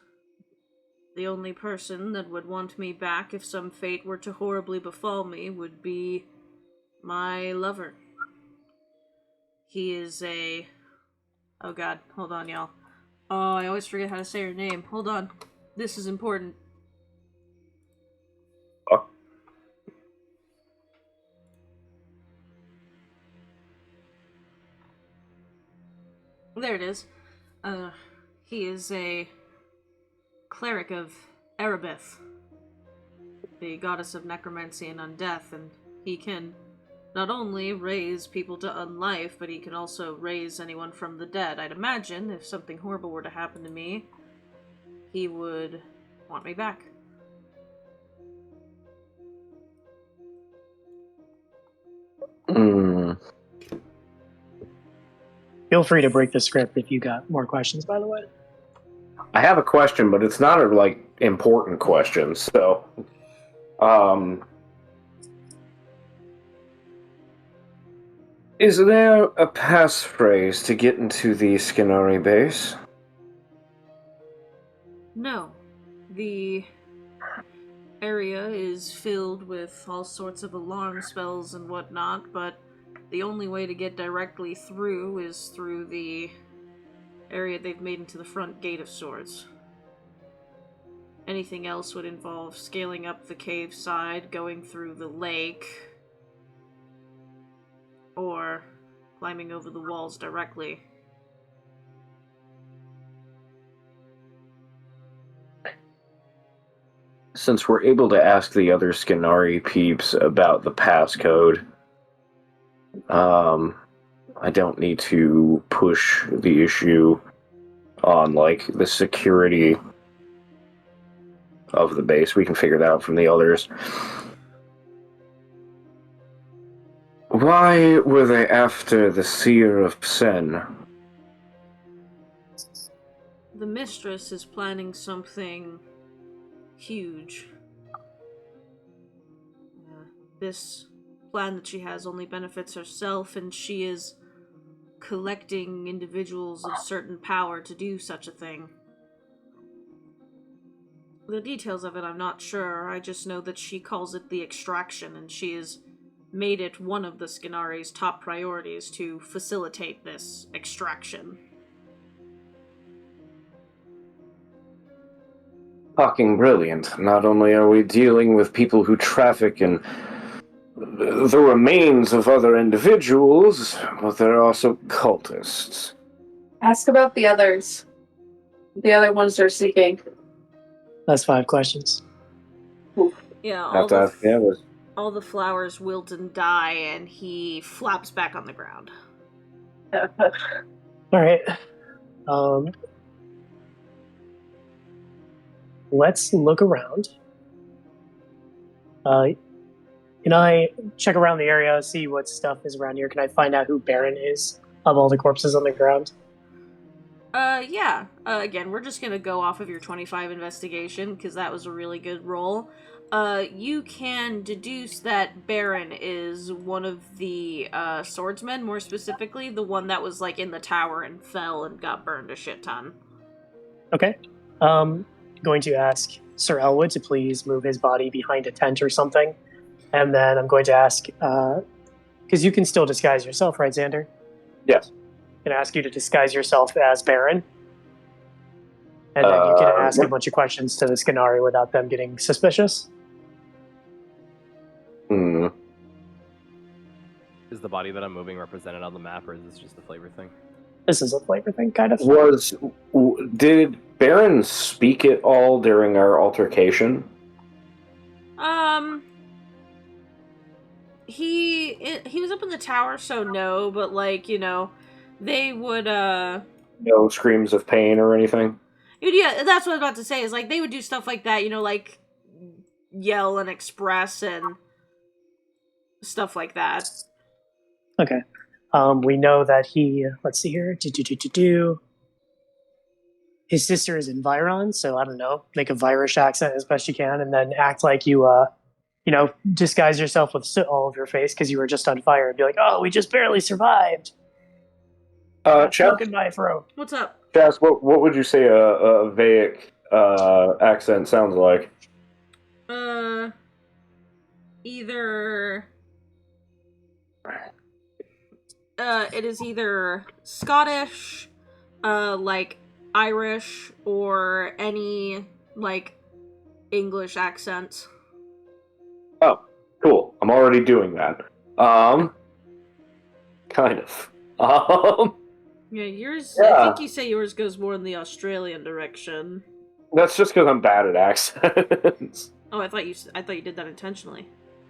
the only person that would want me back if some fate were to horribly befall me would be my lover. He is a... Oh god, hold on, y'all. Oh, I always forget how to say her name. Hold on. This is important. There it is. He is a cleric of Erebeth, the goddess of necromancy and undeath, and he can not only raise people to unlife, but he can also raise anyone from the dead. I'd imagine if something horrible were to happen to me, he would want me back. Feel free to break the script if you got more questions, by the way. I have a question, but it's not a important question. So, is there a passphrase to get into the Skinari base? No. The area is filled with all sorts of alarm spells and whatnot, but the only way to get directly through is through the area they've made into the front gate of sorts. Anything else would involve scaling up the cave side, going through the lake, or climbing over the walls directly. Since we're able to ask the other Skinari peeps about the passcode, I don't need to push the issue on, the security of the base. We can figure that out from the others. Why were they after the Seer of Sen? The mistress is planning something huge. This plan that she has only benefits herself, and she is collecting individuals of certain power to do such a thing. The details of it I'm not sure. I just know that she calls it the extraction, and she has made it one of the Skinari's top priorities to facilitate this extraction. Fucking brilliant. Not only are we dealing with people who traffic in the remains of other individuals, but they're also cultists. Ask about the others. The other ones they're seeking. That's 5 questions. Yeah, all the flowers wilt and die, and he flaps back on the ground. Alright. Let's look around. Can I check around the area, see what stuff is around here? Can I find out who Baron is of all the corpses on the ground? Yeah. Again, we're just gonna go off of your 25 investigation, because that was a really good roll. You can deduce that Baron is one of the, swordsmen, more specifically, the one that was, in the tower and fell and got burned a shit ton. Okay. Going to ask Sir Elwood to please move his body behind a tent or something. And then I'm going to ask, because you can still disguise yourself, right, Xander? Yes. I'm going to ask you to disguise yourself as Baron. And then you can ask a bunch of questions to the Skinari without them getting suspicious. Is the body that I'm moving represented on the map, or is this just a flavor thing? This is a flavor thing, kind of. Did Baron speak at all during our altercation? He was up in the tower, so no, but they would No screams of pain or anything? Yeah, that's what I was about to say, is they would do stuff like that, yell and express and stuff like that. Okay. We know that he, let's see here, his sister is in Viron, so I don't know, make a Virish accent as best you can, and then act like you, disguise yourself with soot all over your face because you were just on fire, and be like, oh, we just barely survived. Chaz, goodbye, Fro. What's up? Chaz, what would you say a Vaic accent sounds like? Either... it is either Scottish, Irish, or any, English accent. Oh, cool. I'm already doing that. Kind of. Yeah, yours, Yeah. I think you say yours goes more in the Australian direction. That's just because I'm bad at accents. Oh, I thought you did that intentionally.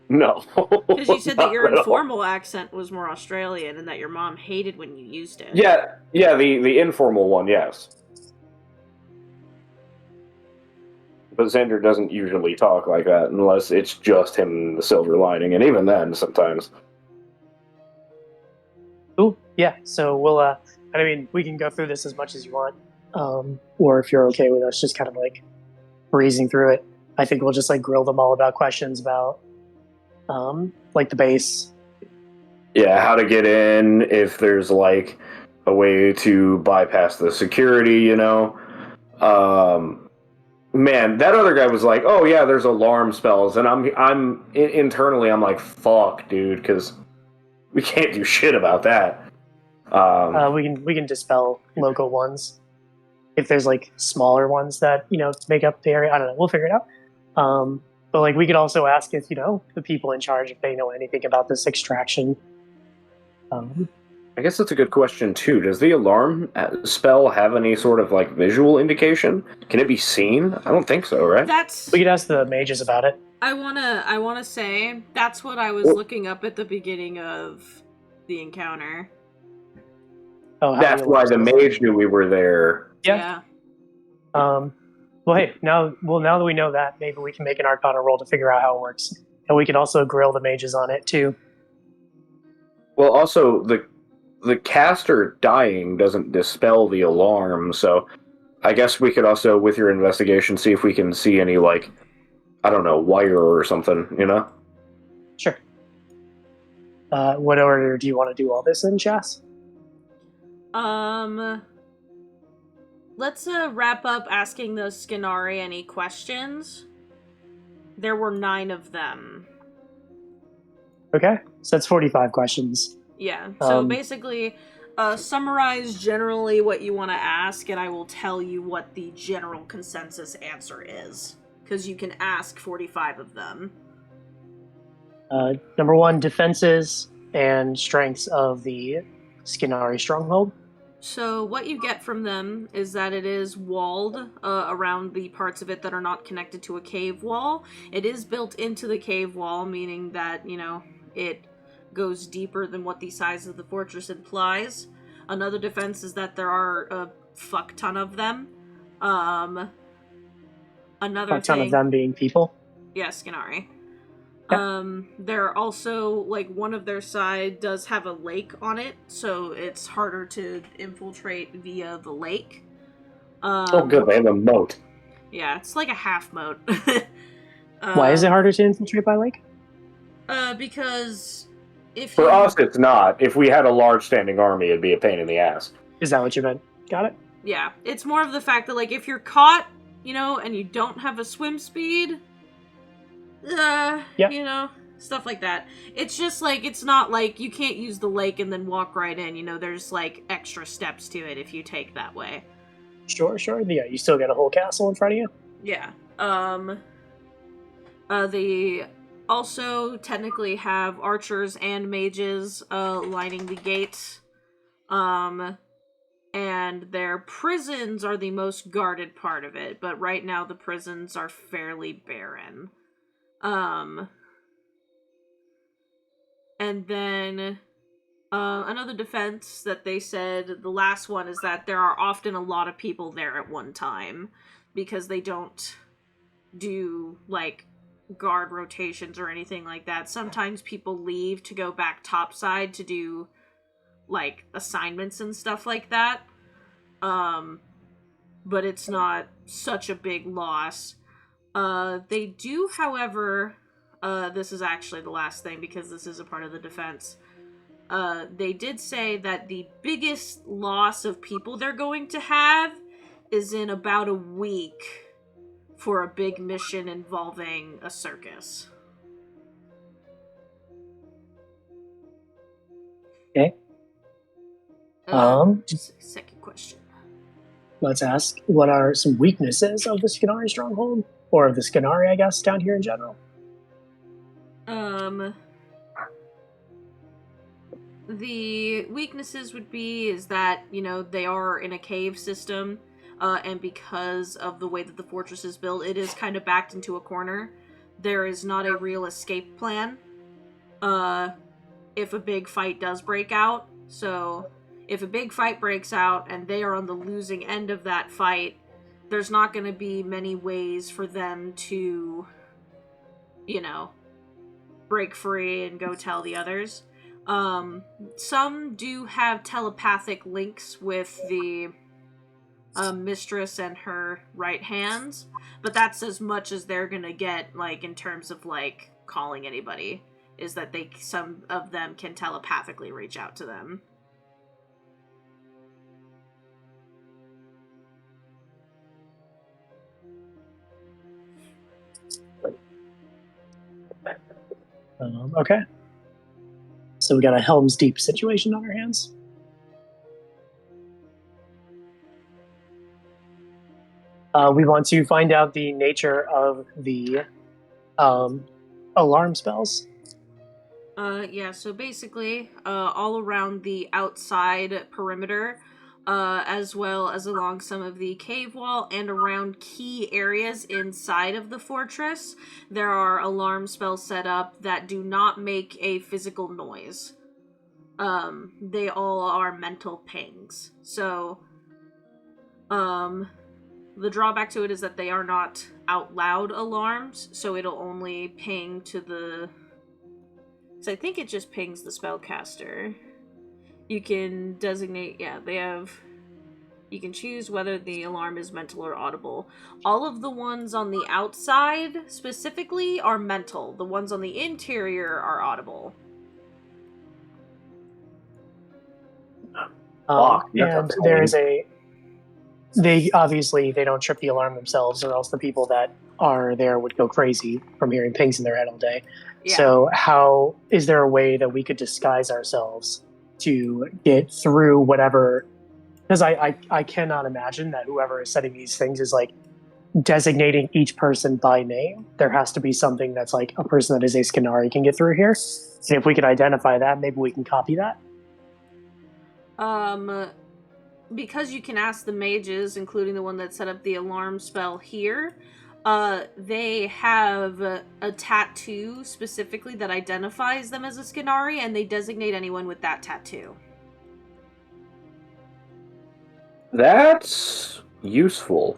No. Because you said that your Not at all. informal accent was more Australian and that your mom hated when you used it. Yeah, the informal one, yes. But Xander doesn't usually talk like that unless it's just him and the silver lining, and even then, sometimes. Cool. Yeah. So we'll. I mean, we can go through this as much as you want, or if you're okay with us, just kind of like breezing through it. I think we'll just like grill them all about questions about, like the base. Yeah, how to get in, if there's like a way to bypass the security, you know. Man, that other guy was like, "Oh yeah, there's alarm spells," and I'm internally, I'm like, "Fuck, dude," because we can't do shit about that. We can dispel local ones if there's like smaller ones that make up the area. I don't know. We'll figure it out. But like we could also ask if the people in charge if they know anything about this extraction. I guess that's a good question too. Does the alarm spell have any sort of like visual indication? Can it be seen? I don't think so, right? We could ask the mages about it. I wanna say that's what I was looking up at the beginning of the encounter. Oh, that's why the mage knew we were there. Yeah. Well, hey, now that we know that, maybe we can make an Arcana roll to figure out how it works, and we can also grill the mages on it too. Well, also the caster dying doesn't dispel the alarm, so I guess we could also, with your investigation, see if we can see any, like, I don't know, wire or something, you know? Sure. What order do you want to do all this in, Chas? Let's wrap up asking the Skinari any questions. There were 9 of them. Okay, so that's 45 questions. Yeah, so basically, summarize generally what you want to ask, and I will tell you what the general consensus answer is. Because you can ask 45 of them. Number 1, defenses and strengths of the Skinari stronghold. So what you get from them is that it is walled around the parts of it that are not connected to a cave wall. It is built into the cave wall, meaning that, it goes deeper than what the size of the fortress implies. Another defense is that there are a fuck ton of them. Another fuck ton of them being people? Yeah, Skinari. Yeah. They're also, like, one of their side does have a lake on it, so it's harder to infiltrate via the lake. Oh, good, they have a moat. Yeah, it's like a half moat. Why is it harder to infiltrate by lake? Because For us, it's not. If we had a large standing army, it'd be a pain in the ass. Is that what you meant? Got it? Yeah, it's more of the fact that, like, if you're caught, and you don't have a swim speed, stuff like that. It's just, like, it's not like you can't use the lake and then walk right in, there's, like, extra steps to it if you take that way. Sure. Yeah, you still got a whole castle in front of you? Yeah. They also technically have archers and mages, lining the gates. And their prisons are the most guarded part of it, but right now the prisons are fairly barren. And then another defense that they said, the last one, is that there are often a lot of people there at one time because they don't do, like, guard rotations or anything like that. Sometimes people leave to go back topside to do, like, assignments and stuff like that. But it's not such a big loss. They do, however, this is actually the last thing because this is a part of the defense. They did say that the biggest loss of people they're going to have is in about a week for a big mission involving a circus. Okay. Second question. Let's ask, what are some weaknesses of the Skinari stronghold? Or of the Skinari, I guess, down here in general? The weaknesses would be is that, they are in a cave system, and because of the way that the fortress is built, it is kind of backed into a corner. There is not a real escape plan, if a big fight does break out. So, if a big fight breaks out and they are on the losing end of that fight, there's not going to be many ways for them to, break free and go tell the others. Some do have telepathic links with the mistress and her right hands, but that's as much as they're going to get, like, in terms of, like, calling anybody, is that some of them can telepathically reach out to them. Okay. So we got a Helm's Deep situation on our hands. We want to find out the nature of the alarm spells. So basically, all around the outside perimeter, as well as along some of the cave wall and around key areas inside of the fortress, there are alarm spells set up that do not make a physical noise. They all are mental pings. So, the drawback to it is that they are not out loud alarms, so it'll only ping to the... So I think it just pings the spellcaster. You can designate, you can choose whether the alarm is mental or audible. All of the ones on the outside, specifically, are mental. The ones on the interior are audible. And there is they don't trip the alarm themselves, or else the people that are there would go crazy from hearing pings in their head all day. Yeah. So how is there a way that we could disguise ourselves to get through whatever? Because I cannot imagine that whoever is setting these things is like designating each person by name. There has to be something that's like a person that is a Skinari can get through here. And if we could identify that, maybe we can copy that. Because you can ask the mages, including the one that set up the alarm spell here, they have a tattoo specifically that identifies them as a Skinari, and they designate anyone with that tattoo. That's useful.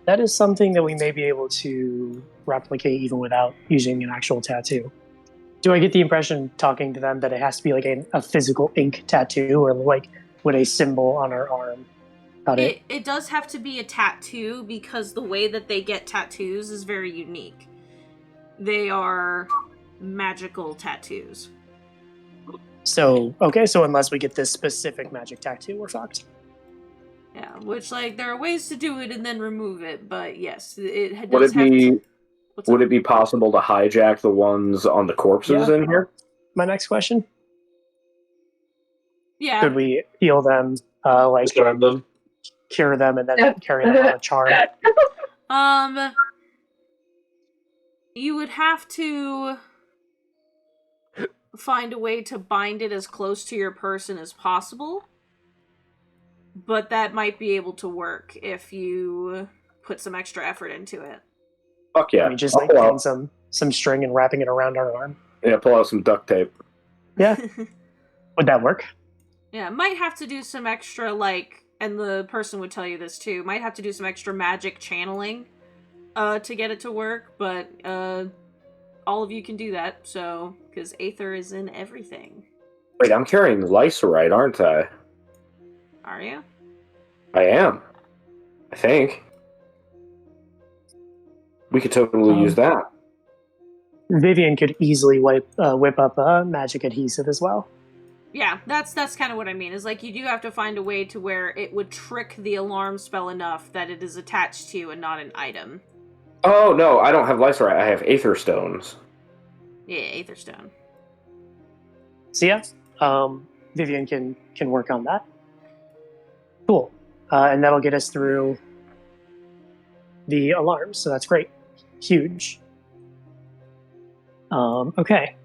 That is something that we may be able to replicate even without using an actual tattoo. Do I get the impression, talking to them, that it has to be like a physical ink tattoo, or like with a symbol on our arm? It does have to be a tattoo, because the way that they get tattoos is very unique. They are magical tattoos. So unless we get this specific magic tattoo, we're fucked. Yeah, which, like, there are ways to do it and then remove it, but yes, it Would does it be have to... Would it be possible to hijack the ones on the corpses in here? My next question. Yeah. Could we heal them, Disarm them. cure them, and then carry them on a charm? You would have to find a way to bind it as close to your person as possible, but that might be able to work if you put some extra effort into it. Fuck yeah. I mean, just like getting some string and wrapping it around our arm. Yeah, pull out some duct tape. Yeah. Would that work? Yeah, might have to do some extra, like, and the person would tell you this too, might have to do some extra magic channeling to get it to work, but all of you can do that, so, because Aether is in everything. Wait, I'm carrying Lycerite, aren't I? Are you? I am. I think. We could totally use that. Vivian could easily whip up magic adhesive as well. Yeah, that's kind of what I mean, is like you do have to find a way to where it would trick the alarm spell enough that it is attached to and not an item. Oh, no, I don't have Lycerite, I have Aether Stones. Yeah, Aether Stone. So yeah, Vivian can work on that. Cool. And that'll get us through the alarms, so that's great. Huge. Okay.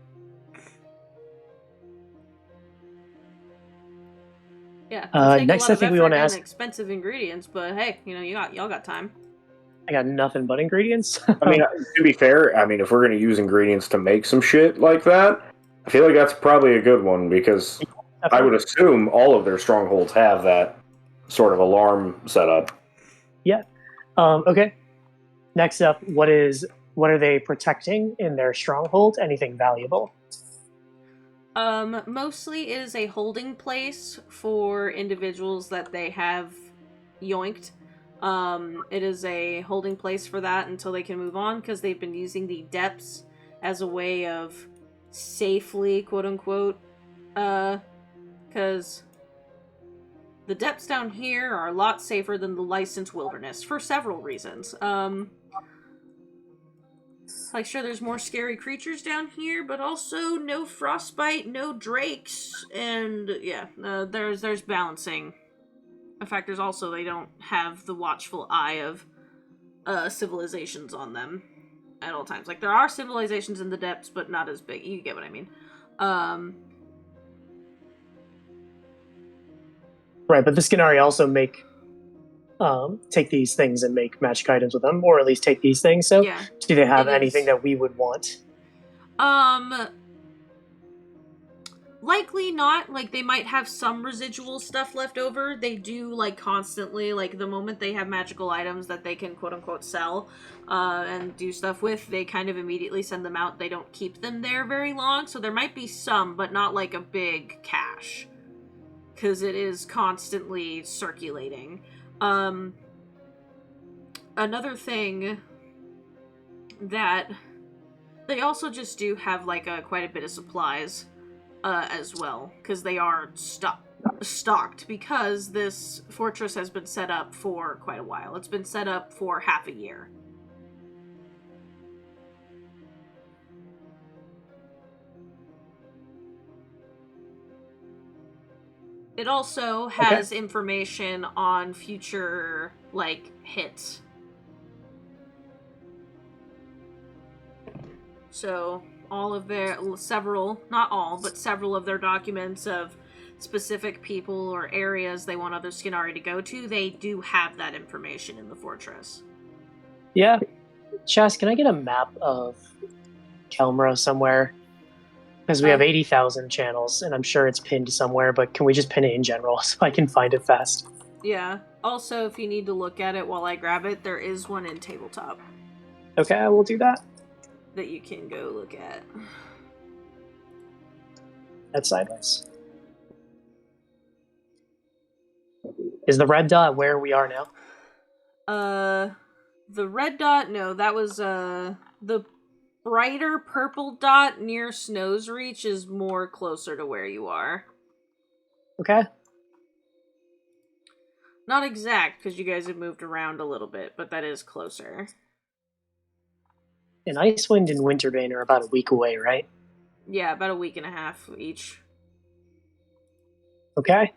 Yeah. Next, I think we want to ask. Expensive ingredients, but hey, y'all got time. I got nothing but ingredients. I mean, to be fair, if we're going to use ingredients to make some shit like that, I feel like that's probably a good one, because I would assume all of their strongholds have that sort of alarm setup. Yeah. Okay. Next up, what are they protecting in their stronghold? Anything valuable? Mostly it is a holding place for individuals that they have yoinked. It is a holding place for that until they can move on, because they've been using the depths as a way of safely, quote-unquote, because the depths down here are a lot safer than the licensed wilderness, for several reasons. Like, sure, there's more scary creatures down here, but also no frostbite, no drakes, and yeah, there's balancing. In fact, there's also, they don't have the watchful eye of civilizations on them at all times. Like, there are civilizations in the depths, but not as big. You get what I mean. Right, but the Skinari also take these things and make magic items with them, or at least take these things. So, yeah, do they have anything that we would want? Likely not. Like, they might have some residual stuff left over. They do, like, constantly, like, the moment they have magical items that they can quote-unquote sell and do stuff with, they kind of immediately send them out. They don't keep them there very long, so there might be some, but not, like, a big cache, because it is constantly circulating. Another thing that they also just do have, like, quite a bit of supplies as well, because they are stocked, because this fortress has been set up for quite a while. It's been set up for half a year. It also has information on future, like, hits. So, all of their, not all, but several of their documents of specific people or areas they want other Skinari to go to, they do have that information in the fortress. Yeah. Chas, can I get a map of Kelmra somewhere? Because we have 80,000 channels, and I'm sure it's pinned somewhere, but can we just pin it in general so I can find it fast? Yeah. Also, if you need to look at it while I grab it, there is one in tabletop. Okay, I will do that. That you can go look at. That's sideways. Is the red dot where we are now? The red dot, no, that was, the brighter purple dot near Snow's Reach is more closer to where you are. Okay. Not exact, because you guys have moved around a little bit, but that is closer. And Icewind and Winterbane are about a week away, right? Yeah, about a week and a half each. Okay.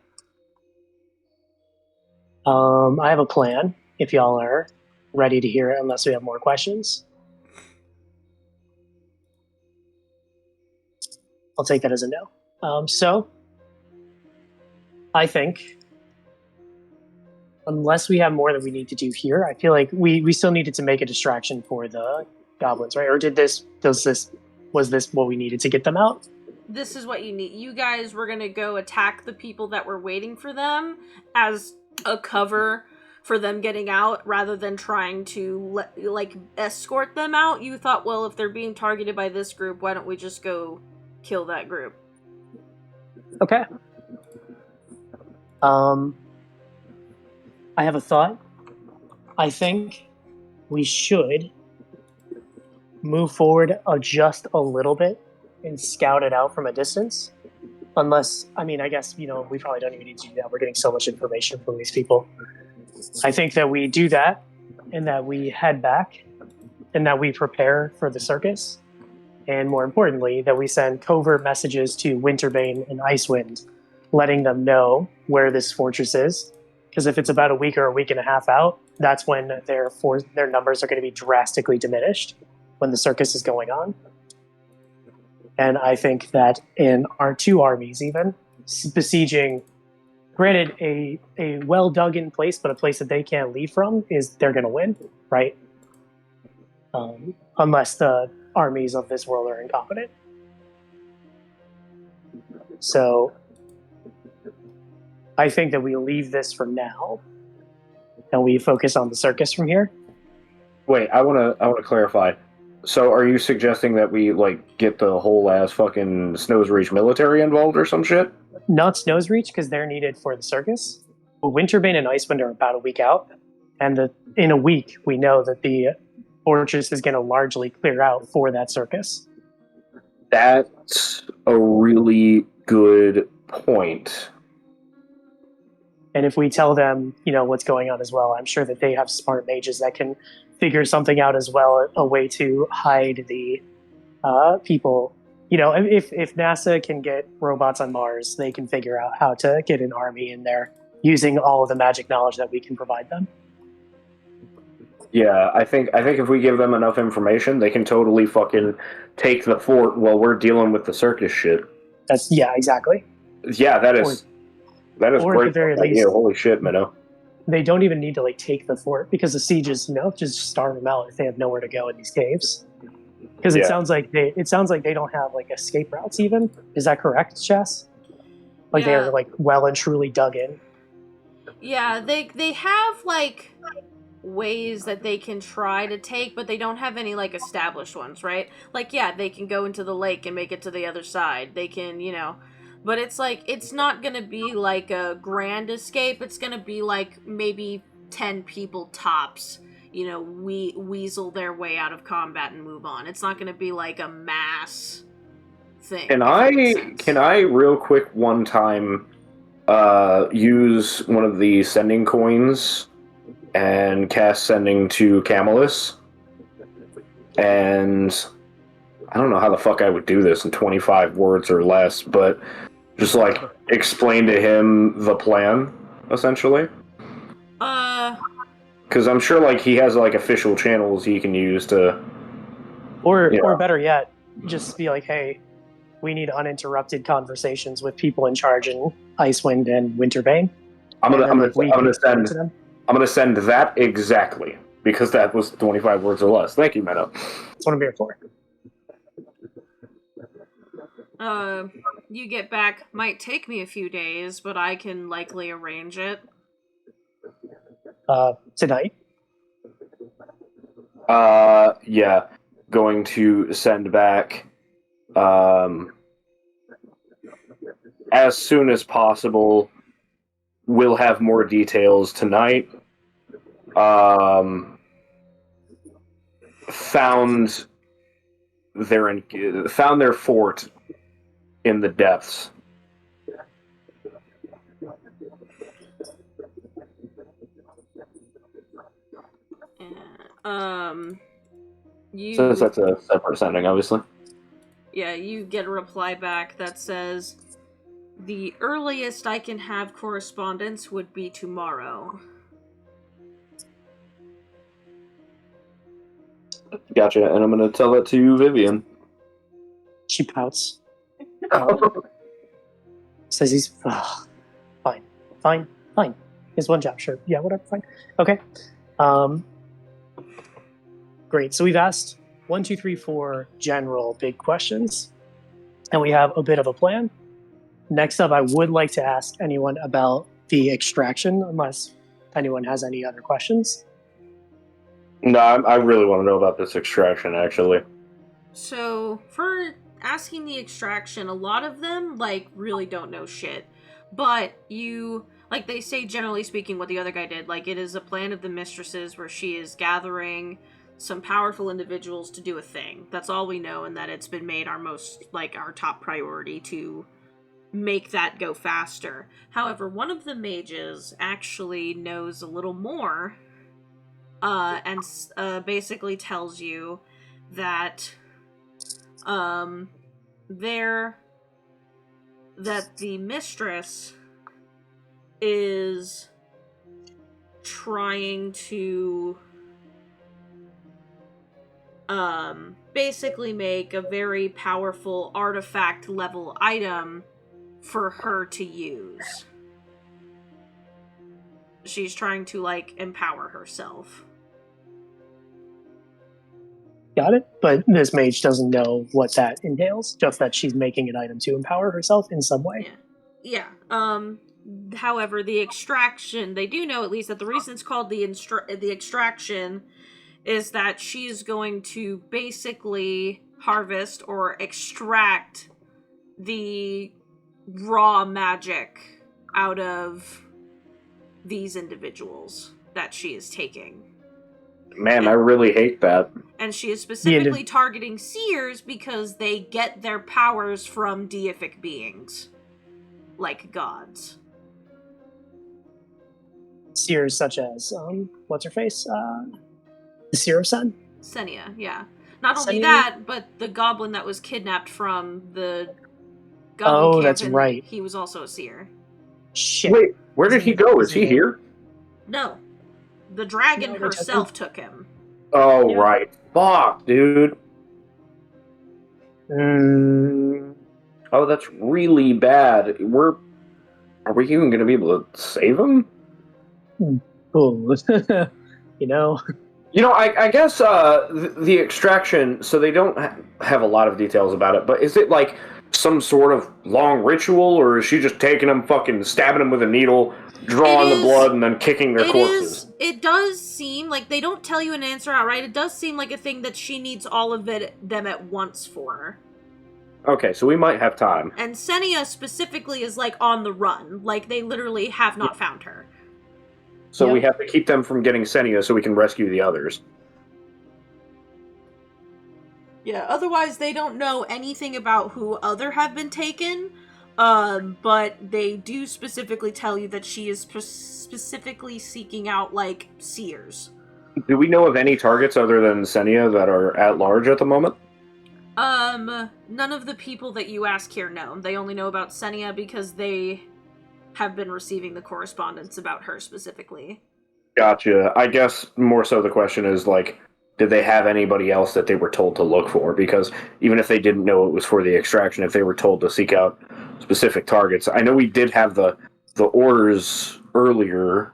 I have a plan, if y'all are ready to hear it, unless we have more questions. I'll take that as a no. So, I think, unless we have more that we need to do here, I feel like we still needed to make a distraction for the goblins, right? Or was this what we needed to get them out? This is what you need. You guys were gonna go attack the people that were waiting for them as a cover for them getting out, rather than trying to escort them out. You thought, well, if they're being targeted by this group, why don't we just go kill that group? Okay. I have a thought. I think we should move forward just a little bit and scout it out from a distance. Unless, I mean, I guess, we probably don't even need to do that. We're getting so much information from these people. I think that we do that, and that we head back, and that we prepare for the circus. And more importantly, that we send covert messages to Winterbane and Icewind, letting them know where this fortress is. Because if it's about a week or a week and a half out, that's when their numbers are going to be drastically diminished, when the circus is going on. And I think that in our two armies, even besieging, granted, a well dug in place, but a place that they can't leave from, they're going to win, right? Unless the armies of this world are incompetent. So I think that we leave this for now, and we focus on the circus from here. Wait, I wanna clarify. So, are you suggesting that we like get the whole ass fucking Snows Reach military involved or some shit? Not Snows Reach, because they're needed for the circus. But Winterbane and Icewind are about a week out, and in a week we know that the fortress is going to largely clear out for that circus. That's a really good point. And if we tell them, what's going on as well, I'm sure that they have smart mages that can figure something out as well, a way to hide the people. If NASA can get robots on Mars, they can figure out how to get an army in there using all of the magic knowledge that we can provide them. Yeah, I think if we give them enough information, they can totally fucking take the fort while we're dealing with the circus shit. Exactly. Yeah, that is or great. at the very least, holy shit, Minnow. They don't even need to take the fort, because the sieges, just starve them out if they have nowhere to go in these caves. Because it sounds like they don't have escape routes even. Is that correct, Chess? They're well and truly dug in. Yeah, they have ways that they can try to take, but they don't have any established ones, right? They can go into the lake and make it to the other side. They can, but it's it's not gonna be a grand escape. It's gonna be maybe 10 people tops, weasel their way out of combat and move on. It's not gonna be a mass thing. Can I real quick one time use one of the sending coins and cast sending to Camillus? And I don't know how the fuck I would do this in 25 words or less, but just explain to him the plan, essentially. Because I'm sure he has official channels he can use to, or better yet, just be hey, we need uninterrupted conversations with people in charge in Icewind and Winterbane. I'm gonna send that exactly, because that was 25 words or less. Thank you, Meadow. That's what I'm here for. You get back. Might take me a few days, but I can likely arrange it. Tonight? Yeah. Going to send back as soon as possible. We'll have more details tonight. Found their fort in the depths. Since that's a separate sending, obviously. Yeah, you get a reply back that says, "The earliest I can have correspondence would be tomorrow." Gotcha, and I'm gonna tell that to Vivian. She pouts. Says he's fine. It's one job, sure. Yeah, whatever, fine. Okay. Great. So we've asked 1, 2, 3, 4 general big questions, and we have a bit of a plan. Next up, I would like to ask anyone about the extraction, unless anyone has any other questions. No, I really want to know about this extraction, actually. So, for asking the extraction, a lot of them, really don't know shit. But you, they say, generally speaking, what the other guy did. It is a plan of the mistress's where she is gathering some powerful individuals to do a thing. That's all we know, and that it's been made our our top priority to make that go faster. However, one of the mages actually knows a little more, and basically tells you that that the mistress is trying to basically make a very powerful artifact level item for her to use. She's trying to empower herself. Got it. But this mage doesn't know what that entails, just that she's making an item to empower herself in some way. Yeah. However, the extraction, they do know at least that the reason it's called the extraction is that she's going to basically harvest or extract the raw magic out of these individuals that she is taking. Man, I really hate that. And she is specifically targeting seers because they get their powers from deific beings, like gods. Seers such as, what's her face? The Seer of Sun? Senia, yeah. Not only Senia? that, but the goblin that was kidnapped from the goblin camp, that's and right. he was also a seer. Shit. Wait, where did he go? Is he here? No. The dragon No, they took herself took him. Oh, Yeah. right. Fuck, dude. Mm, Oh, that's really bad. Are we even going to be able to save him? cool. You know? You know, I guess the extraction, so they don't have a lot of details about it, but is it like some sort of long ritual, or is she just taking them, fucking stabbing them with a needle, drawing the blood, and then kicking their corpses? It does seem like, they don't tell you an answer outright, it does seem like a thing that she needs all of them at once for. Okay, so we might have time. And Senia specifically is, like, on the run. Like, they literally have not found her. So Yep. we have to keep them from getting Senia so we can rescue the others. Yeah, otherwise they don't know anything about who other have been taken, but they do specifically tell you that she is specifically seeking out, like, seers. Do we know of any targets other than Senia that are at large at the moment? None of the people that you ask here know. They only know about Senia because they have been receiving the correspondence about her specifically. Gotcha. I guess more so the question is, like, did they have anybody else that they were told to look for? Because even if they didn't know it was for the extraction, if they were told to seek out specific targets, I know we did have the orders earlier.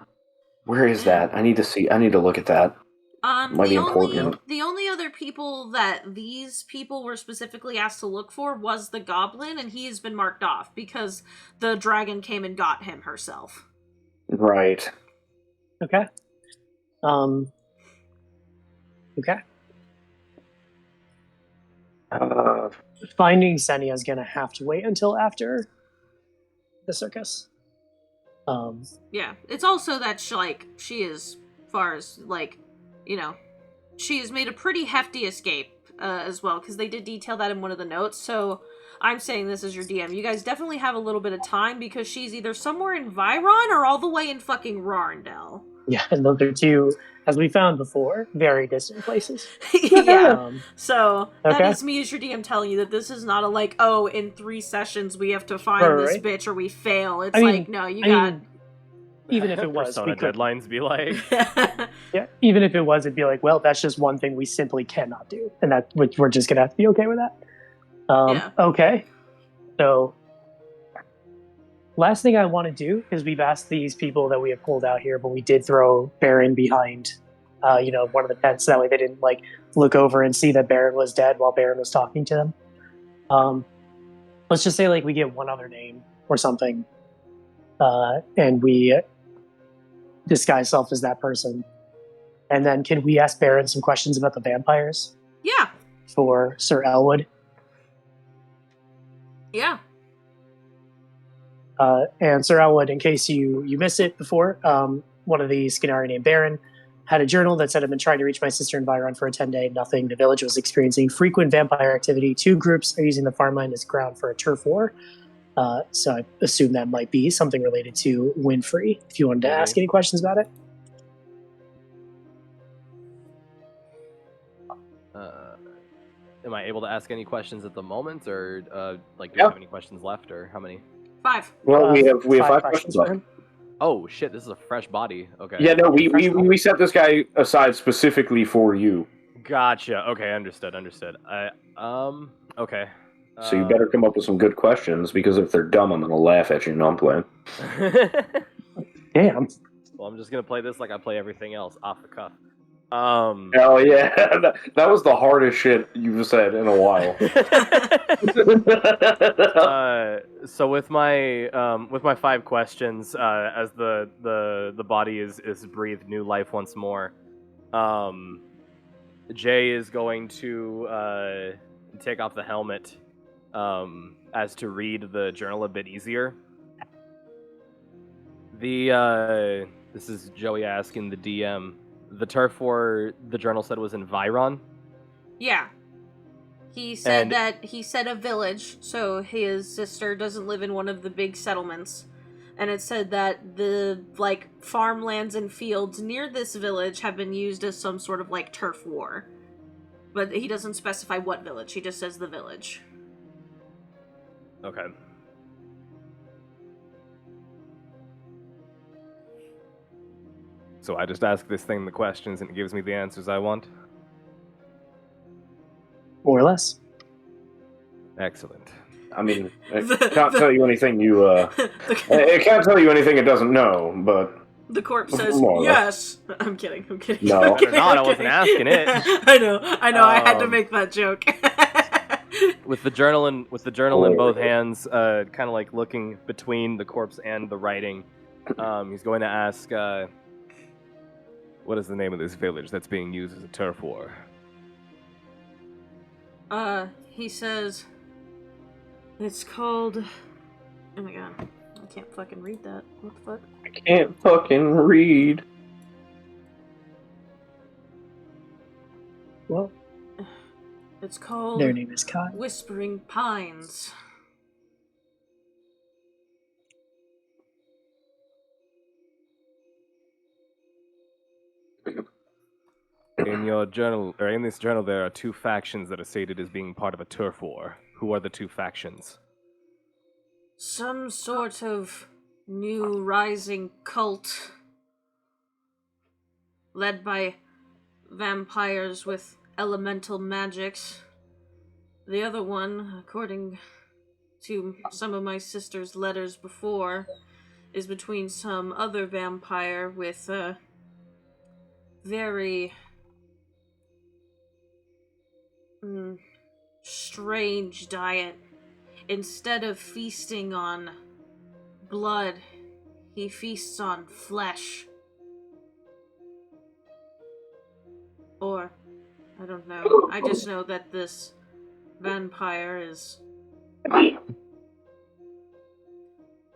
Where is that? I need to look at that. Might be important. The only other people that these people were specifically asked to look for was the goblin, and he has been marked off because the dragon came and got him herself. Right. Okay. Okay. Finding Senia is going to have to wait until after the circus. Yeah, it's also that she is, far as, like, you know, she has made a pretty hefty escape as well, because they did detail that in one of the notes. So I'm saying this as your DM. You guys definitely have a little bit of time because she's either somewhere in Viron or all the way in fucking Rarendell. Yeah, and those are two, as we found before, very distant places. Yeah. So that Okay. is me as your DM telling you that this is not a, like, oh, in 3 sessions we have to find this Right. bitch or we fail. It's I mean- like, no, you I got... mean, even if it was, Persona we could, deadlines be like, yeah, even if it was, it'd be like, well, that's just one thing we simply cannot do, and that we're just gonna have to be okay with that. Yeah. Okay. So, last thing I want to do is we've asked these people that we have pulled out here, but we did throw Baron behind, one of the tents. That way they didn't like look over and see that Baron was dead while Baron was talking to them. Let's just say like we get one other name or something, and we disguise self as that person. And then can we ask Baron some questions about the vampires Yeah. for Sir Elwood? Yeah. And Sir Elwood, in case you missed it before, one of the Skinari named Baron had a journal that said, I've been trying to reach my sister in Viron for a 10-day, nothing. The village was experiencing frequent vampire activity. 2 groups are using the farmland as ground for a turf war. So I assume that might be something related to Winfrey, if you wanted to ask any questions about it. am I able to ask any questions at the moment, or do we Yeah. have any questions left, or how many? 5. Well, we have 5 questions questions for left. him. Oh shit, this is a fresh body. Okay. Yeah, no, we set this guy aside specifically for you. Gotcha. Okay, understood. Okay. So you better come up with some good questions, because if they're dumb, I'm gonna laugh at you. No, I'm playing. Damn. Well, I'm just gonna play this like I play everything else, off the cuff. Hell yeah, that was the hardest shit you've said in a while. So with my 5 questions, as the body is breathed new life once more, Jay is going to take off the helmet, as to read the journal a bit easier. This is Joey asking the DM. The turf war the journal said was in Viron. Yeah. He said he said a village, so his sister doesn't live in one of the big settlements. And it said that the, farmlands and fields near this village have been used as some sort of, turf war. But he doesn't specify what village, he just says the village. Okay. So I just ask this thing the questions and it gives me the answers I want? More or less. Excellent. I mean, it can't tell you anything it can't tell you anything it doesn't know, but... The corpse says, yes! I'm kidding. No. Better not, I wasn't asking it. I know, I had to make that joke. With the journal in both hands, kind of looking between the corpse and the writing, he's going to ask, what is the name of this village that's being used as a turf war? He says, it's called... Oh my god, I can't fucking read that. What the fuck? I can't fucking read. Well, it's called... their name is Kai. Whispering Pines. In your journal, or in this journal, there are 2 factions that are stated as being part of a turf war. Who are the 2 factions? Some sort of new rising cult led by vampires with elemental magics. The other one, according to some of my sister's letters before, is between some other vampire with a very strange diet. Instead of feasting on blood, he feasts on flesh. Or, I don't know. I just know that this vampire is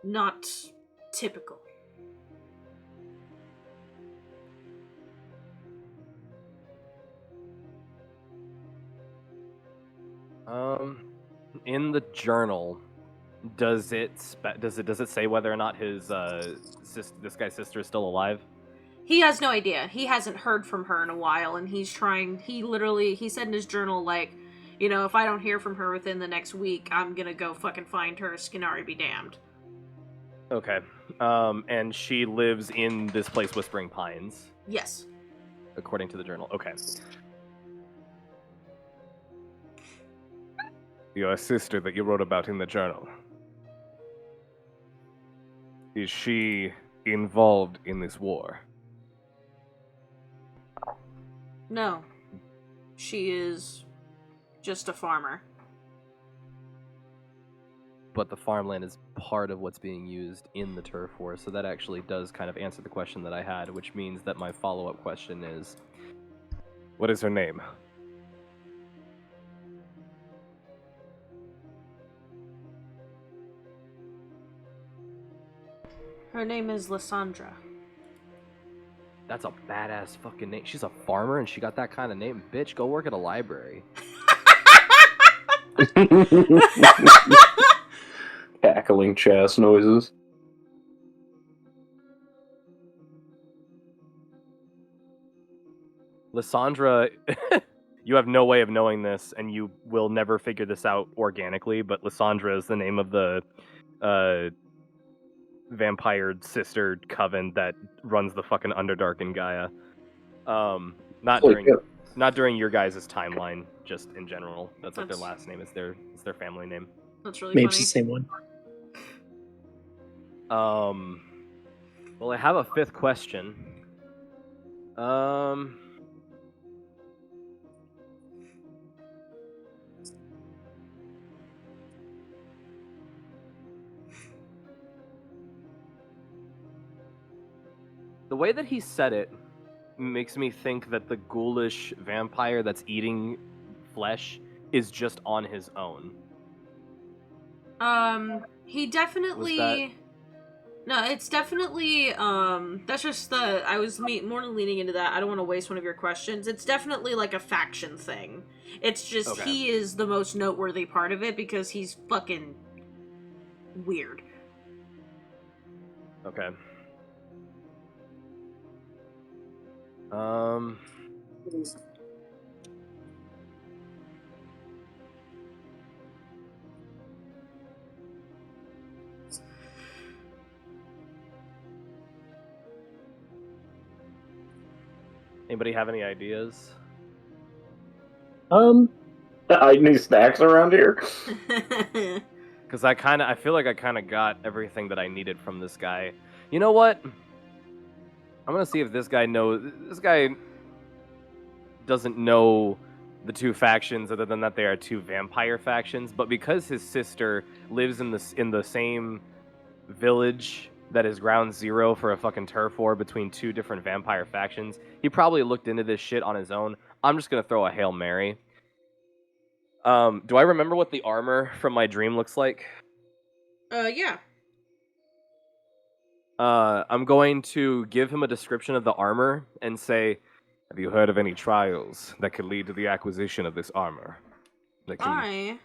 not typical. In the journal, does it say whether or not his this guy's sister is still alive? He has no idea. He hasn't heard from her in a while, and he said in his journal, if I don't hear from her within the next week, I'm gonna go fucking find her, Skinari be damned. Okay. And she lives in this place, Whispering Pines? Yes. According to the journal. Okay. Your sister that you wrote about in the journal. Is she involved in this war? No. She is just a farmer. But the farmland is part of what's being used in the turf war, so that actually does kind of answer the question that I had, which means that my follow-up question is, what is her name? Her name is Lysandra. That's a badass fucking name. She's a farmer and she got that kind of name. Bitch, go work at a library. Cackling chest noises. Lysandra, you have no way of knowing this, and you will never figure this out organically, but Lysandra is the name of the vampire sister coven that runs the fucking Underdark in Gaia. Not during your guys' timeline, just in general. That's like their last name. It's their family name. That's really Maybe funny. it's the same one. Well, I have a 5th question. The way that he said it makes me think that the ghoulish vampire that's eating flesh is just on his own. He definitely... No, it's definitely, that's just the... I was more leaning into that. I don't want to waste one of your questions. It's definitely like a faction thing. It's just he is the most noteworthy part of it because he's fucking weird. Okay. Anybody have any ideas? I need snacks around here. Because I feel like I kind of got everything that I needed from this guy. You know what? I'm gonna see if this guy knows. This guy doesn't know the two factions, other than that they are two vampire factions. But because his sister lives in the same village that is ground zero for a fucking turf war between two different vampire factions, he probably looked into this shit on his own. I'm just gonna throw a Hail Mary. Do I remember what the armor from my dream looks like? Yeah. I'm going to give him a description of the armor and say, have you heard of any trials that could lead to the acquisition of this armor that can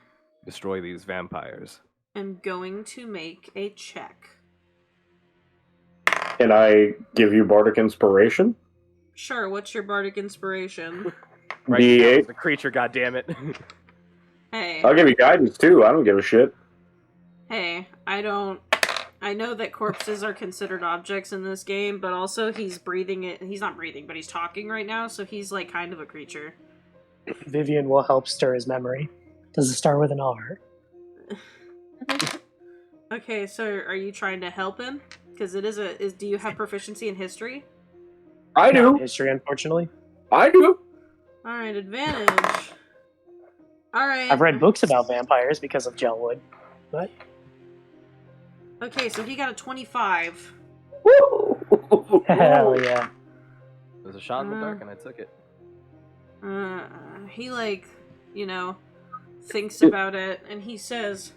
destroy these vampires? I'm going to make a check. Can I give you bardic inspiration? Sure, what's your bardic inspiration? Right now, it's the creature, goddammit. Hey. I'll give you guidance too, I don't give a shit. Hey, I know that corpses are considered objects in this game, but also he's not breathing, but he's talking right now, so he's like kind of a creature. Vivian will help stir his memory. Does it start with an R? Okay, so are you trying to help him? Because do you have proficiency in history? I do. Not history, unfortunately. I do. Alright, advantage. Alright. I've read books about vampires because of Gelwood. What? Okay, so he got a 25. Woo! Hell yeah. There's a shot in the dark and I took it. He thinks about it and he says,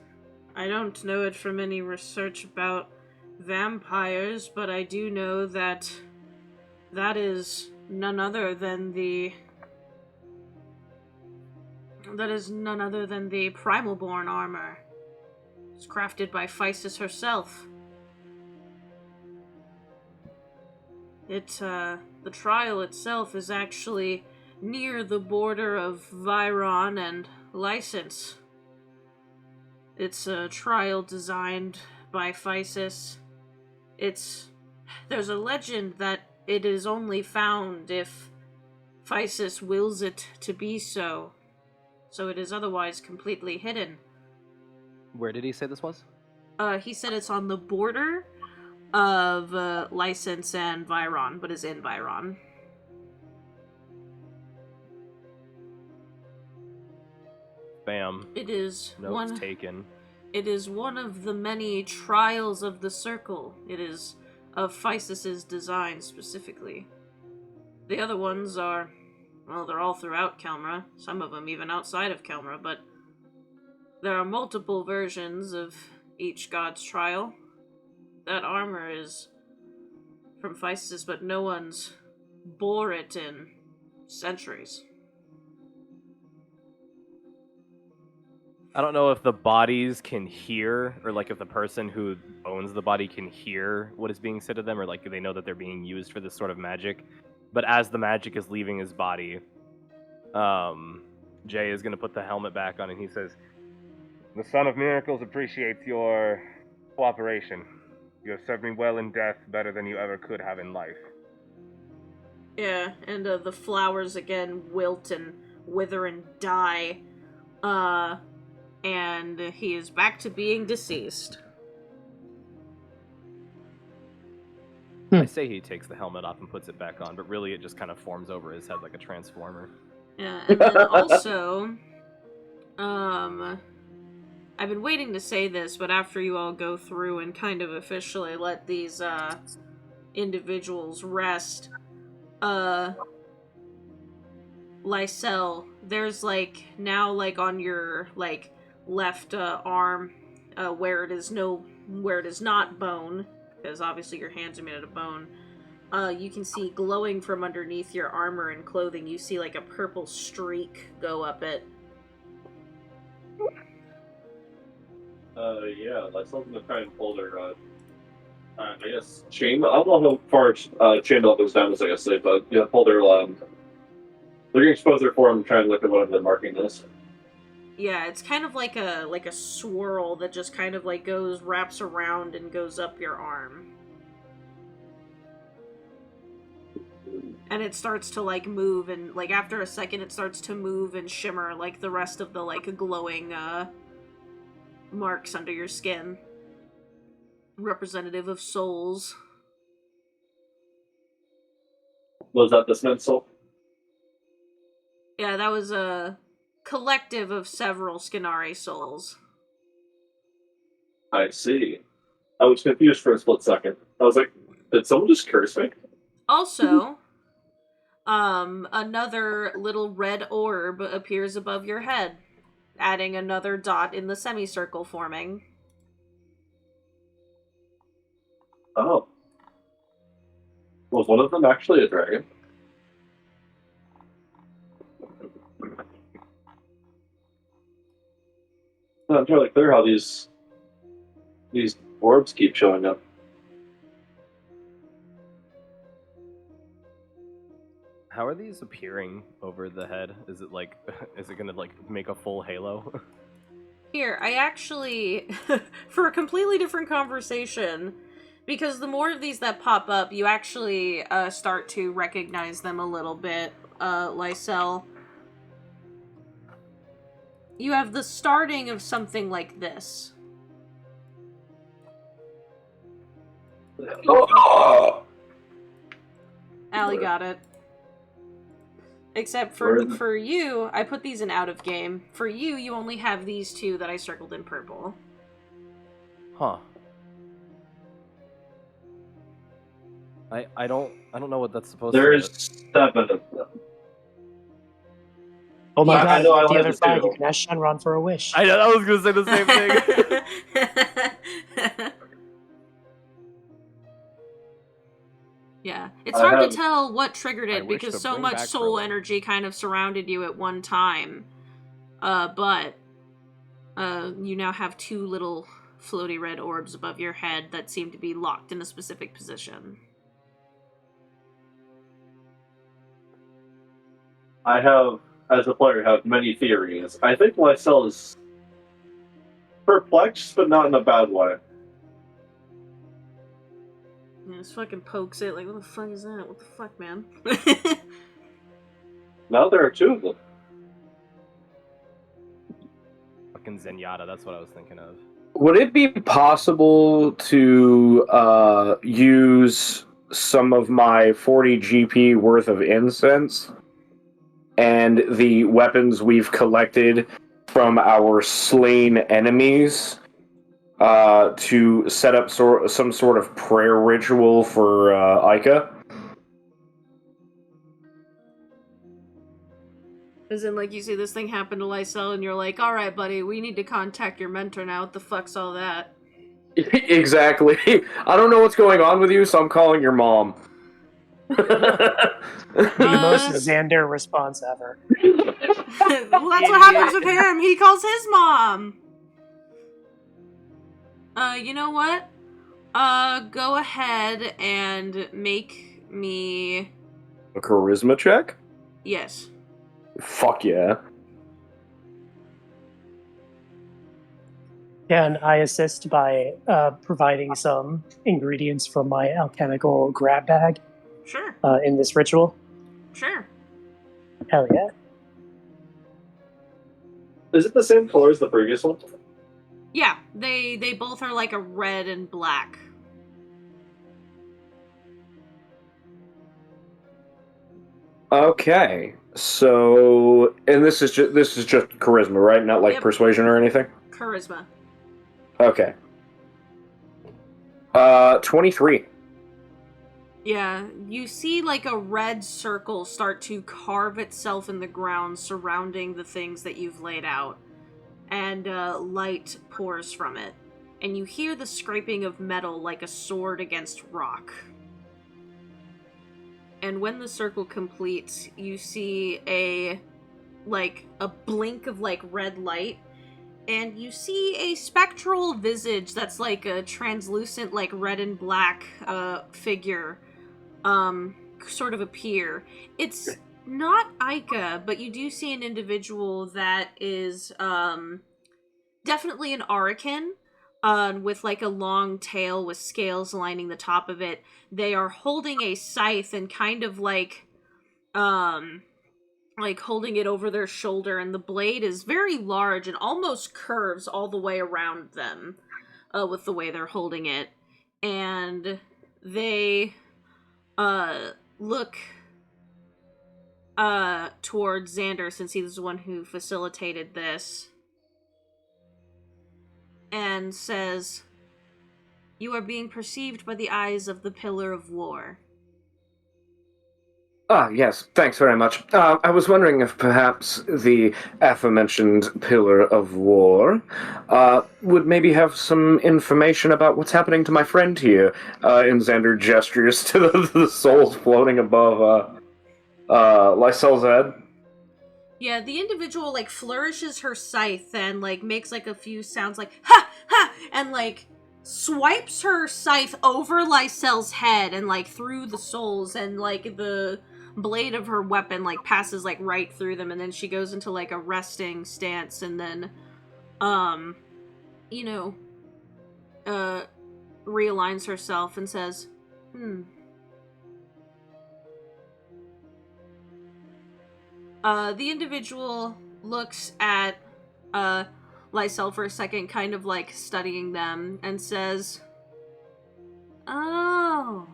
I don't know it from any research about vampires, but I do know that is none other than the Primalborn armor. It's crafted by Physis herself. The trial itself is actually near the border of Viron and License. It's a trial designed by Physis. There's a legend that it is only found if Physis wills it to be so. So it is otherwise completely hidden. Where did he say this was? He said it's on the border of License and Viron, but is in Viron. Bam. It is Notes taken. It is one of the many trials of the circle. It is of Physis's design specifically. The other ones are, well, they're all throughout Kelmra, some of them even outside of Kelmra, but there are multiple versions of each god's trial. That armor is from Physis, but no one's bore it in centuries. I don't know if the bodies can hear, or like if the person who owns the body can hear what is being said to them, or like they know that they're being used for this sort of magic. But as the magic is leaving his body, Jay is going to put the helmet back on and he says, "The Son of Miracles appreciates your cooperation. You have served me well in death, better than you ever could have in life." Yeah, and the flowers again wilt and wither and die. And he is back to being deceased. I say he takes the helmet off and puts it back on, but really it just kind of forms over his head like a transformer. Yeah, and then also, I've been waiting to say this, but after you all go through and kind of officially let these, individuals rest, Lysel, there's like now like on your like left arm, where it is not bone, because obviously your hands are made out of bone. You can see glowing from underneath your armor and clothing. You see like a purple streak go up it. Yeah, that's something to try and pull their, I guess, chain. I don't know how far chain belt goes down, as I guess, but yeah, pull their, they're gonna expose their forearm and try and look at what the marking is. Yeah, it's kind of like a swirl that just kind of like wraps around and goes up your arm. And it starts to like move, and like after a second it starts to move and shimmer like the rest of the like glowing marks under your skin. Representative of souls. Was that the Smenzel? Yeah, that was a collective of several Skinari souls. I see. I was confused for a split second. I was like, did someone just curse me? Also, another little red orb appears above your head, adding another dot in the semicircle forming. Oh. Was one of them actually a dragon? I'm not entirely clear how these orbs keep showing up. How are these appearing over the head? Is it like, is it gonna like make a full halo? Here, I actually, for a completely different conversation, because the more of these that pop up, you actually start to recognize them a little bit, Lysel. You have the starting of something like this. Allie got it. Except for you, I put these in out of game. For you, you only have these two that I circled in purple. Huh. I don't know what that's supposed There's to 7 of them. Oh my I god, know I the wanted other to 5, do. you can ask Shenron for a wish. I know, I was gonna say the same thing. Yeah, it's I hard have- to tell what triggered I it wish because to so bring much back soul Rowan. energy kind of surrounded you at one time. But you now have 2 little floaty red orbs above your head that seem to be locked in a specific position. I have, as a player, have many theories. I think Lysel is perplexed, but not in a bad way. And just fucking pokes it like, what the fuck is that? What the fuck, man? Now there are 2 of them. Fucking Zenyatta, that's what I was thinking of. Would it be possible to use some of my 40 GP worth of incense and the weapons we've collected from our slain enemies to set up some sort of prayer ritual for Ica? As in, like, you see this thing happen to Lysel and you're like, alright, buddy, we need to contact your mentor now. What the fuck's all that? Exactly. I don't know what's going on with you, so I'm calling your mom. The most Xander response ever. Well, that's what happens with him. He calls his mom. You know what? Go ahead and make me... A charisma check? Yes. Fuck yeah. Can I assist by providing some ingredients from my alchemical grab bag Sure. in this ritual? Sure. Hell yeah. Is it the same color as the previous one? Yeah, they both are like a red and black. Okay. So, and this is just charisma, right? Not like Yep. persuasion or anything? Charisma. Okay. 23. Yeah, you see like a red circle start to carve itself in the ground surrounding the things that you've laid out, and light pours from it. And you hear the scraping of metal like a sword against rock. And when the circle completes, you see a blink of like red light, and you see a spectral visage that's like a translucent like red and black figure sort of appear. It's not Ica, but you do see an individual that is definitely an Arakan, with like a long tail with scales lining the top of it. They are holding a scythe and kind of like holding it over their shoulder, and the blade is very large and almost curves all the way around them with the way they're holding it. And they look towards Xander, since he was the one who facilitated this, and says, "You are being perceived by the eyes of the Pillar of War." Ah, yes, thanks very much. I was wondering if perhaps the aforementioned Pillar of War would maybe have some information about what's happening to my friend here. And Xander gestures to the souls floating above Lysel's head. Yeah, the individual, like, flourishes her scythe and, like, makes, like, a few sounds like, ha, ha, and, like, swipes her scythe over Lysel's head and, like, through the souls, and, like, the blade of her weapon, like, passes, like, right through them, and then she goes into, like, a resting stance, and then, realigns herself and says, the individual looks at, Lysel for a second, kind of, like, studying them, and says, "Oh,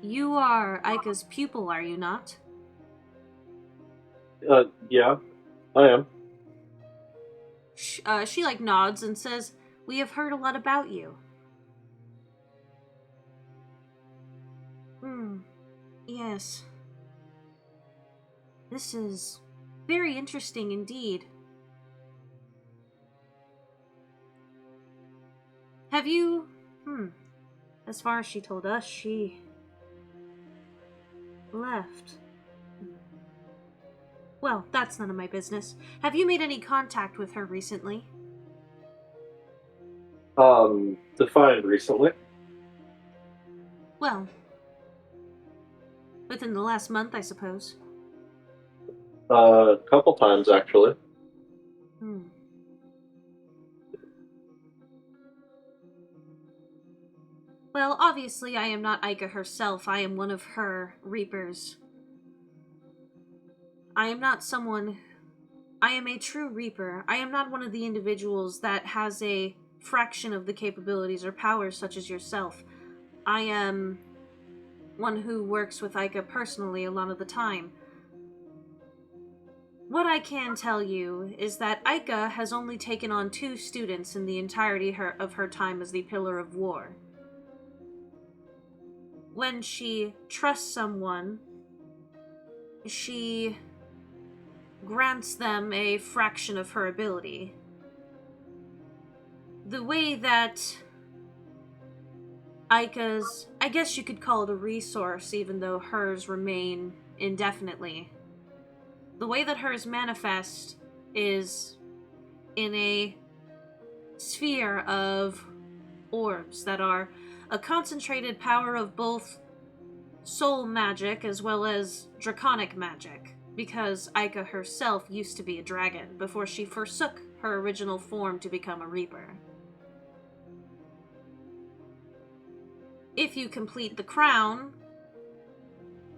you are Ica's pupil, are you not?" Yeah, I am. She, like, nods and says, "We have heard a lot about you." Yes. This is very interesting indeed. Have you... As far as she told us, she... left. Well, that's none of my business. Have you made any contact with her recently? Defined recently. Well, within the last month, I suppose. A couple times, actually. Well, obviously I am not Ica herself. I am one of her Reapers. I am not someone... I am a true Reaper. I am not one of the individuals that has a fraction of the capabilities or powers such as yourself. I am one who works with Ica personally a lot of the time. What I can tell you is that Ica has only taken on 2 students in the entirety of her time as the Pillar of War. When she trusts someone, she grants them a fraction of her ability. The way that Ica's, I guess you could call it a resource, even though hers remain indefinitely. The way that hers manifest is in a sphere of orbs that are a concentrated power of both soul magic as well as draconic magic, because Ica herself used to be a dragon before she forsook her original form to become a Reaper. If you complete the crown,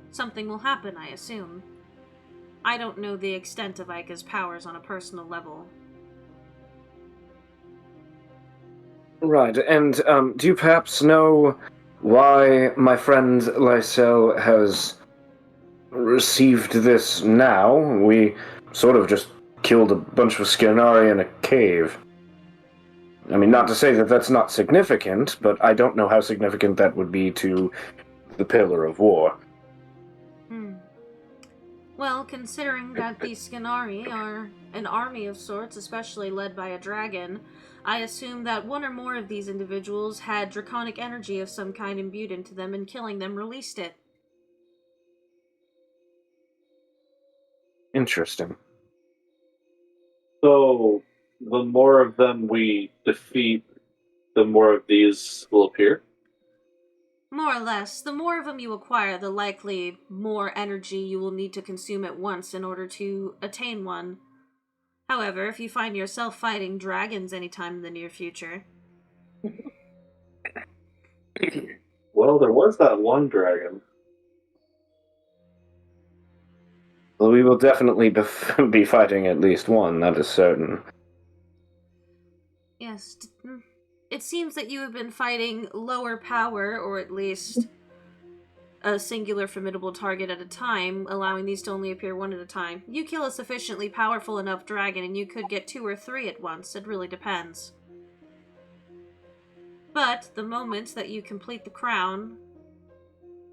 something will happen, I assume. I don't know the extent of Ica's powers on a personal level. Right, and do you perhaps know why my friend Lysel has received this now? We sort of just killed a bunch of Skinari in a cave. I mean, not to say that that's not significant, but I don't know how significant that would be to the Pillar of War. Well, considering that the Skinari are an army of sorts, especially led by a dragon, I assume that one or more of these individuals had draconic energy of some kind imbued into them, and killing them released it. Interesting. So, the more of them we defeat, the more of these will appear? More or less. The more of them you acquire, the likely more energy you will need to consume at once in order to attain one. However, if you find yourself fighting dragons anytime in the near future... Well, there was that one dragon. Well, we will definitely be fighting at least one, that is certain. Yes. It seems that you have been fighting lower power, or at least a singular formidable target at a time, allowing these to only appear one at a time. You kill a sufficiently powerful enough dragon and you could get 2 or 3 at once. It really depends. But the moment that you complete the crown,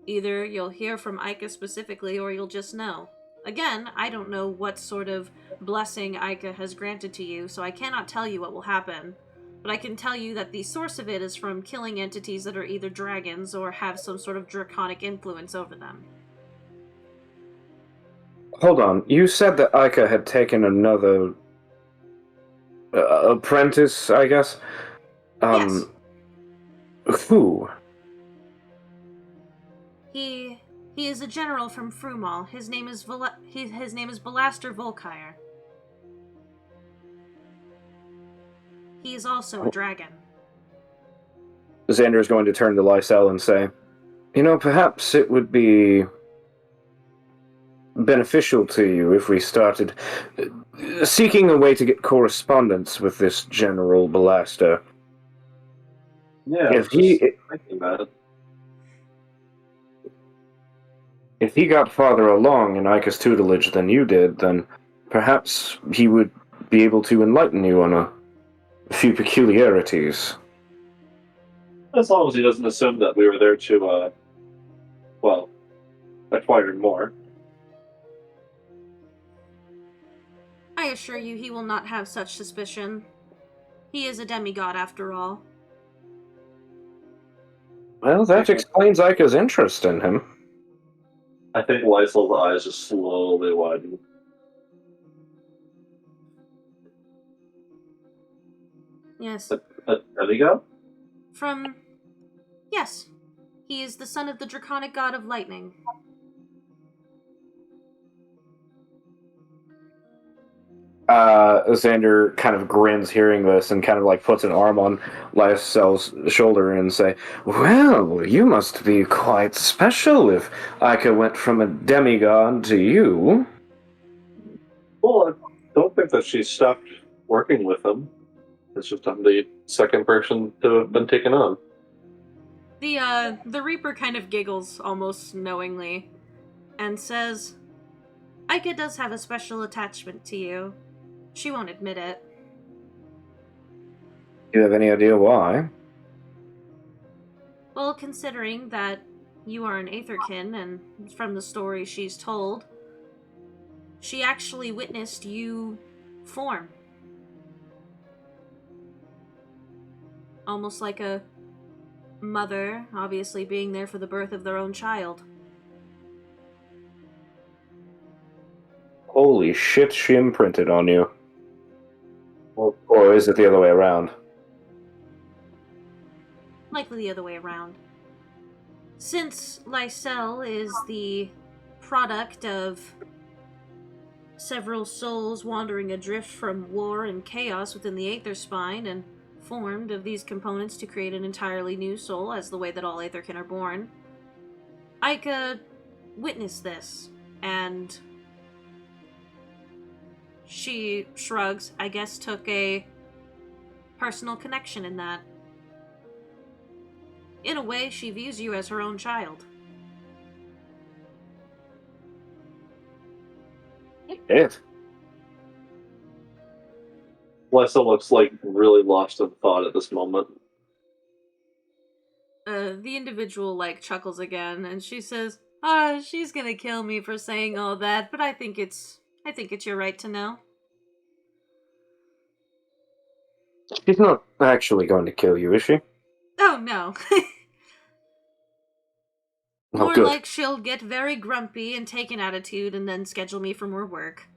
either you'll hear from Ica specifically or you'll just know. Again, I don't know what sort of blessing Ica has granted to you, so I cannot tell you what will happen. But I can tell you that the source of it is from killing entities that are either dragons or have some sort of draconic influence over them. Hold on, you said that Ica had taken another apprentice, I guess? Yes. Who? He is a general from Frumal. His name is Balaster Volkire. He is also a dragon. Xander is going to turn to Lysel and say, perhaps it would be beneficial to you if we started seeking a way to get correspondence with this General Balaster. Yeah, If he thinking about it. If he got farther along in Ica's tutelage than you did, then perhaps he would be able to enlighten you on a few peculiarities. As long as he doesn't assume that we were there to, acquire more. I assure you he will not have such suspicion. He is a demigod after all. Well, that explains Ica's interest in him. I think Lysel's eyes just slowly widen. Yes. A demigod? Yes. He is the son of the draconic god of lightning. Xander kind of grins hearing this and kind of puts an arm on Lysel's shoulder and say, well, you must be quite special if Ica went from a demigod to you. Well, I don't think that she stopped working with him. It's just I'm the second person to have been taken on. The Reaper kind of giggles almost knowingly and says, Ica does have a special attachment to you. She won't admit it. Do you have any idea why? Well, considering that you are an Aetherkin, and from the story she's told, she actually witnessed you form. Almost like a mother, obviously being there for the birth of their own child. Holy shit, she imprinted on you. Or is it the other way around? Likely the other way around. Since Lysel is the product of several souls wandering adrift from war and chaos within the Aether Spine and formed of these components to create an entirely new soul, as the way that all Aetherkin are born, Ica witnessed this, and she shrugs, I guess took a personal connection in that. In a way, she views you as her own child. It. Lysel looks really lost in thought at this moment. The individual, chuckles again, and she says, she's gonna kill me for saying all that, but I think it's your right to know. She's not actually going to kill you, is she? Oh, no. Oh, More good. like she'll get very grumpy and take an attitude and then schedule me for more work.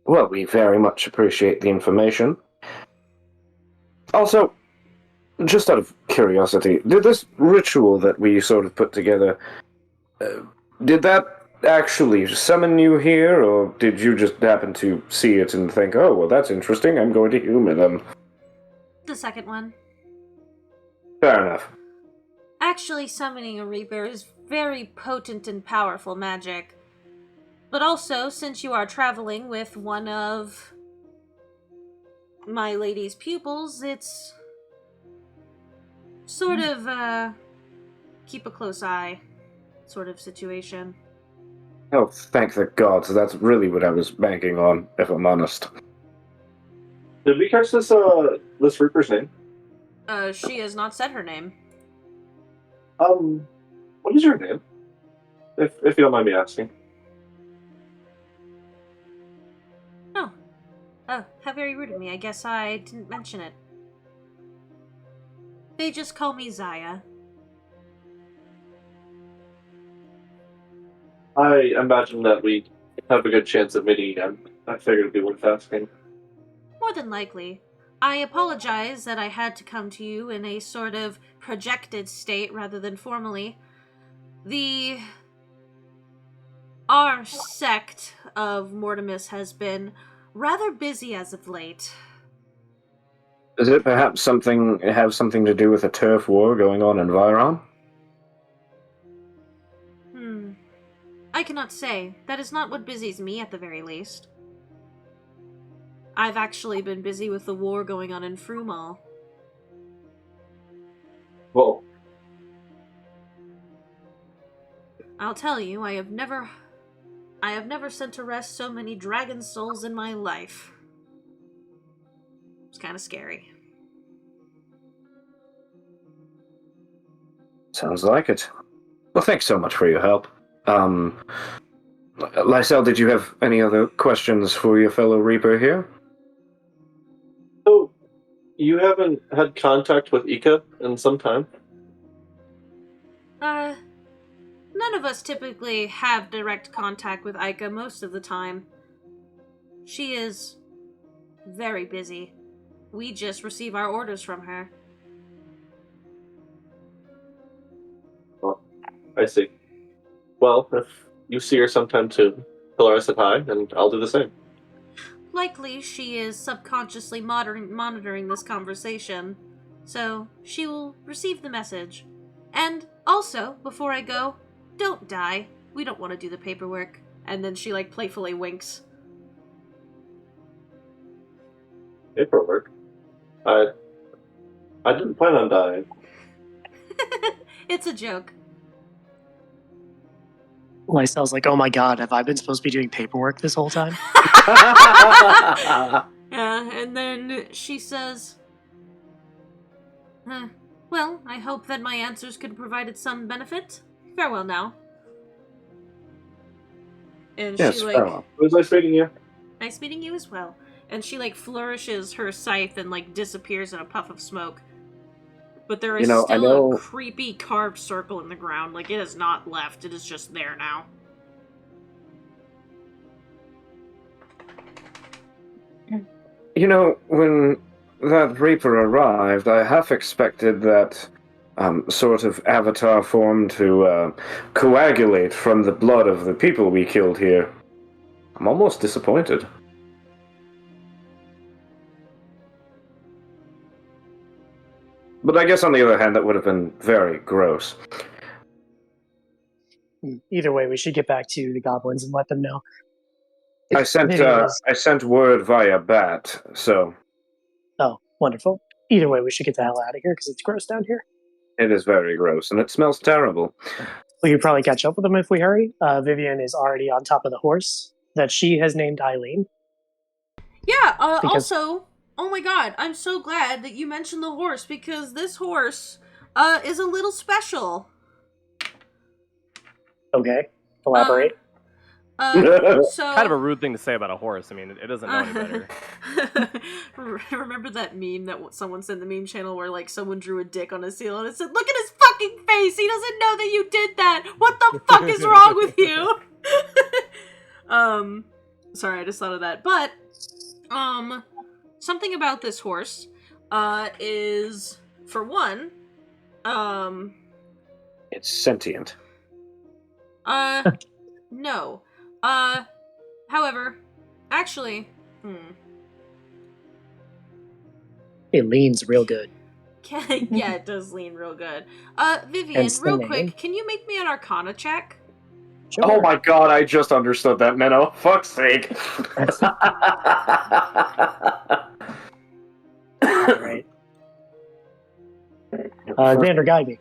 Well, we very much appreciate the information. Also, just out of curiosity, did this ritual that we sort of put together, did that actually summon you here, or did you just happen to see it and think, oh, well, that's interesting, I'm going to humor them? The second one. Fair enough. Actually, summoning a Reaper is very potent and powerful magic. But also, since you are traveling with one of my lady's pupils, it's sort of, keep a close eye sort of situation. Oh, thank the gods, that's really what I was banking on, if I'm honest. Did we catch this Reaper's name? She has not said her name. What is your name? If you don't mind me asking. Oh, how very rude of me. I guess I didn't mention it. They just call me Zaya. I imagine that we have a good chance of meeting again. I figured it'd be worth asking. More than likely. I apologize that I had to come to you in a sort of projected state rather than formally. Our sect of Mortimus has been rather busy as of late. Does it perhaps have something to do with a turf war going on in Viron? I cannot say. That is not what busies me, at the very least. I've actually been busy with the war going on in Frumal. Whoa. I'll tell you, I have never sent to rest so many dragon souls in my life. It's kind of scary. Sounds like it. Well, thanks so much for your help. Lysel, did you have any other questions for your fellow Reaper here? So, you haven't had contact with Ika in some time? None of us typically have direct contact with Ika most of the time. She is very busy. We just receive our orders from her. Well, I see. Well, if you see her sometime too, tell her I said hi, and I'll do the same. Likely she is subconsciously monitoring this conversation, so she will receive the message. And also, before I go, don't die. We don't want to do the paperwork. And then she, playfully winks. Paperwork? I didn't plan on dying. It's a joke. Lysel's like, oh my god, have I been supposed to be doing paperwork this whole time? And then she says, well, I hope that my answers could have provided some benefit. Farewell now. And Yes, she, farewell. It was nice meeting you. nice meeting you as well. And she, flourishes her scythe and, disappears in a puff of smoke. But there is still a creepy carved circle in the ground. It is not left. It is just there now. When that Reaper arrived, I half expected that sort of avatar form to coagulate from the blood of the people we killed here. I'm almost disappointed. But I guess on the other hand, that would have been very gross. Either way, we should get back to the goblins and let them know. I sent word via bat, so... Oh, wonderful. Either way, we should get the hell out of here, because it's gross down here. It is very gross, and it smells terrible. We could probably catch up with them if we hurry. Vivian is already on top of the horse that she has named Eileen. Yeah, also, Oh my god, I'm so glad that you mentioned the horse, because this horse is a little special. Okay, elaborate. So Kind of a rude thing to say about a horse. I mean, it doesn't know any better. Remember that meme that someone sent the meme channel where, like, someone drew a dick on a seal and it said, "Look at his fucking face! He doesn't know that you did that! What the fuck is wrong with you?" Sorry, I just thought of that. But, something about this horse, is, for one, It's sentient. no. However, actually, It leans real good. yeah, it does lean real good. Vivian, Hence the real name. quick, can you make me an Arcana check? Sure. Oh my god, I just understood that, Minnow. Fuck's sake. Right. Xander, guide me.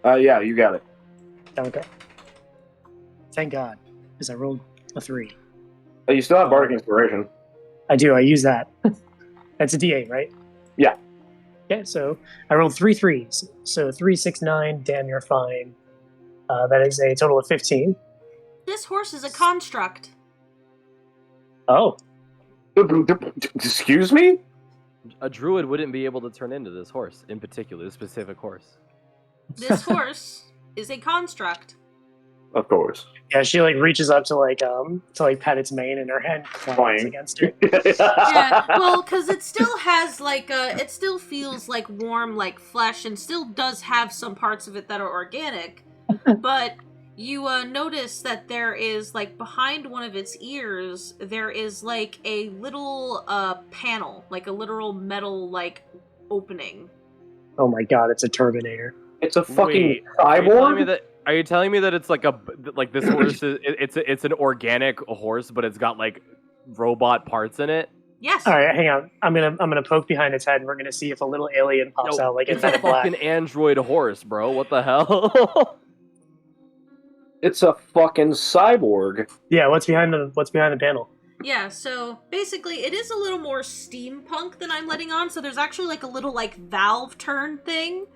Yeah, you got it. Okay. Thank God, because I rolled a 3. Oh, you still have Bardic Inspiration. I do. I use that. That's a D8, right? Yeah. Okay, so I rolled 3 3s. So 3, 6, 9. Damn, you're fine. That is a total of 15. This horse is a construct. Oh, Excuse me? A druid wouldn't be able to turn into this horse, in particular, this specific horse. This horse is a construct. Of course. yeah. She like reaches up to pat its mane, and her hand claps against her. Yeah, well, because it still has, like, it still feels like warm, like flesh, and still does have some parts of it that are organic. But you notice that there is, like, behind one of its ears, there is, like, a little panel, like a literal metal, like, opening. Oh my God, it's a Terminator. It's a fucking Wait, cyborg? Are you telling me that it's like this horse is it's an organic horse, but it's got like robot parts in it? Yes. All right, hang on. I'm gonna poke behind its head, and we're gonna see if a little alien pops No, out like it's it's a fucking android horse, bro. What the hell? It's a fucking cyborg. Yeah, what's behind the panel? Yeah, so basically it is a little more steampunk than I'm letting on, so there's actually like a little like valve turn thing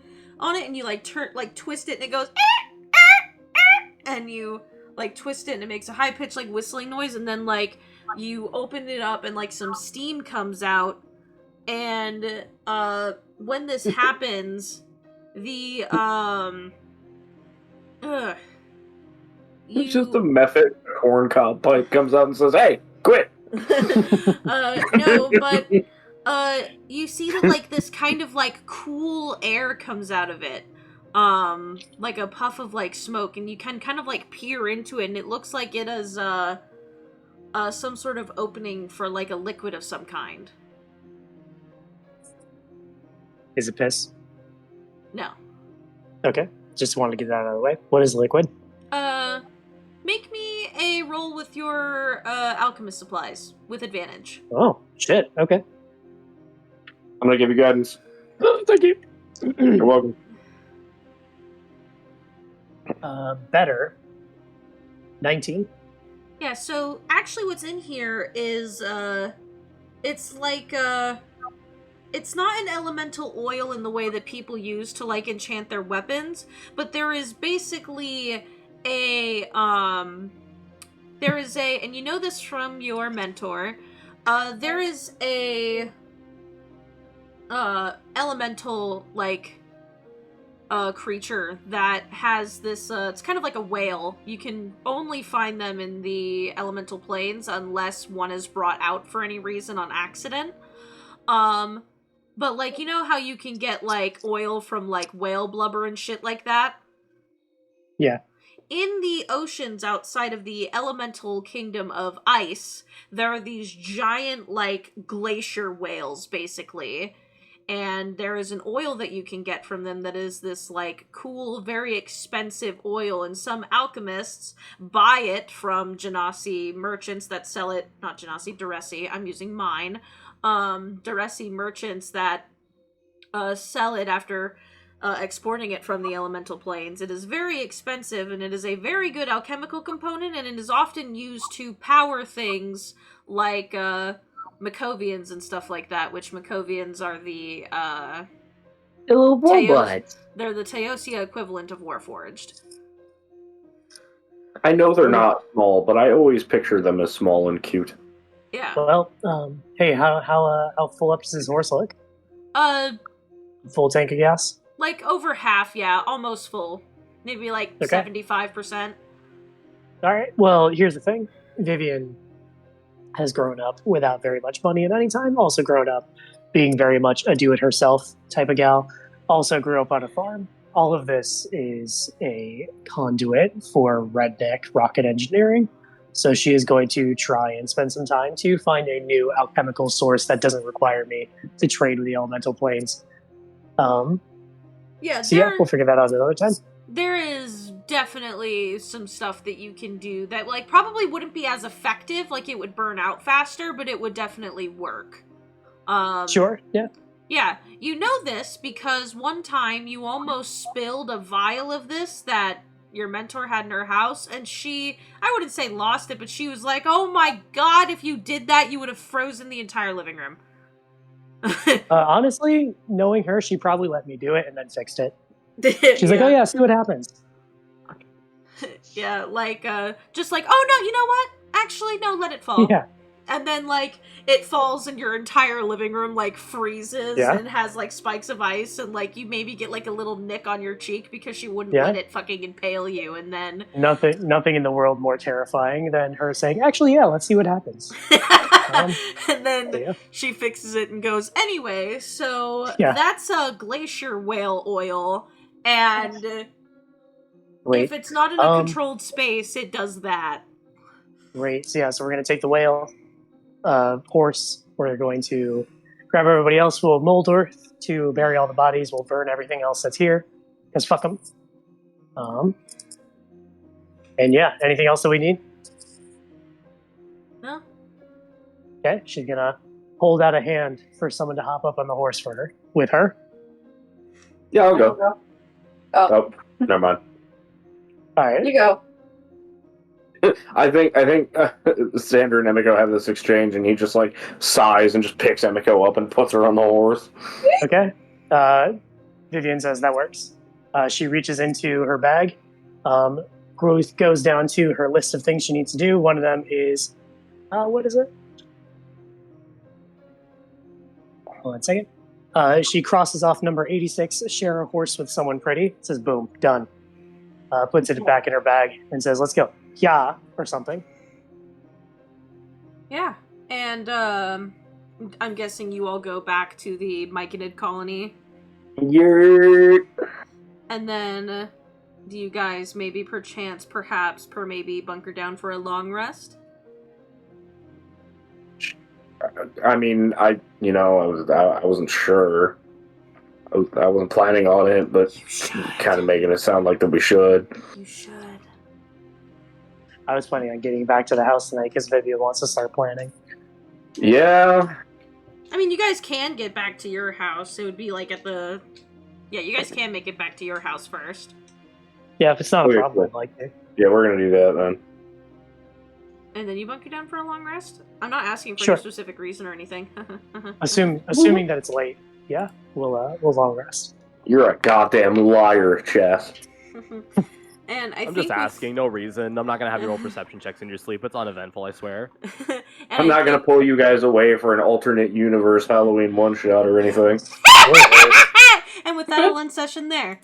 on it, and you like twist it and it goes and you like twist it and it makes a high pitched like whistling noise, and then like you open it up and like some steam comes out, and when this happens, the It's just a method corn cob pipe comes out and says, "Hey, quit." No, but you see that like this kind of like cool air comes out of it, like a puff of like smoke, and you can kind of like peer into it, and it looks like it is some sort of opening for like a liquid of some kind. Is it piss? No. Okay, just wanted to get that out of the way. What is liquid? Make me a roll with your alchemist supplies with advantage. Oh shit. Okay. I'm gonna give you guidance. Thank you. You're welcome. Better. 19. Yeah, so actually what's in here is, it's like, it's not an elemental oil in the way that people use to, like, enchant their weapons, but there is basically and you know this from your mentor, there is a, elemental, like, creature that has this, it's kind of like a whale. You can only find them in the elemental planes unless one is brought out for any reason on accident. But, like, you know how you can get, like, oil from, like, whale blubber and shit like that? Yeah. In the oceans outside of the elemental kingdom of ice, there are these giant, like, glacier whales, basically. And there is an oil that you can get from them that is this, like, cool, very expensive oil. And some alchemists buy it from Genasi merchants that sell it, not Genasi, Duresi, I'm using mine. Duresi merchants that sell it after exporting it from the elemental planes. It is very expensive, and it is a very good alchemical component, and it is often used to power things like Makovians and stuff like that, which Makovians are the, The little robots. they're the Teosia equivalent of Warforged. I know they're not small, but I always picture them as small and cute. Yeah. Well, hey, how full up does his horse look? Full tank of gas? Like over half, yeah, almost full. Maybe like 75%. Alright, well, here's the thing. Vivian has grown up without very much money at any time, also grown up being very much a do-it-herself type of gal, also grew up on a farm. All of this is a conduit for redneck rocket engineering, so she is going to try and spend some time to find a new alchemical source that doesn't require me to trade with the elemental planes. Yeah, so we'll figure that out another time. There is definitely some stuff that you can do that, like, probably wouldn't be as effective, like, it would burn out faster, but it would definitely work. Sure, yeah. Yeah, you know this because one time you almost spilled a vial of this that your mentor had in her house, and she, I wouldn't say lost it, but she was like, oh my god, if you did that, you would have frozen the entire living room. Honestly, knowing her, she probably let me do it and then fixed it. She's like, oh yeah, see what happens. Yeah, like, just like, oh no, you know what? Actually, no, let it fall. Yeah. And then, like, it falls and your entire living room, like, freezes and has, like, spikes of ice, and, like, you maybe get, like, a little nick on your cheek because she wouldn't let it fucking impale you, and then... Nothing in the world more terrifying than her saying, actually, yeah, let's see what happens. And then she fixes it and goes, anyway, so that's a glacier whale oil, and if it's not in a controlled space, it does that. Great. So we're going to take the whale horse. We're going to grab everybody else. We'll mold earth to bury all the bodies. We'll burn everything else that's here. Because fuck them. And anything else that we need? No. Okay, she's going to hold out a hand for someone to hop up on the horse for her. With her. Yeah, I'll go. Oh, never mind. All right. You go. I think Sandra and Emiko have this exchange, and he just like sighs and just picks Emiko up and puts her on the horse. Okay. Vivian says that works. She reaches into her bag. Ruth goes down to her list of things she needs to do. One of them is, what is it? Hold on a second. She crosses off number 86, share a horse with someone pretty. It says, boom, done. Puts it back in her bag and says, let's go. Yeah, or something. Yeah, and I'm guessing you all go back to the Myconid colony. Yeah. And then, do you guys maybe perhaps bunker down for a long rest? I mean, I wasn't sure. I wasn't planning on it, but kind of making it sound like that we should. You should. I was planning on getting back to the house tonight because Vivian wants to start planning. Yeah. I mean, you guys can get back to your house. It would be like at the... Yeah, you guys can make it back to your house first. Yeah, if it's not a problem, I'd like to. Yeah, we're going to do that then. And then you bunker down for a long rest? I'm not asking for a specific reason or anything. Assuming that it's late. Yeah, we'll long rest. You're a goddamn liar, Chess. And I'm just asking, no reason. I'm not gonna have you roll perception checks in your sleep. It's uneventful, I swear. I'm not gonna pull you guys away for an alternate universe Halloween one shot or anything. And with that, I'll end session there.